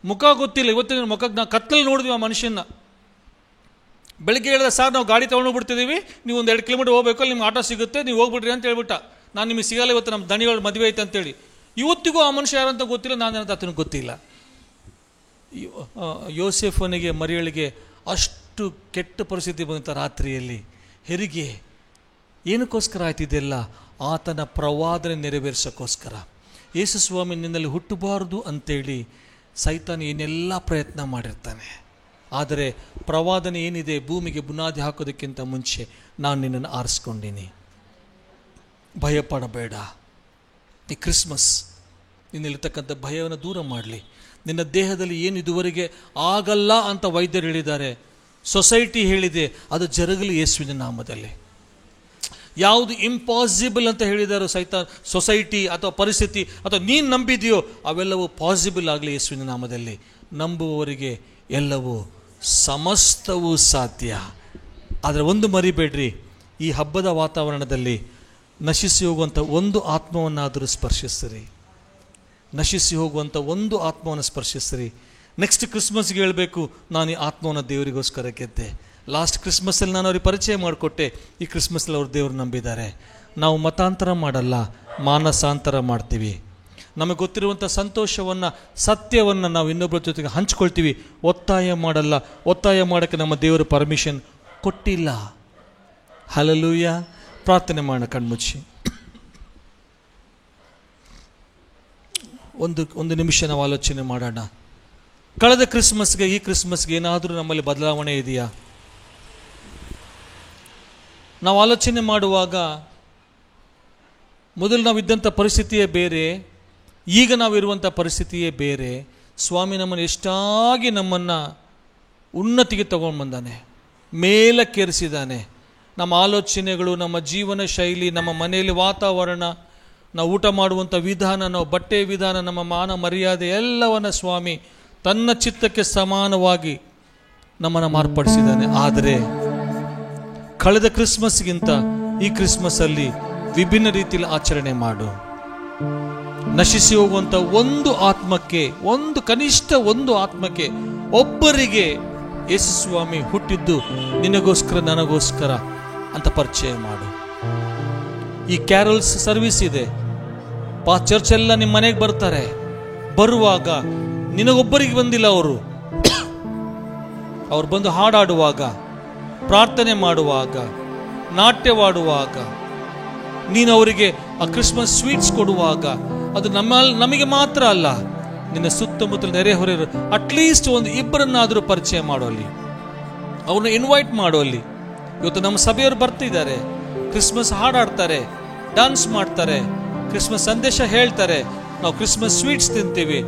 ಮುಖ ಗೊತ್ತಿಲ್ಲ, ಇವತ್ತಿನ ಮುಖಕ್ಕೆ ನಾವು ಕತ್ತಲಲ್ಲಿ ನೋಡಿದ್ವಿ ಆ ಮನುಷ್ಯನ. ಬೆಳಗ್ಗೆ ಹೇಳಿದ, ಸರ್ ನಾವು ಗಾಡಿ ತೊಗೊಂಡೋಗ್ಬಿಡ್ತಿದ್ದೀವಿ, ನೀವು ಒಂದು 2 ಕಿಲೋಮೀಟರ್ ಹೋಗ್ಬೇಕು, ಅಲ್ಲಿ ನಿಮ್ಗೆ ಆಟೋ ಸಿಗುತ್ತೆ, ನೀವು ಹೋಗ್ಬಿಡ್ರಿ ಅಂತ ಹೇಳ್ಬಿಟ್ಟ. ನಾನು ನಿಮಗೆ ಸಿಗಲ್ಲ, ಇವತ್ತು ನಮ್ಮ ದಣಿಗಳ ಮದುವೆ ಐತೆ ಅಂತೇಳಿ. ಇವತ್ತಿಗೂ ಆ ಮನುಷ್ಯ ಯಾರಂತ ಗೊತ್ತಿಲ್ಲ, ನಾನೇನಂತ ಆತನಿಗೆ ಗೊತ್ತಿಲ್ಲ. ಯೋಸೇಫನಿಗೆ ಮರಿಯಳಿಗೆ ಅಷ್ಟು ಕೆಟ್ಟ ಪರಿಸ್ಥಿತಿ ಬಂತ ರಾತ್ರಿಯಲ್ಲಿ. ಹೆರಿಗೆ ಏನಕ್ಕೋಸ್ಕರ ಆಯ್ತಿದೆಲ್ಲ? ಆತನ ಪ್ರವಾದನೆ ನೆರವೇರಿಸೋಕ್ಕೋಸ್ಕರ. ಯೇಸು ಸ್ವಾಮಿ ನಿನ್ನಲ್ಲಿ ಹುಟ್ಟಬಾರದು ಅಂತೇಳಿ ಸೈತಾನ ಏನೆಲ್ಲ ಪ್ರಯತ್ನ ಮಾಡಿರ್ತಾನೆ. ಆದರೆ ಪ್ರವಾದನೆ ಏನಿದೆ, ಭೂಮಿಗೆ ಬುನಾದಿ ಹಾಕೋದಕ್ಕಿಂತ ಮುಂಚೆ ನಾನು ನಿನ್ನನ್ನು ಆರಿಸ್ಕೊಂಡಿನಿ, ಭಯಪಡಬೇಡ. ಈ ಕ್ರಿಸ್ಮಸ್ ನಿನ್ನಲ್ಲಿರ್ತಕ್ಕಂಥ ಭಯವನ್ನು ದೂರ ಮಾಡಲಿ. ನಿನ್ನ ದೇಹದಲ್ಲಿ ಏನು ಇದುವರೆಗೆ ಆಗಲ್ಲ ಅಂತ ವೈದ್ಯರು ಹೇಳಿದ್ದಾರೆ, ಸೊಸೈಟಿ ಹೇಳಿದೆ, ಅದು ಜರುಗಲಿ ಯೇಸುವಿನ ನಾಮದಲ್ಲಿ. ಯಾವುದು ಇಂಪಾಸಿಬಲ್ ಅಂತ ಹೇಳಿದಾರೋ ಸೊಸೈಟಿ ಅಥವಾ ಪರಿಸ್ಥಿತಿ ಅಥವಾ ನೀನು ನಂಬಿದೆಯೋ ಅವೆಲ್ಲವೂ ಪಾಸಿಬಲ್ ಆಗಲಿ ಯೇಸುವಿನ ನಾಮದಲ್ಲಿ. ನಂಬುವವರಿಗೆ ಎಲ್ಲವೂ ಸಮಸ್ತವೂ ಸಾಧ್ಯ. ಆದರೆ ಒಂದು ಮರಿಬೇಡ್ರಿ, ಈ ಹಬ್ಬದ ವಾತಾವರಣದಲ್ಲಿ ನಶಿಸಿ ಹೋಗುವಂಥ ಒಂದು ಆತ್ಮವನ್ನಾದರೂ ಸ್ಪರ್ಶಿಸ್ರಿ. ನಶಿಸಿ ಹೋಗುವಂಥ ಒಂದು ಆತ್ಮವನ್ನು ಸ್ಪರ್ಶಿಸ್ರಿ. ನೆಕ್ಸ್ಟ್ ಕ್ರಿಸ್ಮಸ್ಗೆ ಹೇಳಬೇಕು, ನಾನು ಈ ಆತ್ಮವನ್ನು ದೇವರಿಗೋಸ್ಕರ ಗೆದ್ದೆ. ಲಾಸ್ಟ್ ಕ್ರಿಸ್ಮಸ್ಸಲ್ಲಿ ನಾನು ಅವ್ರಿಗೆ ಪರಿಚಯ ಮಾಡಿಕೊಟ್ಟೆ, ಈ ಕ್ರಿಸ್ಮಸ್ಸಲ್ಲಿ ಅವ್ರು ದೇವ್ರು ನಂಬಿದ್ದಾರೆ. ನಾವು ಮತಾಂತರ ಮಾಡಲ್ಲ, ಮಾನಸಾಂತರ ಮಾಡ್ತೀವಿ. ನಮಗೆ ಗೊತ್ತಿರುವಂಥ ಸಂತೋಷವನ್ನು, ಸತ್ಯವನ್ನು ನಾವು ಇನ್ನೊಬ್ಬರ ಜೊತೆಗೆ ಹಂಚ್ಕೊಳ್ತೀವಿ. ಒತ್ತಾಯ ಮಾಡಲ್ಲ. ಒತ್ತಾಯ ಮಾಡೋಕ್ಕೆ ನಮ್ಮ ದೇವರು ಪರ್ಮಿಷನ್ ಕೊಟ್ಟಿಲ್ಲ. ಹಲ್ಲೆಲೂಯಾ. ಪ್ರಾರ್ಥನೆ ಮಾಡೋಣ ಕಣ್ಮುಚ್ಚಿ. ಒಂದು ನಿಮಿಷ ನಾವು ಆಲೋಚನೆ ಮಾಡೋಣ. ಕಳೆದ ಕ್ರಿಸ್ಮಸ್ಗೆ ಈ ಕ್ರಿಸ್ಮಸ್ಗೆ ಏನಾದರೂ ನಮ್ಮಲ್ಲಿ ಬದಲಾವಣೆ ಇದೆಯಾ? ನಾವು ಆಲೋಚನೆ ಮಾಡುವಾಗ ಮೊದಲು ನಾವಿದ್ದಂಥ ಪರಿಸ್ಥಿತಿಯೇ ಬೇರೆ, ಈಗ ನಾವಿರುವಂಥ ಪರಿಸ್ಥಿತಿಯೇ ಬೇರೆ. ಸ್ವಾಮಿ ನಮ್ಮನ್ನು ಎಷ್ಟಾಗಿ ನಮ್ಮನ್ನು ಉನ್ನತಿಗೆ ತಗೊಂಡು ಬಂದಾನೆ, ಮೇಲಕ್ಕೇರಿಸಿದ್ದಾನೆ. ನಮ್ಮ ಆಲೋಚನೆಗಳು, ನಮ್ಮ ಜೀವನ ಶೈಲಿ, ನಮ್ಮ ಮನೆಯಲ್ಲಿ ವಾತಾವರಣ, ನಾವು ಊಟ ಮಾಡುವಂಥ ವಿಧಾನ, ನಾವು ಬಟ್ಟೆ ವಿಧಾನ, ನಮ್ಮ ಮಾನ ಮರ್ಯಾದೆ ಎಲ್ಲವನ್ನ ಸ್ವಾಮಿ ತನ್ನ ಚಿತ್ತಕ್ಕೆ ಸಮಾನವಾಗಿ ನಮ್ಮನ್ನು ಮಾರ್ಪಡಿಸಿದ್ದಾನೆ. ಆದರೆ ಕಳೆದ ಕ್ರಿಸ್ಮಸ್ಗಿಂತ ಈ ಕ್ರಿಸ್ಮಸ್ಸಲ್ಲಿ ವಿಭಿನ್ನ ರೀತಿಯಲ್ಲಿ ಆಚರಣೆ ಮಾಡು. ನಶಿಸಿ ಹೋಗುವಂಥ ಒಂದು ಆತ್ಮಕ್ಕೆ, ಕನಿಷ್ಠ ಒಂದು ಆತ್ಮಕ್ಕೆ, ಒಬ್ಬರಿಗೆ ಯೇಸು ಸ್ವಾಮಿ ಹುಟ್ಟಿದ್ದು ನಿನಗೋಸ್ಕರ ನನಗೋಸ್ಕರ ಅಂತ ಪರಿಚಯ ಮಾಡು. ಈ ಕ್ಯಾರಲ್ಸ್ ಸರ್ವಿಸ್ ಇದೆ, ಚರ್ಚ್ ಎಲ್ಲ ನಿಮ್ಮ ಮನೆಗೆ ಬರ್ತಾರೆ. ಬರುವಾಗ ನಿನಗೊಬ್ಬರಿಗೆ ಬಂದಿಲ್ಲ, ಅವರು ಬಂದು ಹಾಡಾಡುವಾಗ, ಪ್ರಾರ್ಥನೆ ಮಾಡುವಾಗ, ನಾಟ್ಯವಾಡುವಾಗ, ನೀನು ಅವರಿಗೆ ಆ ಕ್ರಿಸ್ಮಸ್ ಸ್ವೀಟ್ಸ್ ಕೊಡುವಾಗ, ಅದು ನಮಗೆ ಮಾತ್ರ ಅಲ್ಲ, ನಿನ್ನ ಸುತ್ತಮುತ್ತಲ ನೆರೆಹೊರೆಯರು ಅಟ್ಲೀಸ್ಟ್ ಒಂದು ಇಬ್ಬರನ್ನಾದರೂ ಪರಿಚಯ ಮಾಡೋಲ್ಲಿ, ಅವ್ರನ್ನ ಇನ್ವೈಟ್ ಮಾಡೋಲ್ಲಿ. ಇವತ್ತು ನಮ್ಮ ಸಭೆಯವರು ಬರ್ತಿದ್ದಾರೆ, ಕ್ರಿಸ್ಮಸ್ ಹಾಡಾಡ್ತಾರೆ, ಡ್ಯಾನ್ಸ್ ಮಾಡ್ತಾರೆ, ಕ್ರಿಸ್ಮಸ್ ಸಂದೇಶ ಹೇಳ್ತಾರೆ, ನಾವು ಕ್ರಿಸ್ಮಸ್ ಸ್ವೀಟ್ಸ್ ತಿಂತೀವಿ.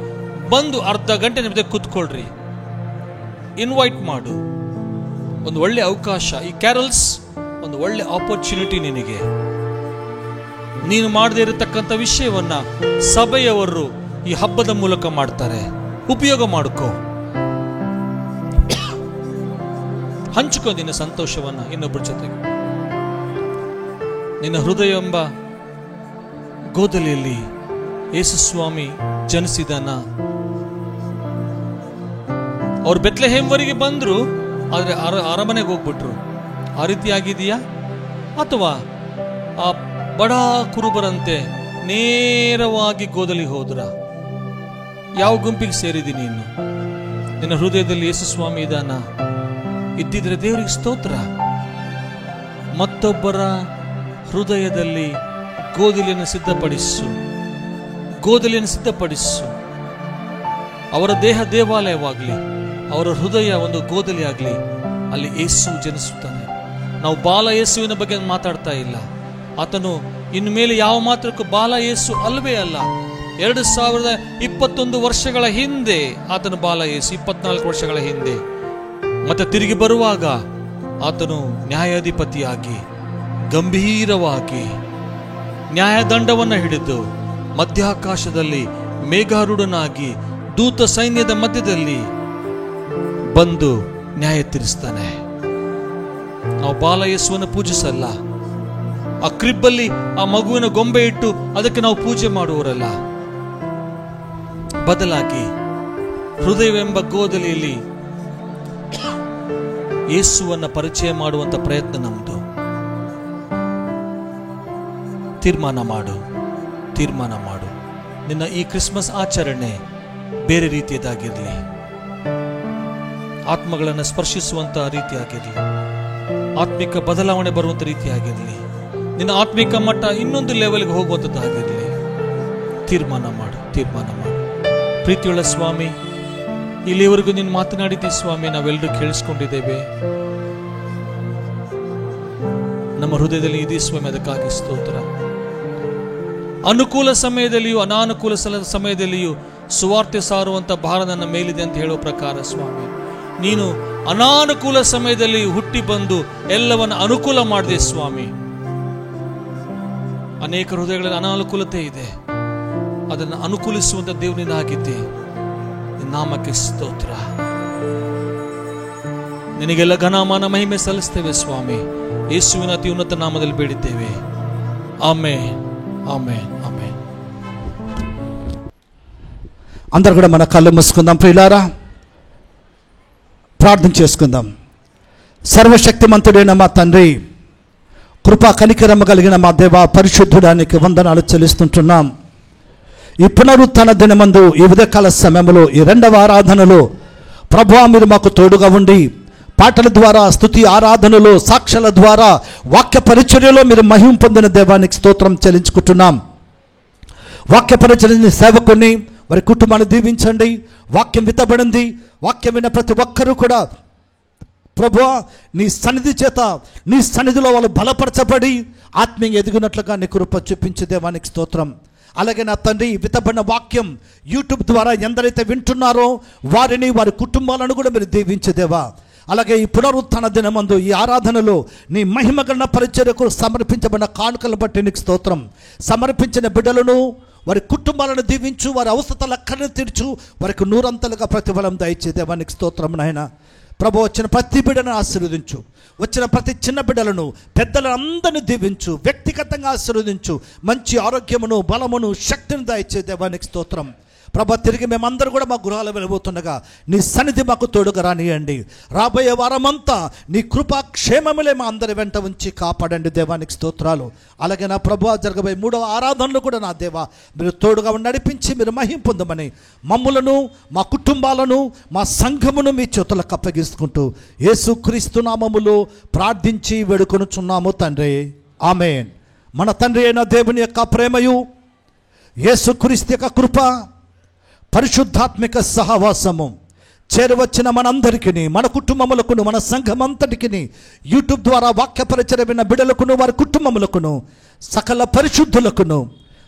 ಬಂದು ಅರ್ಧ ಗಂಟೆ ನಿಮ್ಮದೇ ಕೂತ್ಕೊಳ್ರಿ, ಇನ್ವೈಟ್ ಮಾಡು. ಒಂದು ಒಳ್ಳೆ ಅವಕಾಶ. ಈ ಕ್ಯಾರಲ್ಸ್ ಒಂದು ಒಳ್ಳೆ ಆಪರ್ಚುನಿಟಿ ನಿನಗೆ. ನೀನು ಮಾಡದೇ ಇರತಕ್ಕಂಥ ವಿಷಯವನ್ನ ಸಭೆಯವರು ಈ ಹಬ್ಬದ ಮೂಲಕ ಮಾಡ್ತಾರೆ. ಉಪಯೋಗ ಮಾಡ್ಕೋ, ಹಂಚಿಕೋ ನಿನ್ನ ಸಂತೋಷವನ್ನ ಇನ್ನೊಬ್ಬರ ಜೊತೆಗೆ. ನಿನ್ನ ಹೃದಯ ಎಂಬ ಗೋದಲಿಯಲ್ಲಿ ಯೇಸು ಸ್ವಾಮಿ ಜನಿಸಿದನ. ಅವ್ರು ಬೆತ್ಲೆಹೇಮ್ವರೆಗೆ ಬಂದ್ರು, ಆದ್ರೆ ಅರಮನೆಗೆ ಹೋಗ್ಬಿಟ್ರು. ಆ ರೀತಿ ಆಗಿದೆಯಾ? ಅಥವಾ ಆ ಬಡ ಕುರುಬರಂತೆ ನೇರವಾಗಿ ಗೋದಲಿ ಹೋದ್ರ? ಯಾವ ಗುಂಪಿಗೆ ಸೇರಿದ್ದೀನಿ ನೀನು? ನಿನ್ನ ಹೃದಯದಲ್ಲಿ ಯೇಸು ಸ್ವಾಮಿ ಇದಾನ? ಇದ್ದಿದ್ರೆ ದೇವರಿಗೆ ಸ್ತೋತ್ರ. ಮತ್ತೊಬ್ಬರ ಹೃದಯದಲ್ಲಿ ಗೋದಲಿಯನ್ನು ಸಿದ್ಧಪಡಿಸು. ಅವರ ದೇಹ ದೇವಾಲಯವಾಗಲಿ, ಅವರ ಹೃದಯ ಒಂದು ಗೋದಲಿ ಆಗಲಿ, ಅಲ್ಲಿ ಯೇಸು ಜನಿಸುತ್ತಾನೆ. ನಾವು ಬಾಲ ಯೇಸುವಿನ ಬಗ್ಗೆ ಮಾತಾಡ್ತಾ ಇಲ್ಲ. ಆತನು ಇನ್ನು ಮೇಲೆ ಯಾವ ಮಾತ್ರಕ್ಕೂ ಬಾಲ ಯೇಸು ಅಲ್ವೇ ಅಲ್ಲ. 2021 ವರ್ಷಗಳ ಹಿಂದೆ ಆತನು ಬಾಲ ಯೇಸು, 24 ವರ್ಷಗಳ ಹಿಂದೆ. ಮತ್ತೆ ತಿರುಗಿ ಬರುವಾಗ ಆತನು ನ್ಯಾಯಾಧಿಪತಿಯಾಗಿ ಗಂಭೀರವಾಗಿ ನ್ಯಾಯದಂಡವನ್ನು ಹಿಡಿದು ಮಧ್ಯಾಕಾಶದಲ್ಲಿ ಮೇಘಾರೂಢನಾಗಿ ದೂತ ಸೈನ್ಯದ ಮಧ್ಯದಲ್ಲಿ ಬಂದು ನ್ಯಾಯ ತೀರಿಸ್ತಾನೆ. ನಾವು ಬಾಲ ಯೇಸುವನ್ನು ಪೂಜಿಸಲ್ಲ, ಆ ಕ್ರಿಬ್ಬಲ್ಲಿ ಆ ಮಗುವಿನ ಗೊಂಬೆ ಇಟ್ಟು ಅದಕ್ಕೆ ನಾವು ಪೂಜೆ ಮಾಡುವವರಲ್ಲ. ಬದಲಾಗಿ ಹೃದಯವೆಂಬ ಗೋದಲಿಯಲ್ಲಿ ಯೇಸುವನ್ನ ಪರಿಚಯ ಮಾಡುವಂತ ಪ್ರಯತ್ನ ನಮ್ದು. ತೀರ್ಮಾನ ಮಾಡು. ನಿನ್ನ ಈ ಕ್ರಿಸ್ಮಸ್ ಆಚರಣೆ ಬೇರೆ ರೀತಿಯದಾಗಿರಲಿ, ಆತ್ಮಗಳನ್ನು ಸ್ಪರ್ಶಿಸುವಂತ ರೀತಿಯಾಗಿರಲಿ, ಆತ್ಮಿಕ ಬದಲಾವಣೆ ಬರುವಂತ ರೀತಿಯಾಗಿರಲಿ, ನಿನ್ನ ಆತ್ಮಿಕ ಮಟ್ಟ ಇನ್ನೊಂದು ಲೆವೆಲ್ಗೆ ಹೋಗುವಂಥದ್ದಾಗಿರಲಿ. ತೀರ್ಮಾನ ಮಾಡು. ಪ್ರೀತಿಯುಳ್ಳ ಸ್ವಾಮಿ, ಇಲ್ಲಿವರೆಗೂ ನೀನು ಮಾತನಾಡಿದ್ದಿ ಸ್ವಾಮಿ, ನಾವೆಲ್ಲರೂ ಕೇಳಿಸ್ಕೊಂಡಿದ್ದೇವೆ. ನಮ್ಮ ಹೃದಯದಲ್ಲಿ ಇದೆ ಸ್ವಾಮಿ, ಅದಕ್ಕಾಗಿ ಸ್ತೋತ್ರ. ಅನುಕೂಲ ಸಮಯದಲ್ಲಿಯೂ ಅನಾನುಕೂಲ ಸಮಯದಲ್ಲಿಯೂ ಸುವಾರ್ತೆ ಸಾರುವಂತ ಭಾರ ನನ್ನ ಮೇಲಿದೆ ಅಂತ ಹೇಳುವ ಪ್ರಕಾರ ಸ್ವಾಮಿ, ನೀನು ಅನಾನುಕೂಲ ಸಮಯದಲ್ಲಿ ಹುಟ್ಟಿ ಬಂದು ಎಲ್ಲವನ್ನ ಅನುಕೂಲ ಮಾಡಿದೆ ಸ್ವಾಮಿ. ಅನೇಕ ಹೃದಯಗಳಲ್ಲಿ ಅನಾನುಕೂಲತೆ ಇದೆ, ಅದನ್ನು ಅನುಕೂಲಿಸುವಂತ ದೇವನಿನಾಗಿದ್ದೆ. ನಾಮಕ್ಕೆ ಸ್ತೋತ್ರ. ನಿನಗೆಲ್ಲ ಘನಮಾನ ಮಹಿಮೆ ಸಲ್ಲಿಸ್ತೇವೆ ಸ್ವಾಮಿ. ಯೇಸುವಿನ ಅತಿ ಉನ್ನತ ನಾಮದಲ್ಲಿ ಬೇಡಿದ್ದೇವೆ. ಆಮೆನ್, ఆమేన్, ఆమేన్. అందరు కూడా మన కళ్ళు మూసుకుందాం ప్రియులారా, ప్రార్థన చేసుకుందాం. సర్వశక్తిమంతుడైన మా తండ్రి, కృపా కనికరమ కలిగిన మా దేవ పరిశుద్ధుడానికి వందనాలు చెల్లిస్తుంటున్నాం. ఈ పునరుత్థాన దినమందు ఈ ఉదయకాల సమయంలో ఈ రెండవ ఆరాధనలో ప్రభువా మీరు మాకు తోడుగా ఉండి పాటల ద్వారా, స్తుతి ఆరాధనలో, సాక్ష్యాల ద్వారా, వాక్య పరిచర్యలో మీరు మహిమ పొందిన దేవానికి స్తోత్రం చెల్లించుకుంటున్నాం. వాక్య పరిచర్య సేవకుని వారి కుటుంబాన్ని దీవించండి. వాక్యం విత్తబడింది, వాక్యం విన్న ప్రతి ఒక్కరూ కూడా ప్రభువా నీ సన్నిధి చేత, నీ సన్నిధిలో వాళ్ళు బలపరచబడి ఆత్మీయంగా ఎదిగినట్లుగా నీ కృప చూపించే దేవానికి స్తోత్రం. అలాగే నా తండ్రి, విత్తబడిన వాక్యం యూట్యూబ్ ద్వారా ఎందరైతే వింటున్నారో వారిని, వారి కుటుంబాలను కూడా మీరు దీవించేదేవా. అలాగే ఈ పునరుత్థాన దినమందు ఈ ఆరాధనలో నీ మహిమగణ పరిచర్యకు సమర్పించబడిన కానుకలను బట్టి నీకు స్తోత్రం. సమర్పించిన బిడ్డలను, వారి కుటుంబాలను దీవించు, వారి అవసరతలక్కర్ని తీర్చు, వారికి నూరంతలుగా ప్రతిఫలం దయచే దేవానికి స్తోత్రం నాయన. ప్రభు, వచ్చిన ప్రతి బిడ్డను ఆశీర్వదించు, వచ్చిన ప్రతి చిన్న బిడ్డలను, పెద్దలను అందరిని దీవించు, వ్యక్తిగతంగా ఆశీర్వదించు, మంచి ఆరోగ్యమును, బలమును, శక్తిని దయచే దేవానికి స్తోత్రం. ప్రభా, తిరిగి మేమందరూ కూడా మా గృహాలు వెళ్ళబోతుండగా నీ సన్నిధి మాకు తోడుగా రానియండి. రాబోయే వారమంతా నీ కృపా క్షేమములే మా అందరి వెంట ఉంచి కాపాడండి దేవానికి స్తోత్రాలు. అలాగే నా ప్రభు, జరగబోయే 3వ ఆరాధనలు కూడా నా దేవా మీరు తోడుగా నడిపించి మీరు మహిమ పొందమని మమ్ములను, మా కుటుంబాలను, మా సంఘమును మీ చేతులకు అప్పగిస్తుంటూ యేసుక్రీస్తు నామములో ప్రార్థించి వేడుకొనుచున్నాము తండ్రి. ఆమేన్. మన తండ్రి అయిన దేవుని యొక్క ప్రేమయు, యేసుక్రీస్తు యొక్క కృప, పరిశుద్ధాత్మిక సహవాసము చేరువచ్చిన మనందరికీ, మన కుటుంబములకును, మన సంఘమంతటికి, యూట్యూబ్ ద్వారా వాక్య పరిచర్య విన్న బిడ్డలకును, వారి కుటుంబములకును, సకల పరిశుద్ధులకును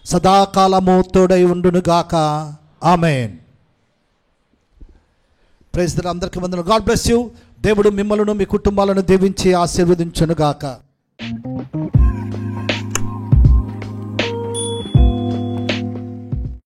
సదాకాలము తోడై ఉండునుగాక. ఆమేన్. Praise the Lord. అందరికీ వందనాలు. God bless you. దేవుడు మిమ్మల్ని, మీ కుటుంబాలను దీవించి ఆశీర్వదించునుగాక.